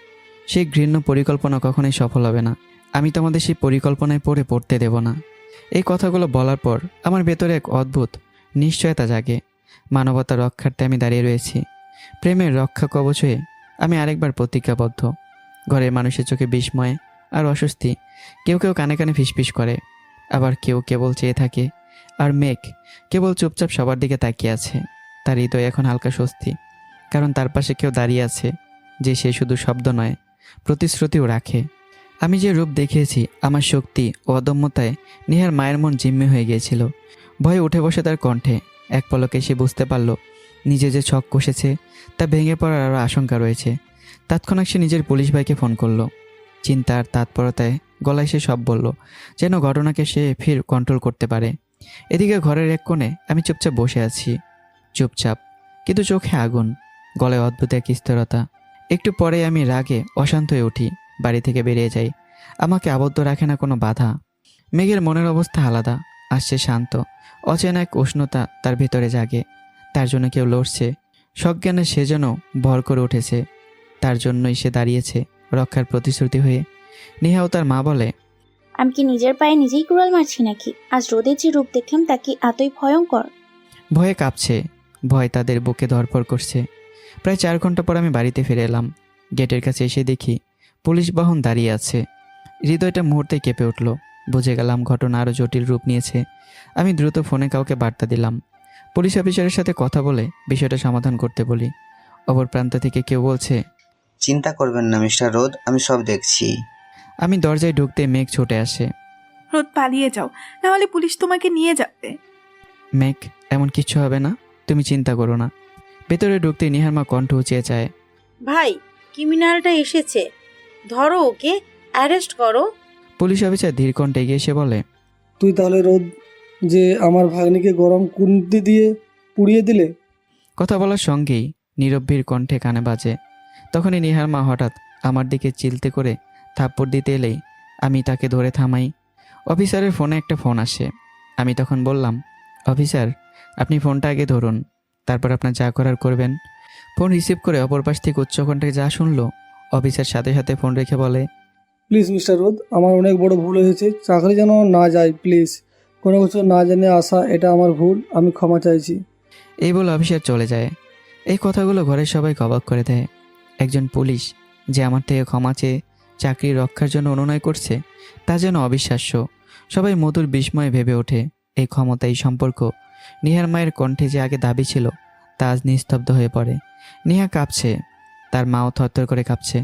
Speaker 1: সেই ঘৃণ্য পরিকল্পনা কখনোই সফল হবে না। আমি তোমাদের সেই পরিকল্পনায় পড়তে দেব না। এই কথাগুলো বলার পর আমার ভেতরে এক অদ্ভুত নিশ্চয়তা জাগে। মানবতা রক্ষার্থে আমি দাঁড়িয়ে রয়েছি। প্রেমের রক্ষা কবচ হয়ে আমি আরেকবার প্রতিজ্ঞাবদ্ধ। ঘরের মানুষের চোখে বিস্ময় আর অস্বস্তি। কেউ কেউ কানে কানে ফিসফিস করে, আবার কেউ কেবল চেয়ে থাকে। আর মেঘ কেবল চুপচাপ সবার দিকে তাকিয়ে আছে। তার হৃদয় এখন হালকা স্বস্তি, কারণ তার পাশে কেউ দাঁড়িয়ে আছে যে সে শুধু শব্দ নয়, প্রতিশ্রুতিও রাখে। আমি যে রূপ দেখিয়েছি, আমার শক্তি ও অদম্যতায় নিহার মায়ের মন জিম্মি হয়ে গিয়েছিল। ভয়ে উঠে বসে তার কণ্ঠে। এক পলকে সে বুঝতে পারল নিজে যে ছক কষেছে তা ভেঙে পড়ার আরও আশঙ্কা রয়েছে। তৎক্ষণাৎ সে নিজের পুলিশ ভাইকে ফোন করলো। চিন্তার তাৎপরতায় গলায় সে সব বলল, যেন ঘটনাকে সে ফির কন্ট্রোল করতে পারে। এদিকে ঘরের এক কোণে আমি চুপচাপ বসে আছি, চুপচাপ কিন্তু চোখে আগুন, গলায় অদ্ভুত এক স্থিরতা। একটু পরে আমি রাগে অশান্ত হয়ে উঠি, বাড়ি থেকে বেরিয়ে যাই। আমাকে আবদ্ধ রাখে না কোনো বাধা। মেঘের মনের অবস্থা আলাদা, আসছে শান্ত, অচেনা এক উষ্ণতা তার ভেতরে জাগে। তার জন্য কেউ লড়ছে, সজ্ঞানে সে যেন ভর করে উঠেছে। তার জন্যই সে দাঁড়িয়েছে রক্ষার প্রতিশ্রুতি হয়ে। নিহাও তার মা বলে,
Speaker 6: আমি কি নিজের পায়ে নিজেই কুড়াল মারছি নাকি? আজ রোদের যে রূপ দেখলাম তা কি এতই ভয়ঙ্কর?
Speaker 1: ভয়ে কাঁপছে, ভয় তাদের বুকে ধরপড় করছে। প্রায় 4 ঘন্টা পর আমি বাড়িতে ফিরে এলাম। গেটের কাছে এসে দেখি পুলিশ বাহন দাঁড়িয়ে আছে। হৃদয়টা মুহূর্তে কেঁপে উঠল। বুঝে গেলাম ঘটনা আরও জটিল রূপ নিয়েছে। আমি দ্রুত ফোনে কাউকে বার্তা দিলাম। পুলিশ অফিসারের সাথে কথা বলে বিষয়টা সমাধান করতে বলি। অপর প্রান্ত থেকে কেউ বলছে,
Speaker 5: চিন্তা করবেন না মিস্টার রোদ, আমি সব দেখছি।
Speaker 1: আমি দরজায় ঢুকতে মেঘ ছুটে আসে।
Speaker 9: রোদ, পালিয়ে যাও, নাহলে পুলিশ তোমাকে নিয়ে যাবে।
Speaker 1: মেঘ, এমন কিচ্ছু হবে না, তুমি চিন্তা করো না। ভেতরে ঢুকতে নিহার মা কণ্ঠ উঁচিয়ে চায়,
Speaker 8: ভাই, ক্রিমিনালটা এসেছে, ধরো ওকে, অ্যারেস্ট করো।
Speaker 1: পুলিশ অফিসার ধীর কণ্ঠে এগিয়ে এসে বলে,
Speaker 7: তুই তাহলে রোদ যে আমার ভাগ্নিকে গরম কুন্তি দিয়ে পুড়িয়ে দিলে?
Speaker 1: কথা বলার সঙ্গেই নীরবভীর কণ্ঠে কানে বাজে। তখনই নিহার মা হঠাৎ আমার দিকে চিলতে করে থাপ্পড় দিতে এলেই আমি তাকে ধরে থামাই। অফিসারের ফোনে একটা ফোন আসে। আমি তখন বললাম, অফিসার, আপনি ফোনটা আগে ধরুন, তারপর আপনার যা করার করবেন। ফোন রিসিভ করে অপর পাশ থেকে উচ্চকণ্ঠে যা শুনলো, অফিসার সাথে সাথে ফোন রেখে বলে,
Speaker 7: প্লিজ মিস্টার রোদ, আমার অনেক বড় ভুল হয়েছে, চাকরি যেন না যায় প্লিজ। কোনো কিছু না জেনে আসা, এটা আমার ভুল, আমি ক্ষমা চাইছি।
Speaker 1: এই বলে অফিসার চলে যায়। এই কথাগুলো ঘরের সবাইকে অবাক করে দেয়। একজন পুলিশ যে আমার থেকে ক্ষমা চেয়ে চাকরি রক্ষার জন্য অনুনয় করছে, তা যেন অবিশ্বাস্য। সবাই মধুর বিস্ময়ে ভেবে ওঠে এই ক্ষমতা, এই সম্পর্ক। নিহার মায়ের কণ্ঠে যে আগে দাবি ছিল তা আজ নিস্তব্ধ হয়ে পড়ে। নিহা কাঁপছে, তার মাও থরথর করে কাঁপছে,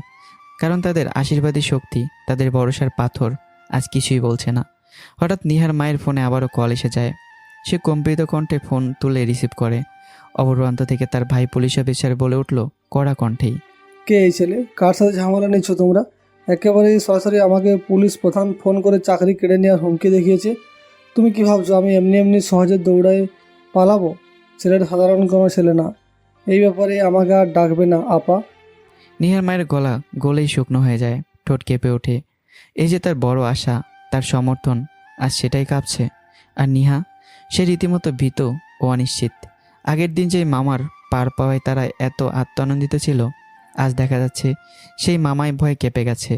Speaker 1: কারণ তাদের আশীর্বাদী শক্তি, তাদের ভরসার পাথর আজ কিছুই বলছে না। হঠাৎ নিহার মায়ের ফোনে আবারও কল এসে যায়। সে কম্পিত কণ্ঠে ফোন তুলে রিসিভ করে। অপর প্রান্ত থেকে তার ভাই পুলিশ অফিসার বলে উঠল কড়া কণ্ঠেই,
Speaker 7: কে এই ছেলে? কার সাথে ঝামেলা নিচ্ছ তোমরা? একেবারেই সরাসরি আমাকে পুলিশ প্রধান ফোন করে চাকরি কেড়ে নেওয়ার হুমকি দেখিয়েছে। তুমি কি ভাবছো আমি এমনি এমনি সহজে দৌড়ায় পালাবো? ছেলেটা সাধারণ কোনো ছেলে না, এই ব্যাপারে আমাকে আর ডাকবে না আপা।
Speaker 1: নিহার মায়ের গলা গলেই শুকনো হয়ে যায়, ঠোঁট কেঁপে ওঠে। এই যে তার বড় আশা, তার সমর্থন, আজ সেটাই কাঁপছে। আর নিহা, সে রীতিমতো ভীত ও অনিশ্চিত। আগের দিন যে মামার পার পাওয়ায় তারা এত আত্মানন্দিত ছিল, আজ দেখা যাচ্ছে সেই মামাই ভয়ে কেঁপে গেছে।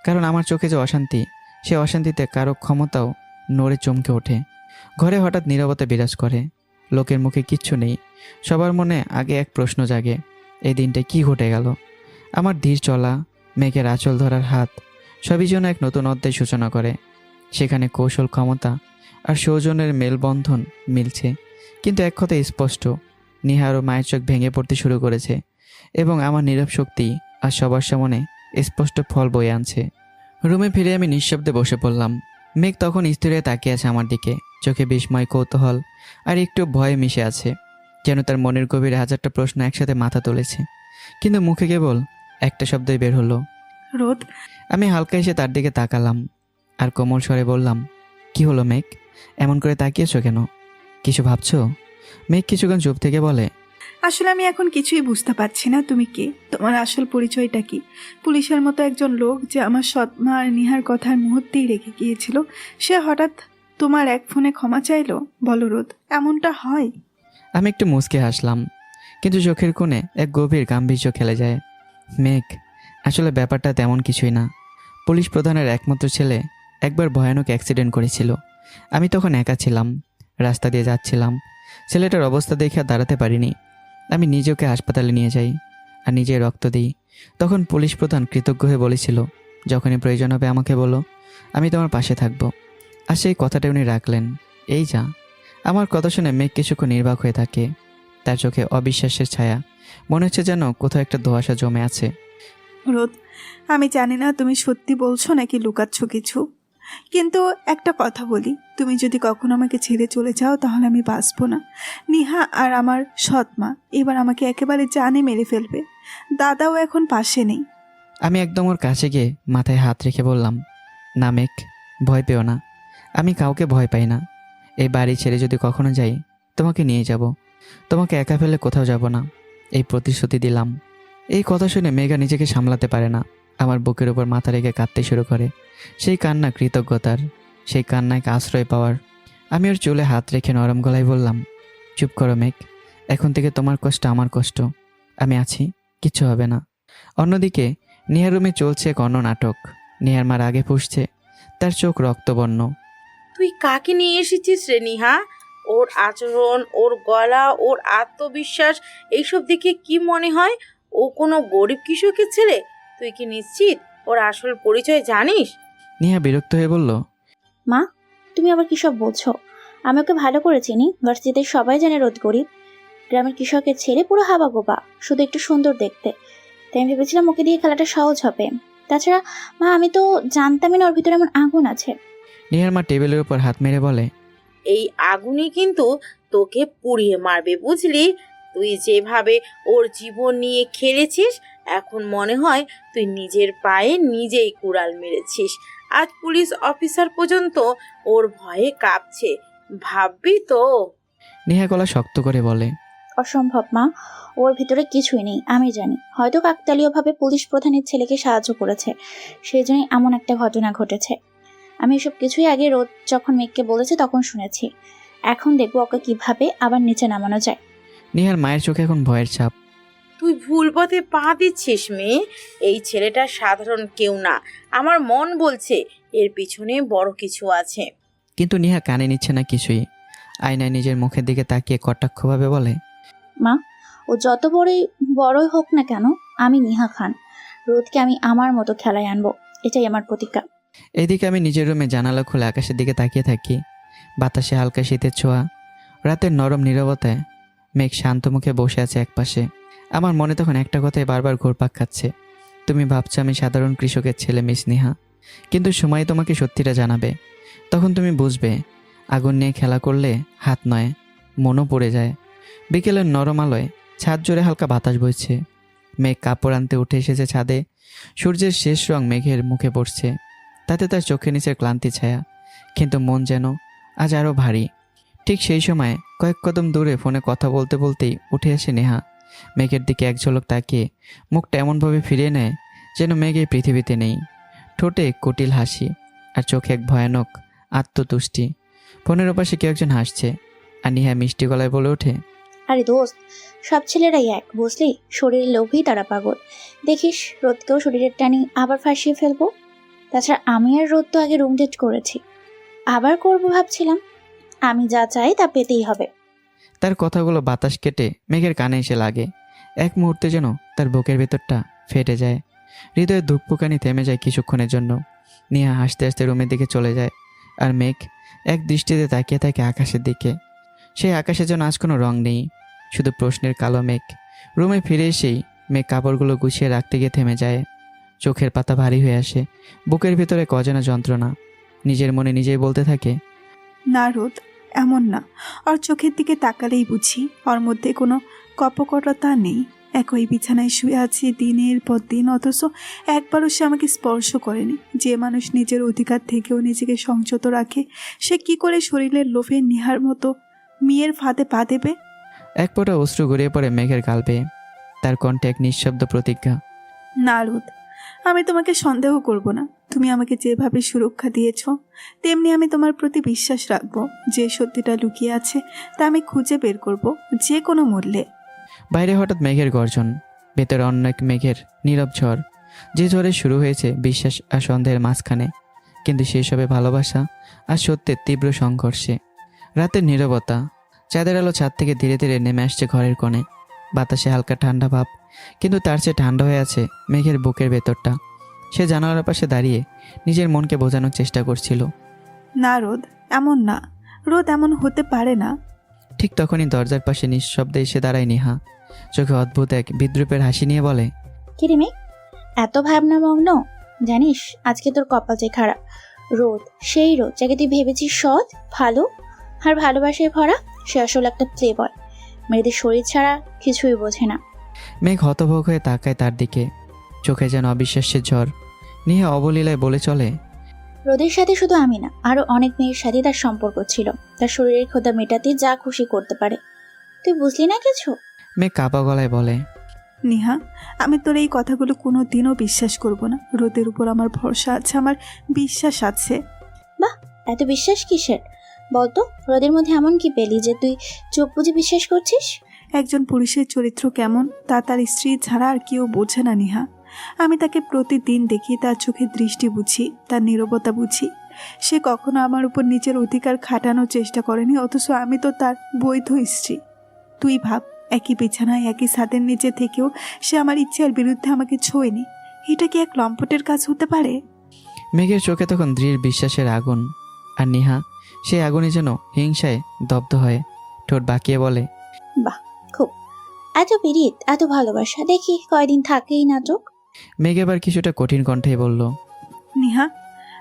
Speaker 1: কারণ আমার চোখে যে অশান্তি, সে অশান্তিতে কারো ক্ষমতাও নড়ে চমকে ওঠে। ঘরে হঠাৎ নীরবতা বিরাজ করে, লোকের মুখে কিচ্ছু নেই। সবার মনে আগে এক প্রশ্ন জাগে, এই দিনটা কি ঘটে গেল? আমার ধীর চলা, মেঘের আঁচল ধরার হাত, সবই যেন এক নতুন অধ্যায় সূচনা করে। সেখানে কৌশল, ক্ষমতা আর সৌজন্যের মেলবন্ধন মিলছে। কিন্তু এক কথা স্পষ্ট, নিহার ও মায়ের চোখ ভেঙে পড়তে শুরু করেছে এবং আমার নীরব শক্তি আর সবার সামনে স্পষ্ট ফল বয়ে আনছে। রুমে ফিরে আমি নিঃশব্দে বসে পড়লাম। মেঘ তখন স্থির হয়ে তাকিয়ে আছে আমার দিকে, চোখে বিস্ময়, কৌতূহল আর একটু ভয় মিশে আছে, যেন তার মনের গভীরে হাজারটা প্রশ্ন একসাথে মাথা তুলেছে। কিন্তু মুখে কেবল একটা শব্দই বের হলো,
Speaker 9: রোদ।
Speaker 1: আমি হালকা এসে তার দিকে তাকালাম আর কোমল স্বরে বললাম, কি হলো মেঘ, এমন করে তাকিয়েছো কেন? কিছু ভাবছো? মেঘ কিছুক্ষণ চুপ থেকে বলে,
Speaker 9: আসলে আমি এখন কিছুই বুঝতে পারছি না তুমি কে, তোমার আসল পরিচয়টা কি? পুলিশের মতো একজন লোক যে আমার সৎমা আর নিহার কথার মুহূর্তেই রেখে গিয়েছিল, সে হঠাৎ তোমার এক ফোনে ক্ষমা চাইলো? বলো রোদ, এমনটা হয়?
Speaker 1: আমি একটু মুচকে হাসলাম, কিন্তু চোখের কোণে এক গভীর গাম্ভীর্য খেলে যায়। মেঘ, আসলে ব্যাপারটা তেমন কিছুই না। পুলিশ প্রধানের একমাত্র ছেলে একবার ভয়ানক অ্যাক্সিডেন্ট করেছিল। আমি তখন একা ছিলাম, রাস্তা দিয়ে যাচ্ছিলাম। ছেলেটার অবস্থা দেখে আর দাঁড়াতে পারিনি। আমি নিজেকে হাসপাতালে নিয়ে যাই আর নিজে রক্ত দিই। তখন পুলিশ প্রধান কৃতজ্ঞ হয়ে বলেছিল, যখনই প্রয়োজন হবে আমাকে বলো, আমি তোমার পাশে থাকবো। আর সেই কথাটা উনি রাখলেন। এই যা। আমার কথা শুনে মেঘ কিছুক্ষণ নির্বাক হয়ে থাকে, তার চোখে অবিশ্বাসের ছায়া। মনে হচ্ছে যেন কোথাও একটা ধোঁয়াশা জমে আছে।
Speaker 9: রোদ, আমি জানি না তুমি সত্যি বলছো নাকি লুকাচ্ছ কিছু, কিন্তু একটা কথা বলি, তুমি যদি কখনো আমাকে ছেড়ে চলে যাও তাহলে আমি বাঁচবো না। নিহা আর আমার সৎমা এবার আমাকে একেবারে জানে মেরে ফেলবে। দাদাও এখন পাশে নেই।
Speaker 1: আমি একদম ওর কাছে গিয়ে মাথায় হাত রেখে বললাম, না মেঘ, ভয় পেও না। আমি কাউকে ভয় পাই না। এই বাড়ি ছেড়ে যদি কখনো যাই, তোমাকে নিয়ে যাব। তোমাকে একা ফেলে কোথাও যাব না, এই প্রতিশ্রুতি দিলাম। এই কথা শুনে মেঘা নিজেকে সামলাতে পারে না, আমার বুকের উপর মাথা রেখে কাঁদতে শুরু করে। সেই কান্না কৃতজ্ঞতার, সেই কান্নায় আশ্রয় পাওয়ার। আমি ওর চুলে হাত রেখে নরম গলায় বললাম, চুপ করো মেঘ, এখন থেকে তোমার কষ্ট আমার কষ্ট। আমি আছি, কিচ্ছু হবে না। অন্যদিকে নিহার রুমে চলছে এক অন্য নাটক। নিহার মার আগে পুষছে, তার চোখ রক্তবর্ণ।
Speaker 8: তুই কাকে নিয়ে এসেছিস রে নিহা? ওর আচরণ, ওর গলা, ওর আত্মবিশ্বাস, এইসব দেখে কি মনে হয় ও কোনো গরিব কৃষকের ছেলে? তুই কি নিশ্চিত ওর আসল পরিচয় জানিস?
Speaker 1: নিহা বিরক্ত হয়ে বলল,
Speaker 6: মা, তুমি আবার কি সব বলছো? আমি ওকে ভালো করে চিনি, ভার্সিটিতে সবাই জানে রোদ গরিব, গ্রামের কৃষকের ছেলে, পুরো হাবা গোবা, শুধু একটু সুন্দর দেখতে। তাই আমি ভেবেছিলাম ওকে দিয়ে খেলাটা সহজ হবে। তাছাড়া মা, আমি তো জানতামই না ওর ভিতরে এমন আগুন আছে।
Speaker 1: নিহার মা টেবিলের উপর হাত মেরে বলে,
Speaker 8: এই আগুনই কিন্তু তোকে পুড়িয়ে মারবে, বুঝলি? তুই যেভাবে ওর জীবন নিয়ে খেলেছিস, এখন মনে হয় তুই নিজের পায়ে নিজেই কুড়াল মেরেছিস। আজ পুলিশ অফিসার পর্যন্ত ওর ভয়ে কাঁপছে, ভাববি তো?
Speaker 1: নিহা গলা শক্ত করে বলে,
Speaker 6: অসম্ভব মা, ওর ভিতরে কিছুই নেই, আমি জানি। হয়তো কাকতালীয়ভাবে পুলিশ প্রধানের ছেলেকে সাহায্য করেছে, সেই জন্যই এমন একটা ঘটনা ঘটেছে। আমি এসব কিছুই আগে রোদ যখন মেঘকে বলেছে তখন শুনেছি। এখন দেখবো ওকে কিভাবে আবার নিচে নামানো যায়।
Speaker 1: নিহার মায়ের চোখে এখন ভয়ের ছাপ।
Speaker 8: তুই ভুল পথে পা দিচ্ছিস মেয়ে। এই ছেলেটা সাধারণ কেউ না, আমার মন বলছে এর পিছনে বড় কিছু আছে।
Speaker 1: কিন্তু নিহা কানে নিচ্ছে না কিছুই। আয়নায় নিজের মুখের দিকে তাকিয়ে কটাক্ষভাবে বলে,
Speaker 6: মা, ও যত বড়ই হোক না কেন, আমি নিহা খান। রোদকে আমি আমার মতো খেলায় আনবো, এটাই আমার প্রতিজ্ঞা।
Speaker 1: এদিকে আমি নিজের রুমে জানালা খুলে আকাশের দিকে তাকিয়ে থাকি। বাতাসে হালকা শীতের ছোঁয়া, রাতের নরম নীরবতায় মেঘ শান্ত মুখে বসে আছে একপাশে। আমার মনে তখন একটা কথাই বারবার ঘুরপাক খাচ্ছে, তুমি ভাবছো আমি সাধারণ কৃষকের ছেলে মিস নিহা, কিন্তু সময় তোমাকে সত্যিটা জানাবে। তখন তুমি বুঝবে, আগুন নিয়ে খেলা করলে হাত নয়, মনও পড়ে যায়। বিকেলের নরম আলোয় ছাদ জুড়ে হালকা বাতাস বইছে। মেঘ কাপড় আনতে উঠে এসেছে ছাদে। সূর্যের শেষ রং মেঘের মুখে পড়ছে, তাতে তার চোখের নিচের ক্লান্তি ছায়া, কিন্তু মন যেন আজ আরও ভারী। ঠিক সেই সময় কয়েক কদম দূরে ফোনে কথা বলতে বলতেই উঠে আসে নেহা। মেঘের দিকে এক ঝলক তাকিয়ে মুখটা এমনভাবে ফিরিয়ে নেয় যেন মেঘ এই পৃথিবীতে নেই। ঠোঁটে কুটিল হাসি আর চোখে এক ভয়ানক আত্মতুষ্টি। ফোনের ওপাশে কেউ একজন হাসছে, আর নিহা মিষ্টি গলায় বলে ওঠে,
Speaker 6: আরে দোস্ত, সব ছেলেরাই এক, বুঝলি? শরীরের লোভেই তারা পাগল। দেখিস রোদকেও শরীরের টানি আবার ফাঁসিয়ে ফেলবো। তাছাড়া আমি আর রোদ তো আগে রুম ডেট করেছি, আবার করব ভাবছিলাম। আমি যা চাই তা পেতেই হবে।
Speaker 1: তার কথাগুলো বাতাস কেটে মেঘের কানে এসে লাগে। এক মুহূর্তে যেন তার বুকের ভেতরটা ফেটে যায়, হৃদয়ের ধুকপুকানি থেমে যায় কিছুক্ষণের জন্য। নিহা হাসতে হাসতে রুমের দিকে চলে যায়, আর মেঘ এক দৃষ্টিতে তাকিয়ে থাকে আকাশের দিকে। সেই আকাশে যেন আজ কোনো রং নেই, শুধু প্রশ্নের কালো মেঘ। রুমে ফিরে এসেই মেঘ কাপড়গুলো গুছিয়ে রাখতে গিয়ে থেমে যায়। চোখের পাতা ভারী হয়ে আসে, বুকের ভিতরে অজানা যন্ত্রণা। নিজের মনে নিজেই বলতে থাকে,
Speaker 9: না রোদ, এমন না। ওর চোখের দিকে তাকালেই বুঝি ওর মধ্যে কোনো কপকটতা নেই। একই বিছানায় শুয়ে আছি দিনের পর দিন, অথচ একবারও সে আমাকে স্পর্শ করেনি। যে মানুষ নিজের অধিকার থেকেও নিজেকে সংযত রাখে, সে কি করে শরীরের লোভে নিহার মতো মেয়ের ফাঁদে পা দেবে?
Speaker 1: এক ফোঁটা অশ্রু গড়িয়ে পড়ে মেঘের গাল বেয়ে। তার কণ্ঠে এক নিঃশব্দ প্রতিজ্ঞা,
Speaker 9: না রোদ, আমি তোমাকে সন্দেহ করব না। তুমি আমাকে যেভাবে সুরক্ষা দিয়েছ, তেমনি আমি তোমার প্রতি বিশ্বাস রাখবো। যে সত্যিটা লুকিয়ে আছে তা আমি খুঁজে বের করব, যে কোনো মূল্যে।
Speaker 1: বাইরে হঠাৎ মেঘের গর্জন, ভেতরে অন্য এক মেঘের নীরব ঝড়। যে ঝড়ে শুরু হয়েছে বিশ্বাস আর সন্দেহের মাঝখানে, কিন্তু সেসবে ভালোবাসা আর সত্যের তীব্র সংঘর্ষে। রাতের নীরবতা, চাঁদের আলো ছাদ থেকে ধীরে ধীরে নেমে আসছে ঘরের কোণে। বাতাসে হালকা ঠান্ডা ভাব, কিন্তু তার চেয়ে ঠান্ডা হয়ে আছে মেঘের বুকের ভেতরটা। সে জানালার পাশে দাঁড়িয়ে নিজের মনকে বোঝানোর চেষ্টা করছিল,
Speaker 9: না রোদ, এমন না। রোদ, এমন হতে পারে না।
Speaker 1: ঠিক তখনই দরজার পাশে নিঃশব্দে এসে দাঁড়ায় নিহা। চোখে অদ্ভুত এক বিদ্রুপের হাসি নিয়ে বলে,
Speaker 6: কিরে মেঘ, এত ভাবনামগ্ন? জানিস আজকে তোর কপাল যে খারাপ। রোদ, সেই রোদ যাকে তুই ভেবেছিস সৎ, ভালো আর ভালোবাসায় ভরা, সে আসলে একটা প্লে বয়। মেয়েদের শরীর ছাড়া কিছুই বোঝে না।
Speaker 1: মেঘ হতভোগ হয়ে তাকায় তার দিকে, চোখে যেন অবিশ্বাসের ঝড়। নিহা অবলীলায় বলে চলে,
Speaker 6: রোদের সাথে শুধু আমি না, আরো অনেক মেয়ের সাথে তার সম্পর্ক ছিল। তার শরীরের ক্ষুধা মেটাতে যা খুশি করতে পারে। তুই বুঝলি না কিছু?
Speaker 1: মেঘ কাপা গলায় বলে,
Speaker 9: নিহা, আমি তোর এই কথাগুলো কোনো দিনও বিশ্বাস করব না। রোদের উপর আমার ভরসা আছে, আমার বিশ্বাস আছে।
Speaker 6: বাহ, এত বিশ্বাস কিসের বলতো? রোদের মধ্যে এমন কি পেলি যে তুই চোখ বুঝে বিশ্বাস করছিস?
Speaker 9: একজন পুরুষের চরিত্র কেমন তা তার স্ত্রী ছাড়া আর কেউ বোঝে না নিহা। আমি তাকে প্রতিদিন দেখি, তার চোখের দৃষ্টি বুঝি, তার নীরবতা বুঝি। সে কখনো আমার উপর নিজের অধিকার খাটানোর চেষ্টা করেনি, অথচ আমি তো তার বৈধ স্ত্রী। তুই ভাব, একই বিছানায় একই ছাদের নিচে থেকেও সে আমার ইচ্ছার বিরুদ্ধে আমাকে ছোঁয়নি। এটা কি এক লম্পটের কাজ হতে পারে?
Speaker 1: মেঘের চোখে তখন দৃঢ় বিশ্বাসের আগুন, আর নিহা সেই আগুনে যেন হিংসায় দগ্ধ হয়। ঠোঁট বাঁকিয়ে বলে,
Speaker 6: বাহ, খুব। এত পীড়িত, এত ভালোবাসা, দেখি কয়দিন থাকেই নাটক।
Speaker 1: মেঘ এবার কিছুটা কঠিন কণ্ঠেই বলল,
Speaker 9: নিহা,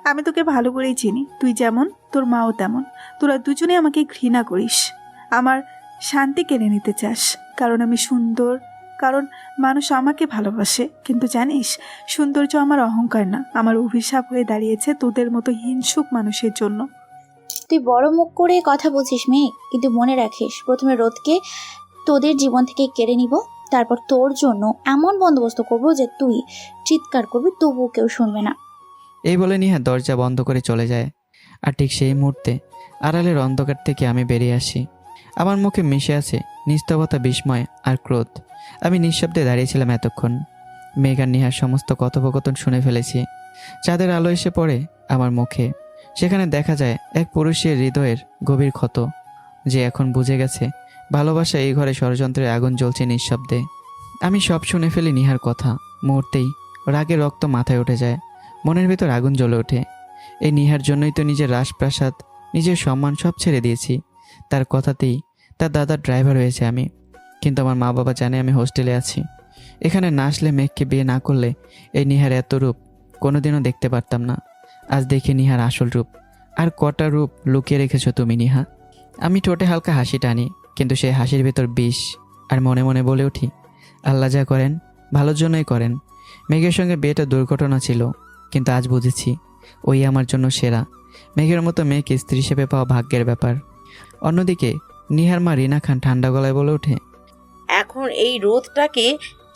Speaker 9: আমি তোকে ভালো করেই চিনি। তুই যেমন, তোর মাও তেমন। তোরা দুজনে আমাকে ঘৃণা করিস, আমার শান্তি কেড়ে নিতে চাস। কারণ আমি সুন্দর, কারণ মানুষ আমাকে ভালোবাসে। কিন্তু জানিস, সৌন্দর্য আমার অহংকার না, আমার অভিশাপ হয়ে দাঁড়িয়েছে তোদের মতো হিংসুক মানুষের জন্য।
Speaker 6: তুই বড় মুখ করে কথা বলছিস মেঘ, কিন্তু মনে রাখিস, প্রথমে রোদকে তোদের জীবন থেকে কেড়ে নিব, তারপর তোর জন্য এমন বন্দোবস্ত করব যে তুই চিৎকার করবি, তবুও কেউ শুনবে না।
Speaker 1: এই বলে নিহা দরজা বন্ধ করে চলে যায়। আর ঠিক সেই মুহূর্তে আড়ালের অন্ধকার থেকে আমি বেরিয়ে আসি। আমার মুখে মিশে আছে নিস্তবতা, বিস্ময় আর ক্রোধ। আমি নিঃশব্দে দাঁড়িয়েছিলাম এতক্ষণ। মেঘ আর নিহার সমস্ত কথোপকথন শুনে ফেলেছি। চাঁদের আলো এসে পড়ে আমার মুখে। সেখানে দেখা যায় এক পুরুষের হৃদয়ের গভীর ক্ষত, যে এখন বুঝে গেছে ভালোবাসা এই ঘরে ষড়যন্ত্রের আগুন জ্বলছে নিঃশব্দে। আমি সব শুনে ফেলি নিহার কথা। মুহূর্তেই রাগে রক্ত মাথায় উঠে যায়, মনের ভেতর আগুন জ্বলে ওঠে। এই নিহার জন্যই তো নিজের রাজপ্রাসাদ, নিজের সম্মান সব ছেড়ে দিয়েছি। তার কথাতেই তার দাদার ড্রাইভার হয়েছে আমি। কিন্তু আমার মা বাবা জানে আমি হোস্টেলে আছি। এখানে না আসলে, মেঘকে বিয়ে না করলে এই নিহার এত রূপ কোনোদিনও দেখতে পারতাম না। আজ দেখি নিহার আসল রূপ। আর কটা রূপ লুকিয়ে রেখেছো তুমি নিহা। আমি ঠোঁটে হালকা হাসি টানি, কিন্তু সেই হাসির ভেতর বিষ। আর মনে মনে বলে উঠি, আল্লাহ যা করেন ভালোর জন্যই করেন। মেঘের সঙ্গে বিয়েটা দুর্ঘটনা ছিল, কিন্তু আজ বুঝেছি ওই আমার জন্য সেরা। মেঘের মতো মেয়েকে স্ত্রী হিসেবে পাওয়া ভাগ্যের ব্যাপার। অন্যদিকে নিহার মা রিনা খান ঠান্ডা গলায় বলে ওঠে,
Speaker 8: এখন এই রোদটাকে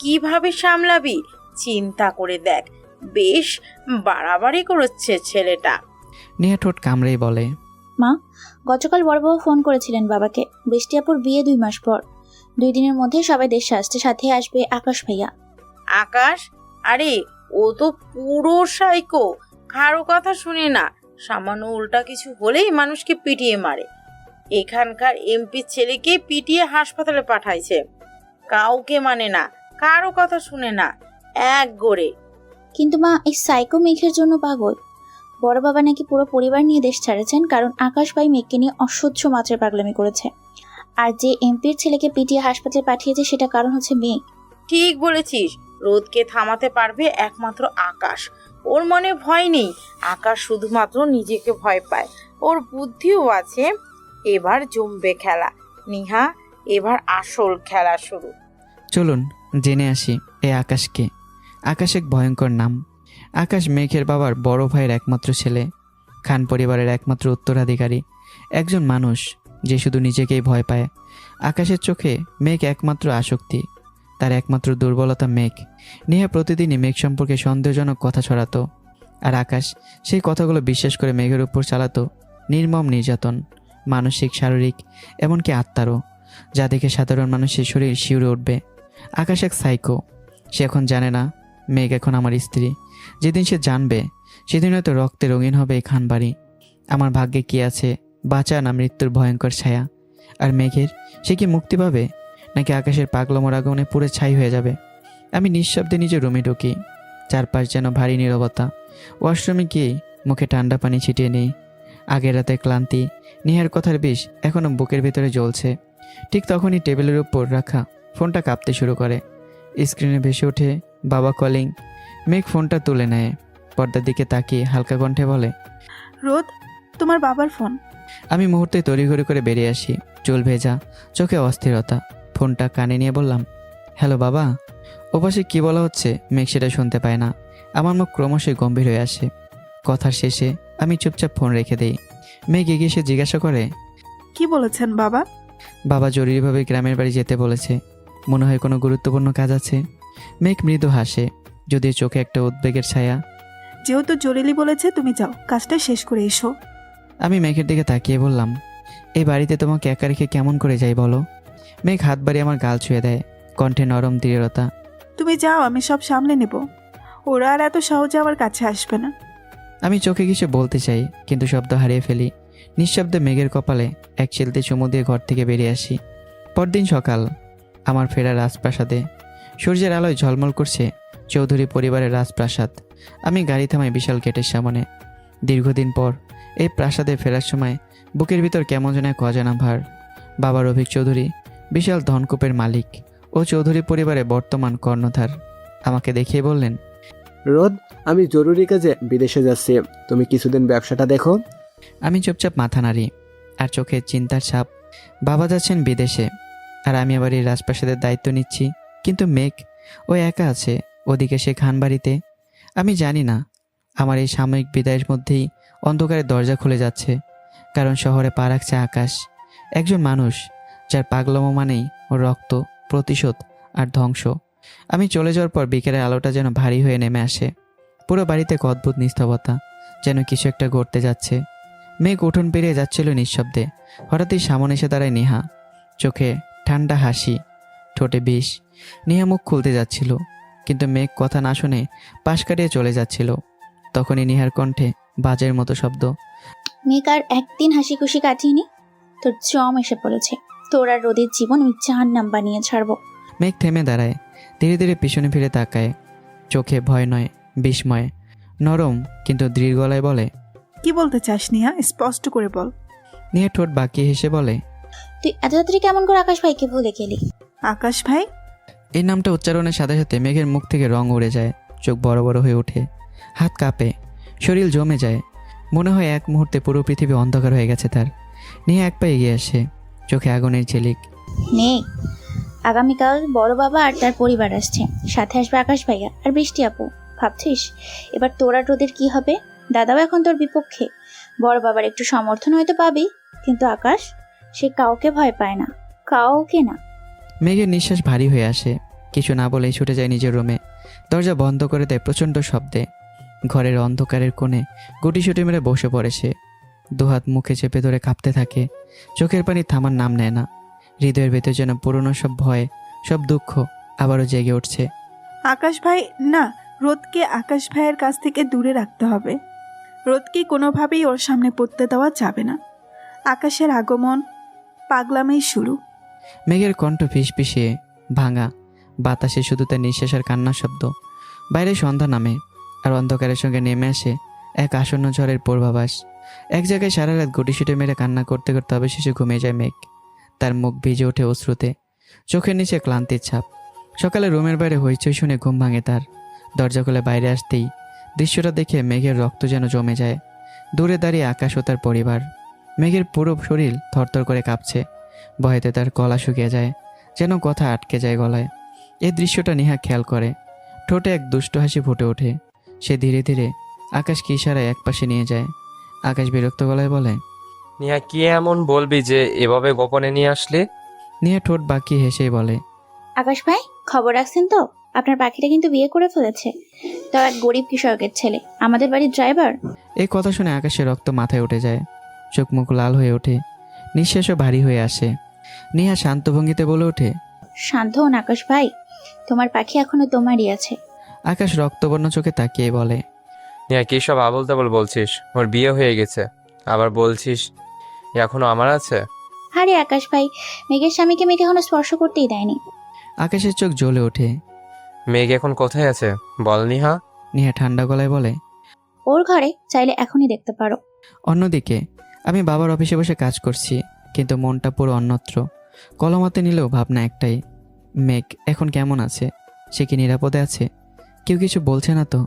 Speaker 8: কিভাবে সামলাবি চিন্তা করে দেখ। বেশ বাড়াবাড়ি করছে ছেলেটা।
Speaker 1: নিহা ঠোঁট কামড়েই বলে,
Speaker 6: মা, গতকাল বড়বাবু ফোন করেছিলেন বাবাকে। বৃষ্টি আপুর বিয়ে 2 মাস পর। 2 দিনের মধ্যে সবাই দেশে আসছে, সাথে আসবে আকাশ ভাইয়া।
Speaker 8: আকাশ? আরে ও তো পুরো সাইকো, কারো কথা শুনে না। সামান্য উল্টা কিছু হলেই মানুষকে পিটিয়ে মারে। এখানকার এমপি ছেলেকে পিটিয়ে হাসপাতালে পাঠাইছে। কাউকে মানে না, কারো কথা শুনে না, এক গড়ে।
Speaker 6: কিন্তু মা, এই সাইকো মেঘের জন্য পাগল। বড় বাবা নাকি পুরো পরিবার নিয়ে দেশ ছাড়েছেন, কারণ আকাশ ভাই মেঘকে নিয়ে অসহ্য মাত্রায় পাগলামি করেছে। আর যে এমপির ছেলেকে পিটিয়ে হাসপাতালে পাঠিয়েছে সেটা কারণ হচ্ছে মেঘ।
Speaker 8: ঠিক বলেছিস, রোদকে থামাতে পারবে একমাত্র আকাশ। ওর মনে ভয় নেই, আকাশ শুধুমাত্র নিজেকে ভয় পায়। ওর বুদ্ধিও আছে। এবার জমবে খেলা নিহা, এবার আসল খেলা শুরু।
Speaker 1: চলুন জেনে আসি এই আকাশকে। আকাশ এক ভয়ঙ্কর নাম। আকাশ মেঘের বাবার বড় ভাইয়ের একমাত্র ছেলে, খান পরিবারের একমাত্র উত্তরাধিকারী, একজন মানুষ যে শুধু নিজেকেই ভয় পায়। আকাশের চোখে মেঘ একমাত্র আসক্তি, তার একমাত্র দুর্বলতা মেঘ। নেহা প্রতিদিনই মেঘ সম্পর্কে সন্দেহজনক কথা ছড়াতো, আর আকাশ সেই কথাগুলো বিশ্বাস করে মেঘের উপর চালাতো নির্মম নির্যাতন, মানসিক, শারীরিক, এমনকি আত্মারও, যা দেখে সাধারণ মানুষের শরীর শিউরে উঠবে। আকাশ এক সাইকো। সে এখন জানে না মেঘ এখন আমার স্ত্রী। যেদিন সে জানবে সেদিন হয়তো রক্তে রঙিন হবে এই খানবাড়ি। আমার ভাগ্যে কি আছে, বাঁচা না মৃত্যুর ভয়ঙ্কর ছায়া? আর মেঘের, সে কি মুক্তি পাবে, নাকি আকাশের পাগলমর আগুনে পুরো ছাই হয়ে যাবে? আমি নিঃশব্দে নিজের রুমে ঢুকি। চারপাশ যেন ভারী নীরবতা। ওয়াশরুমে গিয়ে মুখে ঠান্ডা পানি ছিটিয়ে নেই। আগের রাতে ক্লান্তি, নেহার কথার বিষ এখনও বুকের ভিতরে জ্বলছে। ঠিক তখনই টেবিলের উপর রাখা ফোনটা কাঁপতে শুরু করে। স্ক্রিনে ভেসে ওঠে বাবা কলিং। মেঘ ফোনটা তুলে নেয়, পর্দার দিকে তাকিয়ে হালকা কণ্ঠে বলে,
Speaker 9: রোদ, তোমার বাবার ফোন।
Speaker 1: আমি মুহূর্তে তড়িঘড়ি করে বেরিয়ে আসি, চুল ভেজা, চোখে অস্থিরতা। ফোনটা কানে নিয়ে বললাম, হ্যালো বাবা। ওপাশে কি বলা হচ্ছে মেঘ সেটা শুনতে পায় না। আমার মুখ ক্রমশই গম্ভীর হয়ে আসে। কথার শেষে আমি চুপচাপ ফোন রেখে দেই। মেঘ এগিয়ে এসে জিজ্ঞাসা করে,
Speaker 9: কি বলেছেন বাবা?
Speaker 1: বাবা জরুরিভাবে গ্রামের বাড়ি যেতে বলেছে, মনে হয় কোনো গুরুত্বপূর্ণ কাজ আছে। মেঘ মৃদু হাসে, যদিও চোখে একটা উদ্বেগের ছায়া।
Speaker 9: যেহেতু জলিলি বলেছে, তুমি যাও, কাজটা শেষ করে এসো।
Speaker 1: আমি মেঘের দিকে তাকিয়ে বললাম, এই বাড়িতে তোমাকে একা রেখে কেমন করে যাই বলো? মেঘ হাত বাড়িয়ে আমার গাল ছুঁয়ে দেয়, কণ্ঠে নরম দৃঢ়তা।
Speaker 9: তুমি যাও, আমি সব সামলে নেব। ওরা আর এত সহজে আমার কাছে আসবে না।
Speaker 1: আমি চোখে ঘেঁষে বলতে চাই, কিন্তু শব্দ হারিয়ে ফেলি। নিঃশব্দে মেঘের কপালে এক চিলতে চুমু দিয়ে ঘর থেকে বেরিয়ে আসি। পরদিন সকাল, আমার ফেরা রাজপ্রাসাদে। সূর্যের আলোয় ঝলমল করছে চৌধুরী পরিবারের রাজপ্রাসাদ। আমি গাড়ি থামাই বিশাল গেটের সামনে। দীর্ঘদিন পর এই প্রাসাদে ফেরার সময় বুকের ভিতর কেমন যেন এক অজানা ভার। বাবা রফিক চৌধুরী বিশাল ধনকূপের মালিক ও চৌধুরী পরিবারের বর্তমান কর্ণধার। আমাকে দেখিয়ে বললেন,
Speaker 2: রোদ, আমি জরুরি কাজে বিদেশে যাচ্ছি, তুমি কিছুদিন ব্যবসাটা দেখো।
Speaker 1: আমি চুপচাপ মাথা নাড়ি, আর চোখে চিন্তার ছাপ। বাবা যাচ্ছেন বিদেশে, আর আমি আবার এই রাজপ্রাসাদের দায়িত্ব নিচ্ছি। কিন্তু মেঘ, ও একা আছে ওদিকে সে খানবাড়িতে। আমি জানি না আমার এই সাময়িক বিদায়ের মধ্যেই অন্ধকারের দরজা খুলে যাচ্ছে, কারণ শহরে পা রাখছে আকাশ, একজন মানুষ যার পাগলামো মানেই ওর রক্ত, প্রতিশোধ আর ধ্বংস। আমি চলে যাওয়ার পর বিকেলের আলোটা যেন ভারী হয়ে নেমে আসে। পুরো বাড়িতে এক অদ্ভুত নিস্তবতা, যেন কিছু একটা ঘটতে যাচ্ছে। মেঘ উঠোন পেরিয়ে যাচ্ছিল নিঃশব্দে। হঠাৎই সামনে এসে দাঁড়ায় নেহা, চোখে ঠান্ডা হাসি, ঠোঁটে বিষ। নেহা মুখ খুলতে যাচ্ছিল, কিন্তু মেঘ কথা না শুনে পাশ কাটিয়ে চলে যাচ্ছিল। তখনই নেহার কণ্ঠে বাজের মতো শব্দ,
Speaker 6: মেঘ আর একদিন হাসি খুশি কাটিয়ে, তোর জম এসে পড়েছে। তোর আর রোদের জীবন আমি জাহান্নাম বানিয়ে ছাড়বো।
Speaker 1: মেঘ থেমে দাঁড়ায়, ধীরে ধীরে পিছনে ফিরে তাকায়, চোখে ভয় নয় বিস্ময়। নরম কিন্তু দৃঢ় গলায় বলে,
Speaker 9: কি বলতে চাস নিহা, স্পষ্ট করে বল।
Speaker 1: নেহা ঠোঁট বাঁকিয়ে হেসে বলে,
Speaker 6: তুই এত তাড়াতাড়ি কেমন করে আকাশ ভাইকে ভুলে গেলি?
Speaker 9: আকাশ ভাই?
Speaker 1: এই নামটা উচ্চারণের সাথে সাথে মেঘের মুখ থেকে রং উড়ে যায়, চোখ বড় বড় হয়ে ওঠে, হাত কাঁপে, শরীর জমে যায়। মনে হয় এক মুহূর্তে পুরো পৃথিবী অন্ধকার হয়ে গেছে তার। নেহা এক পা এগিয়ে আসে, চোখে আগুনের ঝিলিক।
Speaker 6: মেঘ, আগামীকাল বড় বাবা আর তার পরিবার আসছে, সাথে আসবে আকাশ ভাইয়া আর বৃষ্টি আপু। ভাবছিস এবার তোর আর রোদের কি হবে? দাদাও এখন তোর বিপক্ষে। বড় বাবার একটু সমর্থন হয়তো পাবি, কিন্তু আকাশ, সে কাউকে ভয় পায় না, কাউকে না।
Speaker 1: মেঘের নিঃশ্বাস ভারী হয়ে আসে, কিছু না বলেই ছুটে যায় নিজের রুমে। দরজা বন্ধ করে দেয় প্রচণ্ড শব্দে। ঘরের অন্ধকারের কোণে গুটিসুটি মেরে বসে পড়ে সে। দুহাত মুখে চেপে ধরে কাঁপতে থাকে। চোখের পানি থামার নাম নেয় না। হৃদয়ের ভেতর যেন পুরনো সব ভয়, সব দুঃখ আবারও জেগে উঠছে।
Speaker 9: আকাশ ভাই না, রোদকে আকাশ ভাইয়ের কাছ থেকে দূরে রাখতে হবে। রোদকে কোনোভাবেই ওর সামনে পড়তে দেওয়া যাবে না। আকাশের আগমন পাগলামেই শুরু।
Speaker 1: মেঘের কণ্ঠ ফিসফিসিয়ে ভাঙা, বাতাসে শুধু তার নিঃশ্বাস আর কান্নার শব্দ। বাইরে সন্ধ্যা নামে, আর অন্ধকারের সঙ্গে নেমে আসে এক আসন্ন ঝড়ের পূর্বাভাস। এক জায়গায় সারা রাত গুটিসুটি মেরে কান্না করতে করতে অবশেষে ঘুমিয়ে যায় মেঘ। তার মুখ ভিজে ওঠে অশ্রুতে, চোখের নিচে ক্লান্তির ছাপ। সকালে রুমের বাইরে হইচই শুনে ঘুম ভাঙে তার। দরজা খুলে বাইরে আসতেই দৃশ্যটা দেখে মেঘের রক্ত যেন জমে যায়। দূরে দাঁড়িয়ে আকাশ ও তার পরিবার। মেঘের পুরো শরীর থরথর করে কাঁপছে। ভয়েতে তার গলা শুকিয়ে যায়, যেন কথা আটকে যায় গলায়। এই দৃশ্যটা নেহা খেয়াল করে। ঠোঁটে এক দুষ্ট হাসি ফুটে ওঠে। সে ধীরে ধীরে আকাশকে ইশারায় একপাশে নিয়ে যায়। আকাশ বিরক্ত গলায় বলে,
Speaker 13: নিহা কি এমন বলবি যে এভাবে গোপনে নিয়ে আসলি?
Speaker 1: নেহা ঠোঁট বাঁকিয়ে হেসেই বলে,
Speaker 6: আকাশ ভাই, খবর রাখছেন তো? আপনার পাখিটা কিন্তু বিয়ে করে ফেলেছে। তাও এক গরিব কৃষকের ছেলে, আমাদের বাড়ির ড্রাইভার।
Speaker 1: এই কথা শুনে আকাশের রক্ত মাথায় উঠে যায়। চোখ মুখ লাল হয়ে ওঠে, নিঃশ্বাসও ভারী হয়ে আসে। নেহা শান্ত ভঙ্গিতে বলে ওঠে,
Speaker 6: শান্ত হন আকাশ ভাই, তোমার পাখি এখনো তোমারই আছে।
Speaker 1: আকাশ রক্তবর্ণ চোখে তাকিয়ে বলে,
Speaker 13: নিহা কি সব আবল তাবল বলছিস? ওর বিয়ে হয়ে গেছে, আবার বলছিস এখনো আমার আছে?
Speaker 6: আরে আকাশ ভাই, মেঘের স্বামীকে মেঘ এখনো স্পর্শ করতেই দেয়নি।
Speaker 1: আকাশের চোখ জ্বলে ওঠে।
Speaker 13: মেঘ এখন কোথায় আছে বল নিহা?
Speaker 1: নেহা ঠান্ডা গলায় বলে,
Speaker 6: ওর ঘরে, চাইলে এখনই দেখতে পারো।
Speaker 1: অন্যদিকে আমি বাবার অফিসে বসে কাজ করছি, কিন্তু মনটা পুরো অন্যত্র। কলম হাতে নিলেও ভাবনা একটাই, মেঘ এখন কেমন আছে? সে কি নিরাপদে আছে? কেউ কিছু বলছে না তো?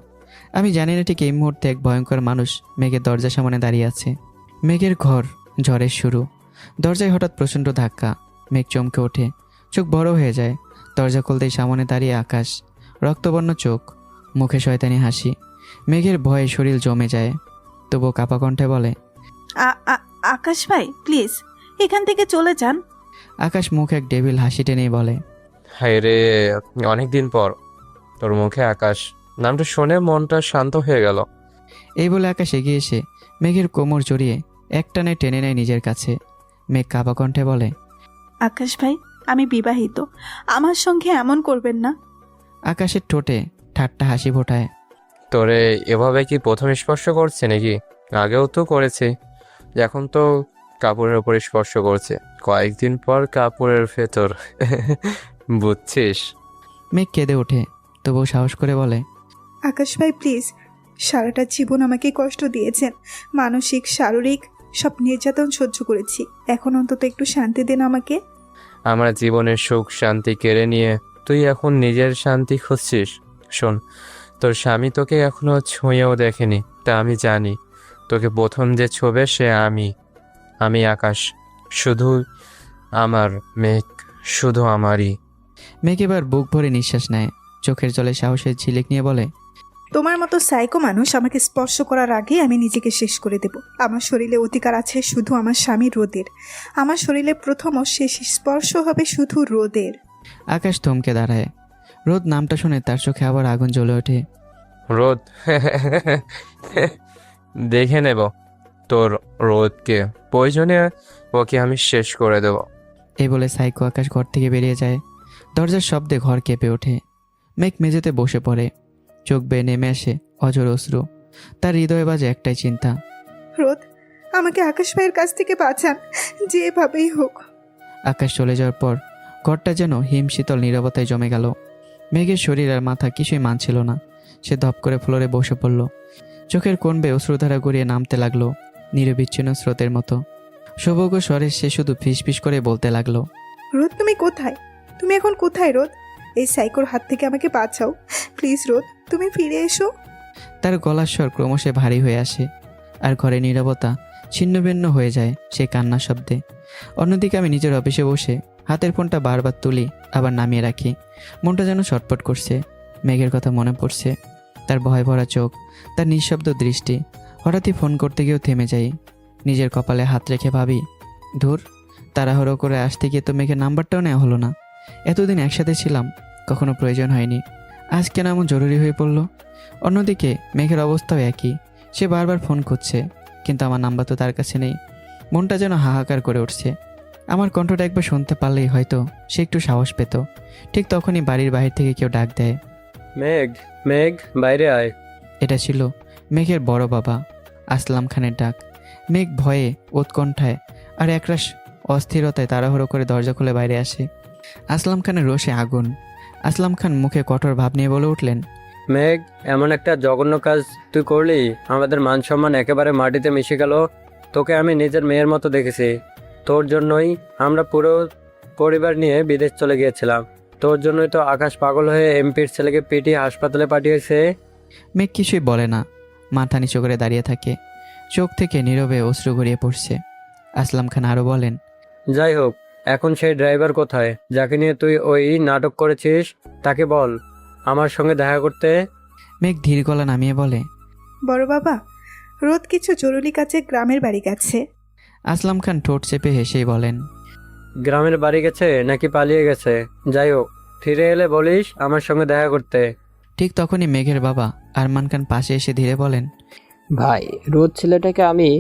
Speaker 1: আমি জানি না ঠিক এই মুহূর্তে এক ভয়ঙ্কর মানুষ মেঘের দরজার সামনে দাঁড়িয়ে আছে। মেঘের ঘর, ঝড়ের শুরু। দরজায় হঠাৎ প্রচণ্ড ধাক্কা। মেঘ চমকে ওঠে, চোখ বড় হয়ে যায়। দরজা খুলতেই সামনে দাঁড়িয়ে আকাশ, রক্তবর্ণ চোখ, মুখে শয়তানি হাসি। মেঘের ভয়ে শরীর জমে যায়, তবুও কাপা কণ্ঠে বলে,
Speaker 9: আকাশ ভাই প্লিজ এখান থেকে চলে যান।
Speaker 1: আকাশ মুখে এক ডেভিল হাসি টেনেই বলে,
Speaker 13: হায় রে, অনেকদিন পর তোর মুখে আকাশ নামটা শুনে মনটা শান্ত হয়ে গেল।
Speaker 1: এই বলে আকাশ এগিয়ে এসে মেঘের কোমর জড়িয়ে একটানে টেনে নেয় নিজের কাছে। মেঘ কাপা কণ্ঠে বলে,
Speaker 9: আকাশ ভাই, আমি বিবাহিত, আমার সঙ্গে এমন করবেন না।
Speaker 1: আকাশের ঠোঁটে ঠাট্টা হাসি ফোটায়।
Speaker 13: তোরে এভাবে কি প্রথম স্পর্শ করছে নাকি? আগেও তো করেছে, এখন তো কাপড়ের ওপর স্পর্শ করছে, কয়েকদিন পর কাপড়ের ভেতর। বুঝছিস?
Speaker 1: মেঘ কেঁদে ওঠে, তবুও সাহস করে বলে,
Speaker 9: আকাশ ভাই প্লিজ, সারাটা জীবন আমাকে কষ্ট দিয়েছেন, মানসিক শারীরিক সব নির্যাতন সহ্য করেছি, এখন অন্তত একটু শান্তি দেন আমাকে।
Speaker 13: আমার জীবনের সুখ শান্তি কেড়ে নিয়ে তুই এখন নিজের শান্তি খুঁজছিস? শোন, তোর স্বামী তোকে এখনো ছুঁয়েও দেখেনি, তা আমি জানি। তোকে প্রথম যে ছোবে সে আমি আকাশ, শুধু আমার মেঘ, শুধু আমারই।
Speaker 1: মেঘ এবার বুক ভরে নিঃশ্বাস নেয়, চোখের জলে সাহসের ঝিলিক নিয়ে বলে,
Speaker 9: তোমার মতো সাইকো মানুষ আমাকে স্পর্শ করার আগে আমি নিজেকে শেষ করে দেব। আমার শরীরে অধিকার আছে শুধু আমার স্বামী রোদের। আমার শরীরে প্রথম ও শেষ স্পর্শ হবে শুধু রোদের।
Speaker 1: আকাশ থমকে দাঁড়ায়। রোদ নামটা শুনে তার চোখে আবার আগুন জ্বলে ওঠে।
Speaker 13: রোদ? দেখে নেব তোর রোদকে, প্রয়োজনে ওকে আমি শেষ করে দেব।
Speaker 1: এই বলে সাইকো আকাশ ঘর থেকে বেরিয়ে যায়। দরজার শব্দে ঘর কেঁপে ওঠে। মেঘ মেঝেতে বসে পড়ে, চোখ বেয়ে নেমে আসে অজর অশ্রু। তার হৃদয়ে বাজে একটাই চিন্তা,
Speaker 9: রোদ, আমাকে আকাশ ভাইয়ের কাছ থেকে বাঁচান, যেভাবেই হোক।
Speaker 1: আকাশ চলে যাওয়ার পর ঘরটা যেন হিমশীতল নীরবতায় জমে গেল। মেঘের শরীর আর মাথা কিছুই মানছিল না। সে ধপ করে ফ্লোরে বসে পড়ল। চোখের কোণ বেয়ে অশ্রুধারা গড়িয়ে নামতে লাগলো, নিরবিচ্ছিন্ন স্রোতের মতো। সৌভাগ্য স্বরে সে শুধু ফিসফিস করে বলতে লাগলো,
Speaker 9: রোদ তুমি কোথায়? তুমি এখন কোথায় রোদ? এই সাইকোর হাত থেকে আমাকে বাঁচাও প্লিজ রোদ, তুমি ফিরে এসো।
Speaker 1: তার গলার স্বর ক্রমশ ভারী হয়ে আসে, আর ঘরে নীরবতা ছিন্নভিন্ন হয়ে যায় সে কান্নার শব্দে। অন্যদিকে আমি নিজের অফিসে বসে হাতের ফোনটা বারবার তুলি, আবার নামিয়ে রাখি। মনটা যেন ছটফট করছে। মেঘের কথা মনে পড়ছে, তার ভয় ভরা চোখ, তার নিঃশব্দ দৃষ্টি। হঠাৎই ফোন করতে গিয়েও থেমে যাই। নিজের কপালে হাত রেখে ভাবি, ধুর, তাড়াহুড়ো করে আসতে গিয়ে তো মেঘের নাম্বারটাও নেওয়া হলো না। এতদিন একসাথে ছিলাম, কখনো প্রয়োজন হয়নি, আজ কেন এমন জরুরি হয়ে পড়লো? অন্যদিকে মেঘের অবস্থাও একই। সে বারবার ফোন করছে, কিন্তু আমার নাম্বার তো তার কাছে নেই। মনটা যেন হাহাকার করে উঠছে। আমার কণ্ঠটা একবার শুনতে পারলেই হয়তো সে একটু সাহস পেত। ঠিক তখনই বাড়ির বাইরে থেকে কেউ ডাক দেয়,
Speaker 10: মেঘ, মেঘ, বাইরে আয়।
Speaker 1: এটা ছিল মেঘের বড় বাবা আসলাম খানের ডাক। মেঘ ভয়ে, উৎকণ্ঠায় আর একরাশ অস্থিরতায় তাড়াহুড়ো করে দরজা খুলে বাইরে আসে। আসলাম খানের রোষে আগুন। আসলাম খান মুখে কঠোর ভাব নিয়ে বলে উঠলেন,
Speaker 10: মেঘ, এমন একটা জঘন্য কাজ তুই করলি, আমাদের মান সম্মান একেবারে মাটিতে মিশে গেল। তোকে আমি নিজের মেয়ের মতো দেখেছি। তোর জন্যই আমরা পুরো পরিবার নিয়ে বিদেশ চলে গিয়েছিলাম। তোর জন্যই তো আকাশ পাগল হয়ে এমপির ছেলেকে পিটিয়ে হাসপাতালে পাঠিয়েছে।
Speaker 1: মেঘ কিছুই বলে না, মাথা নিচু করে দাঁড়িয়ে থাকে। চোখ থেকে নীরবে অশ্রু গড়িয়ে পড়ছে। আসলাম খান আরও বলেন,
Speaker 10: যাই হোক, এখন সেই ড্রাইভার কোথায় যাকে নিয়ে তুই ওই নাটক করেছিস? তাকে বল আমার সঙ্গে দেখা করতে।
Speaker 1: মেঘ ধীর গলা নামিয়ে বলে,
Speaker 9: বড় বাবা, রোদ কিছু জরুরি কাজে গ্রামের বাড়ি গেছে।
Speaker 1: আসলাম খান ঠোঁট চেপে হেসেই বলেন,
Speaker 10: গ্রামের বাড়ি গেছে নাকি পালিয়ে গেছে? যাই হোক, ফিরে এলে বলিস আমার সঙ্গে দেখা করতে।
Speaker 1: ঠিক তখনই মেঘের বাবা আরমান খান পাশে এসে ধীরে বলেন,
Speaker 12: ভাই, রোদ ছেলেটাকে আমি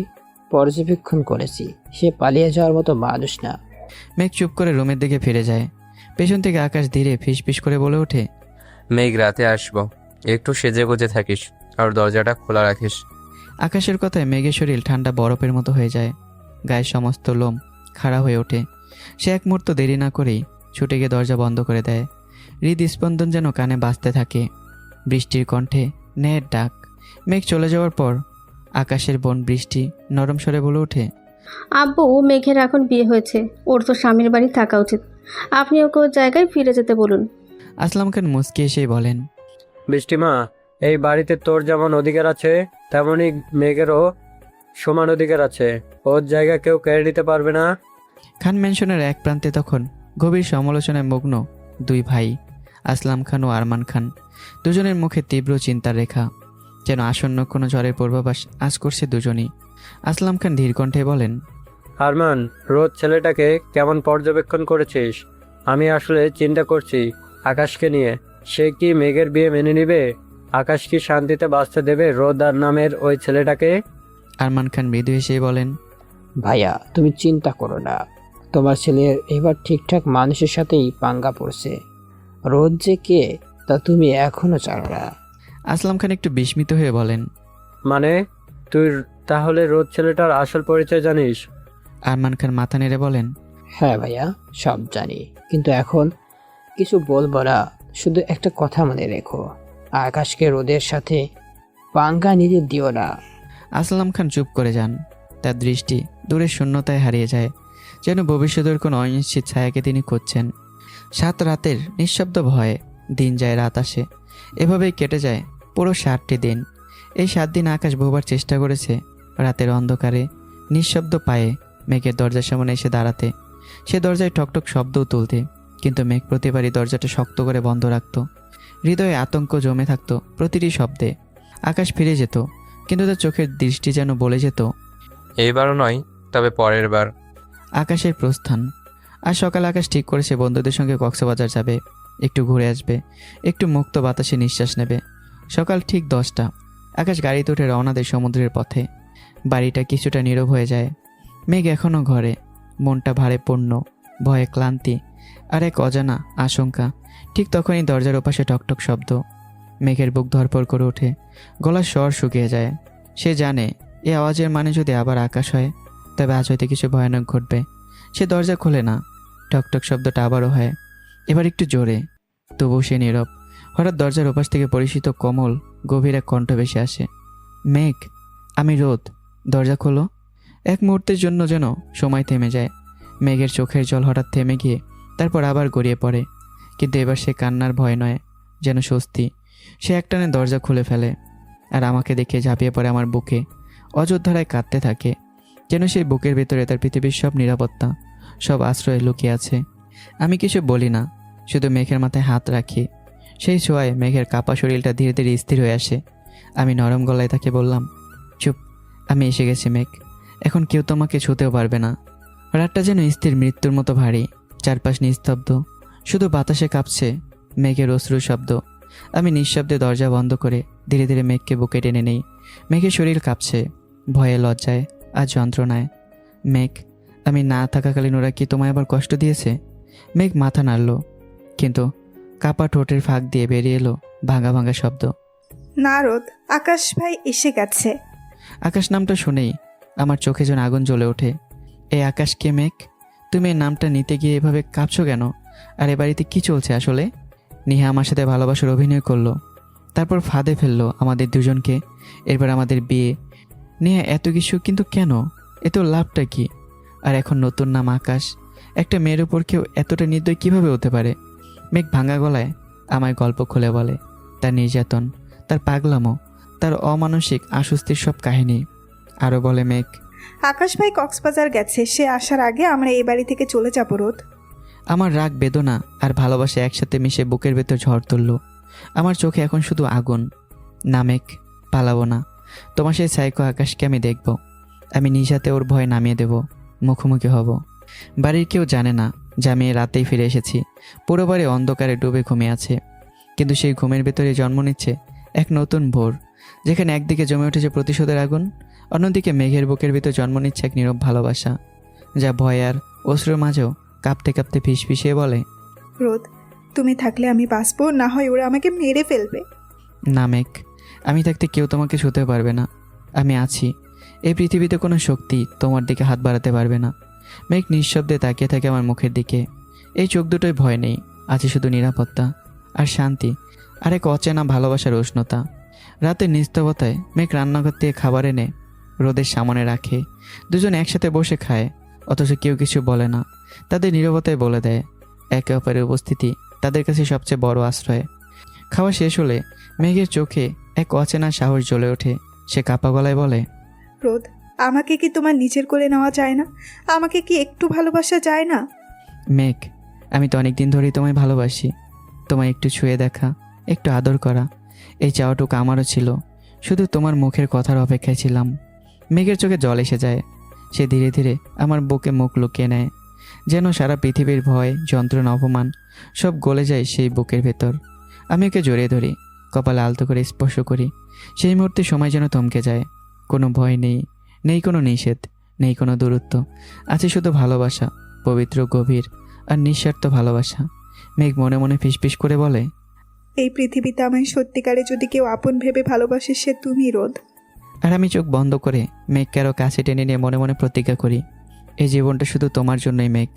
Speaker 12: পর্যবেক্ষণ করেছি, সে পালিয়ে যাওয়ার মতো মানুষ না।
Speaker 1: মেঘ চুপ করে রুমের দিকে ফিরে যায়। পেছন থেকে আকাশ ধীরে ফিস করে বলে ওঠে,
Speaker 13: মেঘ, রাতে আসবো, একটু সেজে গুজে থাকিস আর দরজাটা খোলা রাখিস।
Speaker 1: আকাশের কথায় মেঘের শরীর ঠান্ডা বরফের মতো হয়ে যায়। গায়ের সমস্ত লোম খাড়া হয়ে ওঠে। সে এক মুহূর্ত দেরি না করেই ছুটে গিয়ে দরজা বন্ধ করে দেয়। হৃদস্পন্দন যেন কানে বাজতে থাকে। বৃষ্টির কণ্ঠে ন্যায়ের ডাক। মেঘ চলে যাওয়ার পর আকাশের বোন বৃষ্টি নরম স্বরে বলে ওঠে,
Speaker 11: আব্বু, মেঘের এখন বিয়ে হয়েছে, ওর তো স্বামীর বাড়ি থাকা উচিত। আপনি ওকে ওর জায়গায় ফিরে যেতে বলুন।
Speaker 1: আসলাম খান মুচকি এসেই বলেন,
Speaker 10: বৃষ্টিমা, এই বাড়িতে তোর যেমন অধিকার আছে তেমনই মেঘেরও সমান অধিকার আছে। ওর জায়গা কেউ কেড়ে নিতে পারবে না।
Speaker 1: খান ম্যানশনের এক প্রান্তে তখন গভীর সমালোচনায় মগ্ন দুই ভাই, আসলাম খান ও আরমান খান। দুজনের মুখে তীব্র চিন্তার রেখা, যেন আসন্ন কোনো ঝড়ের পূর্বাভাস আজ করছে দুজনই। আসলাম খান ধীর কণ্ঠে বলেন,
Speaker 10: আরমান, রোদ ছেলেটাকে কেমন পর্যবেক্ষণ করেছিস? আমি আসলে চিন্তা করছি আকাশকে নিয়ে। সে কি মেঘের বিয়ে মেনে নিবে? আকাশ কি শান্তিতে বাঁচতে দেবে রোদ আর নামের ওই ছেলেটাকে?
Speaker 1: আরমান খান মৃদু হেসেই বলেন,
Speaker 12: ভাইয়া, তুমি চিন্তা করো না, তোমার ছেলের এবার ঠিকঠাক মানুষের সাথেই পাঙ্গা পড়ছে। রোদ যে কে তা তুমি এখনো জানো না।
Speaker 1: আসলাম খান একটু বিস্মিত হয়ে বলেন,
Speaker 10: মানে তুই তাহলে রোদ ছেলেটার আসল পরিচয় জানিস?
Speaker 1: আরমান খান মাথা নেড়ে বলেন,
Speaker 12: হ্যাঁ ভাইয়া, সব জানি, কিন্তু এখন কিছু বলবো না। শুধু একটা কথা মনে রেখো, আকাশকে রোদের সাথে পাঙ্গা নিতে দিও না।
Speaker 1: আসলাম খান চুপ করে যান। তার দৃষ্টি দূরের শূন্যতায় হারিয়ে যায়, যেন ভবিষ্যতের কোনো অনিশ্চিত ছায়াকে তিনি খুঁজছেন। 7 রাতের নিঃশব্দ ভয়ে দিন যায় রাত আসে। এভাবেই কেটে যায় পুরো 7টি দিন। এই 7 দিন আকাশ বহুবার চেষ্টা করেছে রাতের অন্ধকারে নিঃশব্দ পায়ে মেঘের দরজার সামনে এসে দাঁড়াতে, সে দরজায় টকটক শব্দও তুলতে, কিন্তু মেঘ প্রতিবারই দরজাটা শক্ত করে বন্ধ রাখত। হৃদয়ে আতঙ্ক জমে থাকতো প্রতিটি শব্দে। আকাশ ফিরে যেত, কিন্তু তার চোখের দৃষ্টি যেন বলে যেত,
Speaker 13: এইবারও নয়, তবে পরের বার।
Speaker 1: আকাশের প্রস্থান। আজ সকালে আকাশ ঠিক করেছে বন্ধুদের সঙ্গে কক্সবাজার যাবে, একটু ঘুরে আসবে, একটু মুক্ত বাতাসে নিঃশ্বাস নেবে। সকাল ঠিক 10টা। আকাশ গাড়িতে উঠে রওনা দেয় সমুদ্রের পথে। বাড়িটা কিছুটা নীরব হয়ে যায়। মেঘ এখনও ঘরে, মনটা ভারে পূর্ণ, ভয়ে ক্লান্তি আর এক অজানা আশঙ্কা। ঠিক তখনই দরজার ওপাশে টকটক শব্দ। মেঘের বুক ধরপড় করে ওঠে, গলার স্বর শুকিয়ে যায়। সে জানে এই আওয়াজের মানে যদি আবার আকাশ হয়, তবে আজ হয়তো কিছু ভয়ানক ঘটবে। সে দরজা খোলে না। টকটক শব্দটা আবারও হয়, এবার একটু জোরে, তবুও সে নীরব। হঠাৎ দরজার ওপাশ থেকে পরিচিত কোমল গভীর এক কণ্ঠ ভেসে আসে, মেঘ, আমি রোদ, দরজা খোলো। এক মুহূর্তের জন্য যেন সময় থেমে যায়। মেঘের চোখের জল হঠাৎ থেমে গিয়ে তারপর আবার গড়িয়ে পড়ে, কিন্তু এবার সে কান্নার ভয় নয়, যেন স্বস্তি। সে একটানে দরজা খুলে ফেলে আর আমাকে দেখে ঝাঁপিয়ে পড়ে আমার বুকে, অযোধ্যারায় কাঁদতে থাকে, যেন সেই বুকের ভেতরে তার পৃথিবীর সব নিরাপত্তা, সব আশ্রয় লুকিয়ে আছে। আমি কিছু বলি না, শুধু মেঘের মাথায় হাত রাখি। সেই ছোঁয়ায় মেঘের কাপা শরীরটা ধীরে ধীরে স্থির হয়ে আসে। আমি নরম গলায় তাকে বললাম, চুপ, আমি এসে গেছি মেঘ, এখন কেউ তোমাকে ছুঁতেও পারবে না। রাতটা যেন স্থির মৃত্যুর মতো ভারী, চারপাশ নিস্তব্ধ, শুধু বাতাসে কাঁপছে মেঘের অশ্রু শব্দ। আমি নিঃশব্দে দরজা বন্ধ করে ধীরে ধীরে মেঘকে বুকে টেনে নেই। মেঘের শরীর কাঁপছে, ভয়ে, লজ্জায় আর যন্ত্রণায়। মেঘ, আমি না থাকাকালীন ওরা কি তোমায় আবার কষ্ট দিয়েছে? মেঘ মাথা নাড়ল, কিন্তু কাপা ঠোঁটের ফাঁক দিয়ে বেরিয়ে এলো ভাঙা ভাঙা শব্দ।
Speaker 9: না রোদ, আকাশ ভাই এসে গেছে।
Speaker 1: আকাশ নামটা শুনেই আমার চোখে যেন আগুন জ্বলে ওঠে। এই আকাশ কে মেঘ? তুমি এই নামটা নিতে গিয়ে এভাবে কাঁপছো কেন? আর এ বাড়িতে কী চলছে আসলে? নিহা আমার সাথে ভালোবাসার অভিনয় করলো, তারপর ফাঁদে ফেললো আমাদের দুজনকে, এরপর আমাদের বিয়ে। নিহা এত কিছু, কিন্তু কেন? এত লাভটা কি? আর এখন নতুন নাম আকাশ। একটা মেয়ের উপর কেউ এতটা নির্দয় কিভাবে হতে পারে? মেঘ ভাঙা গলায় আমায় গল্প খুলে বলে তার নির্যাতন, তার পাগলামো, তার অমানসিক আশ্বস্তির সব কাহিনী। আরও বলে মেঘ,
Speaker 9: আকাশ ভাই কক্সবাজার গেছে, সে আসার আগে আমরা এই বাড়ি থেকে চলে যাবো রোদ।
Speaker 1: আমার রাগ, বেদনা আর ভালোবাসা একসাথে মিশে বুকের ভেতর ঝড় তুলল। আমার চোখে এখন শুধু আগুন। না মেঘ, পালাবো না। তোমার সেই সাইকো আকাশকে আমি দেখব। আমি নিজ হাতে ওর ভয় নামিয়ে দেব, মুখোমুখি হব। বাড়ির কেউ জানে না যে আমি এই রাতেই ফিরে এসেছি। পুরো বাড়ি অন্ধকারে ডুবে ঘুমিয়ে আছে, কিন্তু সেই ঘুমের ভেতরে জন্ম নিচ্ছে এক নতুন ভোর, যেখানে একদিকে জমে উঠেছে প্রতিশোধের আগুন, অন্যদিকে মেঘের বুকের ভিতর জন্ম নিচ্ছে এক নীরব ভালোবাসা, যা ভয় আর অশ্রুর মাঝেও কাঁপতে কাঁপতে ফিসফিসিয়ে বলে,
Speaker 9: রোদ, তুমি থাকলে আমি বাঁচবো, না হয় ওরা আমাকে মেরে ফেলবে।
Speaker 1: না মেঘ, আমি থাকতে কেউ তোমাকে ছুঁতে পারবে না। আমি আছি। এই পৃথিবীতে কোনো শক্তি তোমার দিকে হাত বাড়াতে পারবে না। মেঘ নিঃশব্দে তাকিয়ে থাকে আমার মুখের দিকে। এই চোখ দুটোয় ভয় নেই, আছে শুধু নিরাপত্তা আর শান্তি, আর এক অচেনা ভালোবাসার উষ্ণতা। রাতের নিস্তবতায় মেঘ রান্নাঘর থেকে খাবার এনে রোদের সামনে রাখে। দুজন একসাথে বসে খায়, অথচ কেউ কিছু বলে না। তাদের নীরবতায় বলে দেয় একে অপরের উপস্থিতি তাদের কাছে সবচেয়ে বড় আশ্রয়। খাওয়া শেষ হলে মেঘের চোখে এক অচেনা সাহস জ্বলে ওঠে। সে কাপা গলায় বলে,
Speaker 9: রোদ, আমাকে কি তোমার নিজের কোলে নেওয়া যায় না? আমাকে কি একটু ভালোবাসা যায় না?
Speaker 1: মেঘ, আমি তো অনেক দিন ধরেই তোমায় ভালোবাসি। তোমায় একটু ছুঁয়ে দেখা, একটু আদর করা, এই চাওয়াটুকু আমারও ছিল। শুধু তোমার মুখের কথার অপেক্ষায় ছিলাম। মেঘের চোখে জল এসে যায়। সে ধীরে ধীরে আমার বুকে মুখ লুকিয়ে নেয়, যেন সারা পৃথিবীর ভয়, যন্ত্রণা, অপমান সব গলে যায় সেই বুকের ভেতর। আমি ওকে জড়িয়ে ধরি, কপালে আলতো করে স্পর্শ করি। সেই মুহূর্তে সময় যেন থমকে যায়। কোনো ভয় নেই, নেই কোনো নিষেধ, নেই কোনো দূরত্ব। আছে শুধু ভালোবাসা, পবিত্র, গভীর আর নিঃস্বার্থ ভালোবাসা। মেঘ মনে মনে ফিসফিস করে বলে,
Speaker 9: এই পৃথিবীতে আমায় সত্যিকারে যদি কেউ আপন ভেবে ভালোবাসে, সে তুমি রোদ।
Speaker 1: আর আমি চোখ বন্ধ করে মেঘকে আরও কাছে টেনে নিয়ে মনে মনে প্রতিজ্ঞা করি, এই জীবনটা শুধু তোমার জন্যই মেঘ।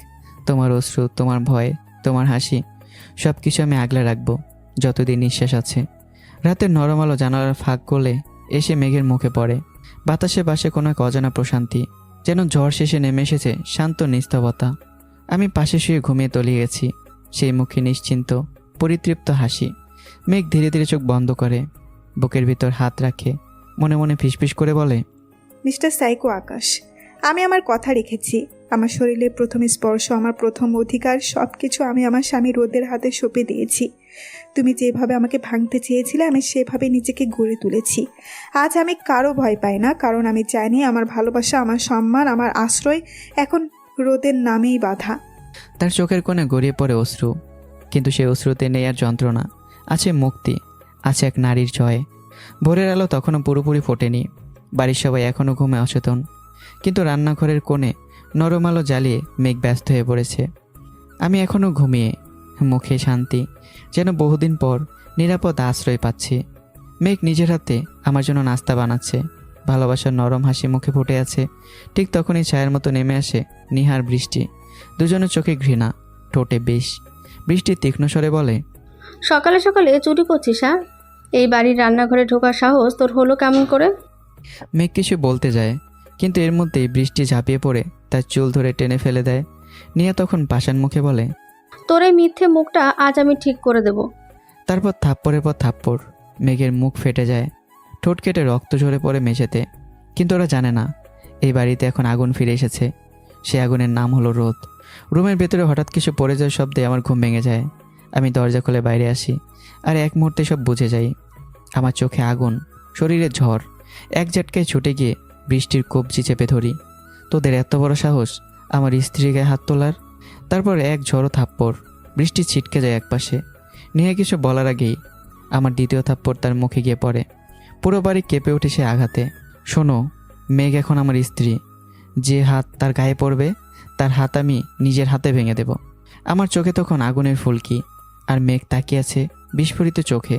Speaker 1: তোমার অশ্রু, তোমার ভয়, তোমার হাসি, সব কিছু আমি আগলে রাখবো যতদিন নিঃশ্বাস আছে। রাতের নরম আলো জানালার ফাঁক গলে এসে মেঘের মুখে পড়ে। বাতাসে বাসে কোনো এক অজানা প্রশান্তি, যেন ঝড় শেষে নেমে এসেছে শান্ত নিস্তবতা। আমি পাশে শুয়ে ঘুমিয়ে তলিয়ে গেছি, সেই মুখে নিশ্চিন্ত, পরিতৃপ্ত হাসি। মেঘ ধীরে ধীরে চোখ বন্ধ করে, বুকের ভিতর হাত রাখে, মনে মনে ফিসফিস করে বলে,
Speaker 9: মিস্টার সাইকো আকাশ, আমি আমার কথা রেখেছি। আমার শরীরের প্রথম স্পর্শ, আমার প্রথম অধিকার, সব কিছু আমি আমার স্বামী রোদের হাতে সঁপে দিয়েছি। তুমি যেভাবে আমাকে ভাঙতে চেয়েছিলে, আমি সেভাবে নিজেকে গড়ে তুলেছি। আজ আমি কারো ভয় পাই না, কারণ আমি জানি আমার ভালোবাসা, আমার সম্মান, আমার আশ্রয় এখন রোদের নামেই বাঁধা।
Speaker 1: তার চোখের কোণে গড়িয়ে পড়ে অশ্রু, কিন্তু সেই অশ্রুতে নেই আর যন্ত্রণা, আছে মুক্তি, আছে এক নারীর জয়। ভোরের আলো তখনও পুরোপুরি ফোটেনি, বাড়ির সবাই এখনও ঘুমে অচেতন, কিন্তু রান্নাঘরের কোণে নরম আলো জ্বালিয়ে মেঘ ব্যস্ত হয়ে পড়েছে। আমি এখনও ঘুমিয়ে, মুখে শান্তি, যেন বহুদিন পর নিরাপদ আশ্রয় পাচ্ছি। মেঘ নিজের হাতে আমার জন্য নাস্তা বানাচ্ছে, ভালোবাসার নরম হাসি মুখে ফুটে আছে। ঠিক তখনই ছায়ার মতো নেমে আসে নিহার বৃষ্টি। দুজনের চোখে ঘৃণা, ঠোঁটে বিষ। বৃষ্টি তীক্ষ্ণ স্বরে বলে,
Speaker 11: সকালে সকালে চুরি করছিস? হ্যাঁ, এই বাড়ির রান্নাঘরে ঢোকার সাহস তোর হলো কেমন করে?
Speaker 1: মেঘ কিছু বলতে যায়, কিন্তু এর মধ্যেই বৃষ্টি ঝাঁপিয়ে পড়ে তার চুল ধরে টেনে ফেলে দেয়। নিয়া তখন পাষাণ মুখে বলে,
Speaker 11: তোর এই মিথ্যে মুখটা আজ আমি ঠিক করে দেব।
Speaker 1: তারপর থাপ্পড়ের পর থাপ্পড়। মেঘের মুখ ফেটে যায়, ঠোঁট কেটে রক্ত ঝরে পড়ে মেঝেতে। কিন্তু ওরা জানে না, এই বাড়িতে এখন আগুন ফিরে এসেছে। সে আগুনের নাম হলো রোদ। রুমের ভেতরে হঠাৎ কিছু পড়ে যাওয়ার শব্দে আমার ঘুম ভেঙে যায়। আমি দরজা খুলে বাইরে আসি, আর এক মুহূর্তে সব বুঝে যাই। আমার চোখে আগুন, শরীরে ঝড়। এক ঝটকায় ছুটে গিয়ে বৃষ্টির কবজি চেপে ধরি। তোদের এত বড় সাহস আমার স্ত্রীর গায়ে হাত তোলার! তারপর এক ঝড়ো থাপ্পড়। বৃষ্টি ছিটকে যায় একপাশে। নিয়ে কিছু বলার আগেই আমার দ্বিতীয় থাপ্পড় তার মুখে গিয়ে পড়ে। পুরো বাড়ি কেঁপে ওঠে সে আঘাতে। শোনো, মেঘ এখন আমার স্ত্রী। যে হাত তার গায়ে পড়বে তার হাত আমি নিজের হাতে ভেঙে দেব। আমার চোখে তখন আগুনের ফুলকি, আর মেঘ তাকিয়ে আছে বিস্ফোরিত চোখে,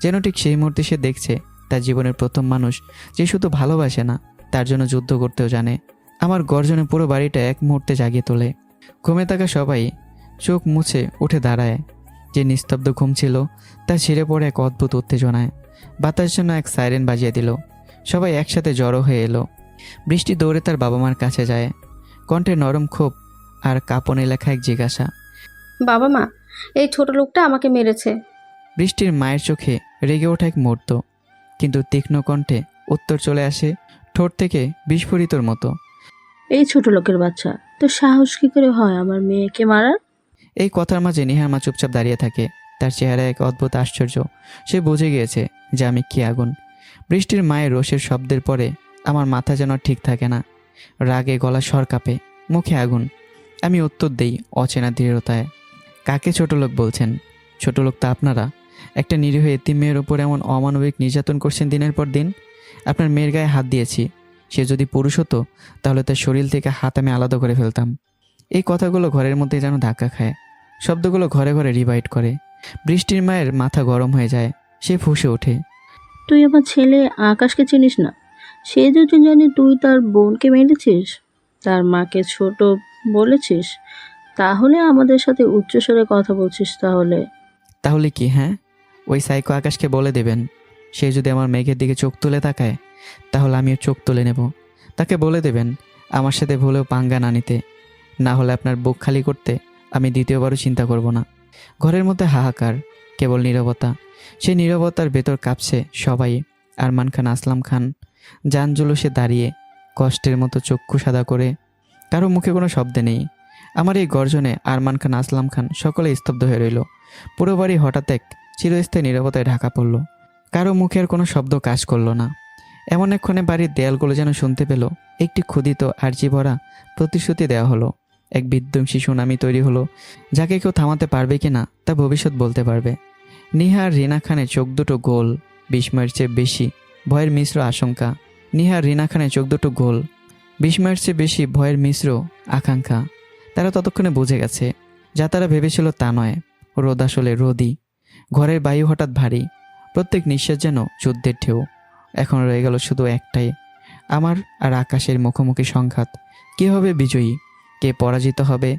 Speaker 1: যেন ঠিক সেই মুহূর্তে সে দেখছে তার জীবনের প্রথম মানুষ যে শুধু ভালোবাসে না, তার জন্য যুদ্ধ করতেও জানে। আমার গর্জনে পুরো বাড়িটা এক মুহূর্তে জাগিয়ে তোলে। ঘুমে থাকা সবাই চোখ মুছে উঠে দাঁড়ায়। যে নিস্তব্ধ ঘুম ছিল তা ছিঁড়ে পড়ে এক অদ্ভুত উত্তেজনায়। বাতাস যেন এক সাইরেন বাজিয়ে দিল। সবাই একসাথে জড়ো হয়ে এলো। বৃষ্টি দৌড়ে তার বাবা মার কাছে যায়, কণ্ঠে নরম ক্ষোভ আর কাঁপনে লেখা এক জিজ্ঞাসা।
Speaker 11: বাবা মা, এই ছোট লোকটা আমাকে মেরেছে।
Speaker 1: বৃষ্টির মায়ের চোখে রেগে ওঠা এক মুহূর্ত, কিন্তু তীক্ষ্ণ কণ্ঠে উত্তর চলে আসে ঠোঁট থেকে বিস্ফোরিতর মতো।
Speaker 14: এই ছোট লোকের বাচ্চা, তো সাহস কি করে হয় আমার মেয়েকে মারার?
Speaker 1: এই কথার মাঝে নিহার মা চুপচাপ দাঁড়িয়ে থাকে। তার চেহারায় এক অদ্ভুত আশ্চর্য। সে বুঝে গিয়েছে যে আমি কি আগুন। বৃষ্টির মায়ের রোষের শব্দের পরে আমার মাথা যেন ঠিক থাকে না। রাগে গলা স্বর কাঁপে, মুখে আগুন। আমি উত্তর দেই অচেনা দৃঢ়তায়। কাকে ছোট লোক বলছেন? ছোট লোক তা আপনারা। একটা নিরীহ এতিম মেয়ের ওপর এমন অমানবিক নির্যাতন করছেন দিনের পর দিন। আপনার মেয়ের গায়ে হাত দিয়েছি। সে যদি পুরুষ হতো তাহলে তার শরীর থেকে হাত আমি আলাদা করে ফেলতাম। এই কথাগুলো ঘরের মধ্যে যেন ধাক্কা খায়। শব্দগুলো ঘরে ঘরে রিভাইট করে। বৃষ্টির মায়ের মাথা গরম হয়ে যায়। সে ফুঁসে ওঠে।
Speaker 14: তুই আমার ছেলে আকাশকে চিনিস না? সে যদি জানি তুই তার বোনকে মেরেছিস, তার মাকে ছোট বলেছিস, তাহলে আমাদের সাথে উচ্চস্বরে কথা বলছিস।
Speaker 1: তাহলে কি? হ্যাঁ, ওই সাইকো আকাশকে বলে দেবেন সে যদি আমার মেঘের দিকে চোখ তুলে তাকায় তাহলে আমিও চোখ তুলে নেব। তাকে বলে দেবেন আমার সাথে ভুলেও পাঙ্গা না নিতে, না হলে আপনার বুক খালি করতে আমি দ্বিতীয়বারও চিন্তা করব না। ঘরের মধ্যে হাহাকার, কেবল নীরবতা। সেই নীরবতার ভেতর কাঁপছে সবাই। আরমান খান, আসলাম খান যান জুলুসে দাঁড়িয়ে কষ্টের মতো চক্ষু সাদা করে। কারো মুখে কোনো শব্দ নেই। আমার এই গর্জনে আরমান খান, আসলাম খান সকলে স্তব্ধ হয়ে রইল। পুরো বাড়ি হঠাৎ এক চিরস্থায়ী নীরবতায় ঢাকা পড়ল। কারো মুখের কোনো শব্দ কাজ করলো না। এমন এক্ষণে বাড়ির দেয়ালগুলো যেন শুনতে পেল একটি ক্ষুদিত আর্জি ভরা প্রতিশ্রুতি দেওয়া হলো। এক বিধ্বংসী সুনামি তৈরি হলো, যাকে কেউ থামাতে পারবে কি না তা ভবিষ্যৎ বলতে পারবে। নিহা আর রিনা খানের চোখ দুটো গোল, বিস্ময়ের চেয়ে বেশি ভয়ের মিশ্র আশঙ্কা। নিহা আর রিনা খানের চোখ দুটো গোল, বিস্ময়ের চেয়ে বেশি ভয়ের মিশ্র আকাঙ্ক্ষা। তারা ততক্ষণে বুঝে গেছে যা তারা ভেবেছিল তা নয়। রোদ আসলে রোদই। ঘরের বায়ু হঠাৎ ভারী, প্রত্যেক নিঃশ্বাস যেন যুদ্ধের ঢেউ। এখন রয়ে গেল শুধু একটাই, আমার আর আকাশের মুখোমুখি সংঘাত। কে হবে বিজয়ী, কে পরাজিত হবে?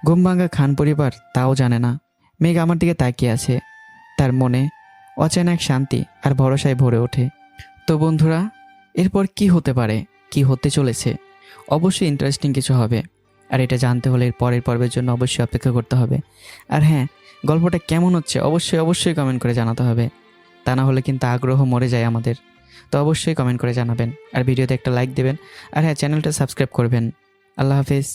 Speaker 1: ঘুমভাঙ্গা খান পরিবার তাও জানে না। মেঘ আমার দিকে তাকিয়ে আছে। তার মনে অচেনা এক শান্তি আর ভরসায় ভরে ওঠে। তো বন্ধুরা, এরপর কি হতে পারে, কি হতে চলেছে? অবশ্যই ইন্টারেস্টিং কিছু হবে। আর এটা জানতে হলে এর পরের পর্বের জন্য অবশ্যই অপেক্ষা করতে হবে। আর হ্যাঁ, গল্পটা কেমন হচ্ছে অবশ্যই কমেন্ট করে জানাতে হবে। তা না হলে কিন্তু আগ্রহ মরে যায় আমাদের। তো অবশ্যই কমেন্ট করে জানাবেন, আর ভিডিওতে একটা লাইক দেবেন। আর হ্যাঁ, চ্যানেলটা সাবস্ক্রাইব করবেন। আল্লাহ হাফেজ।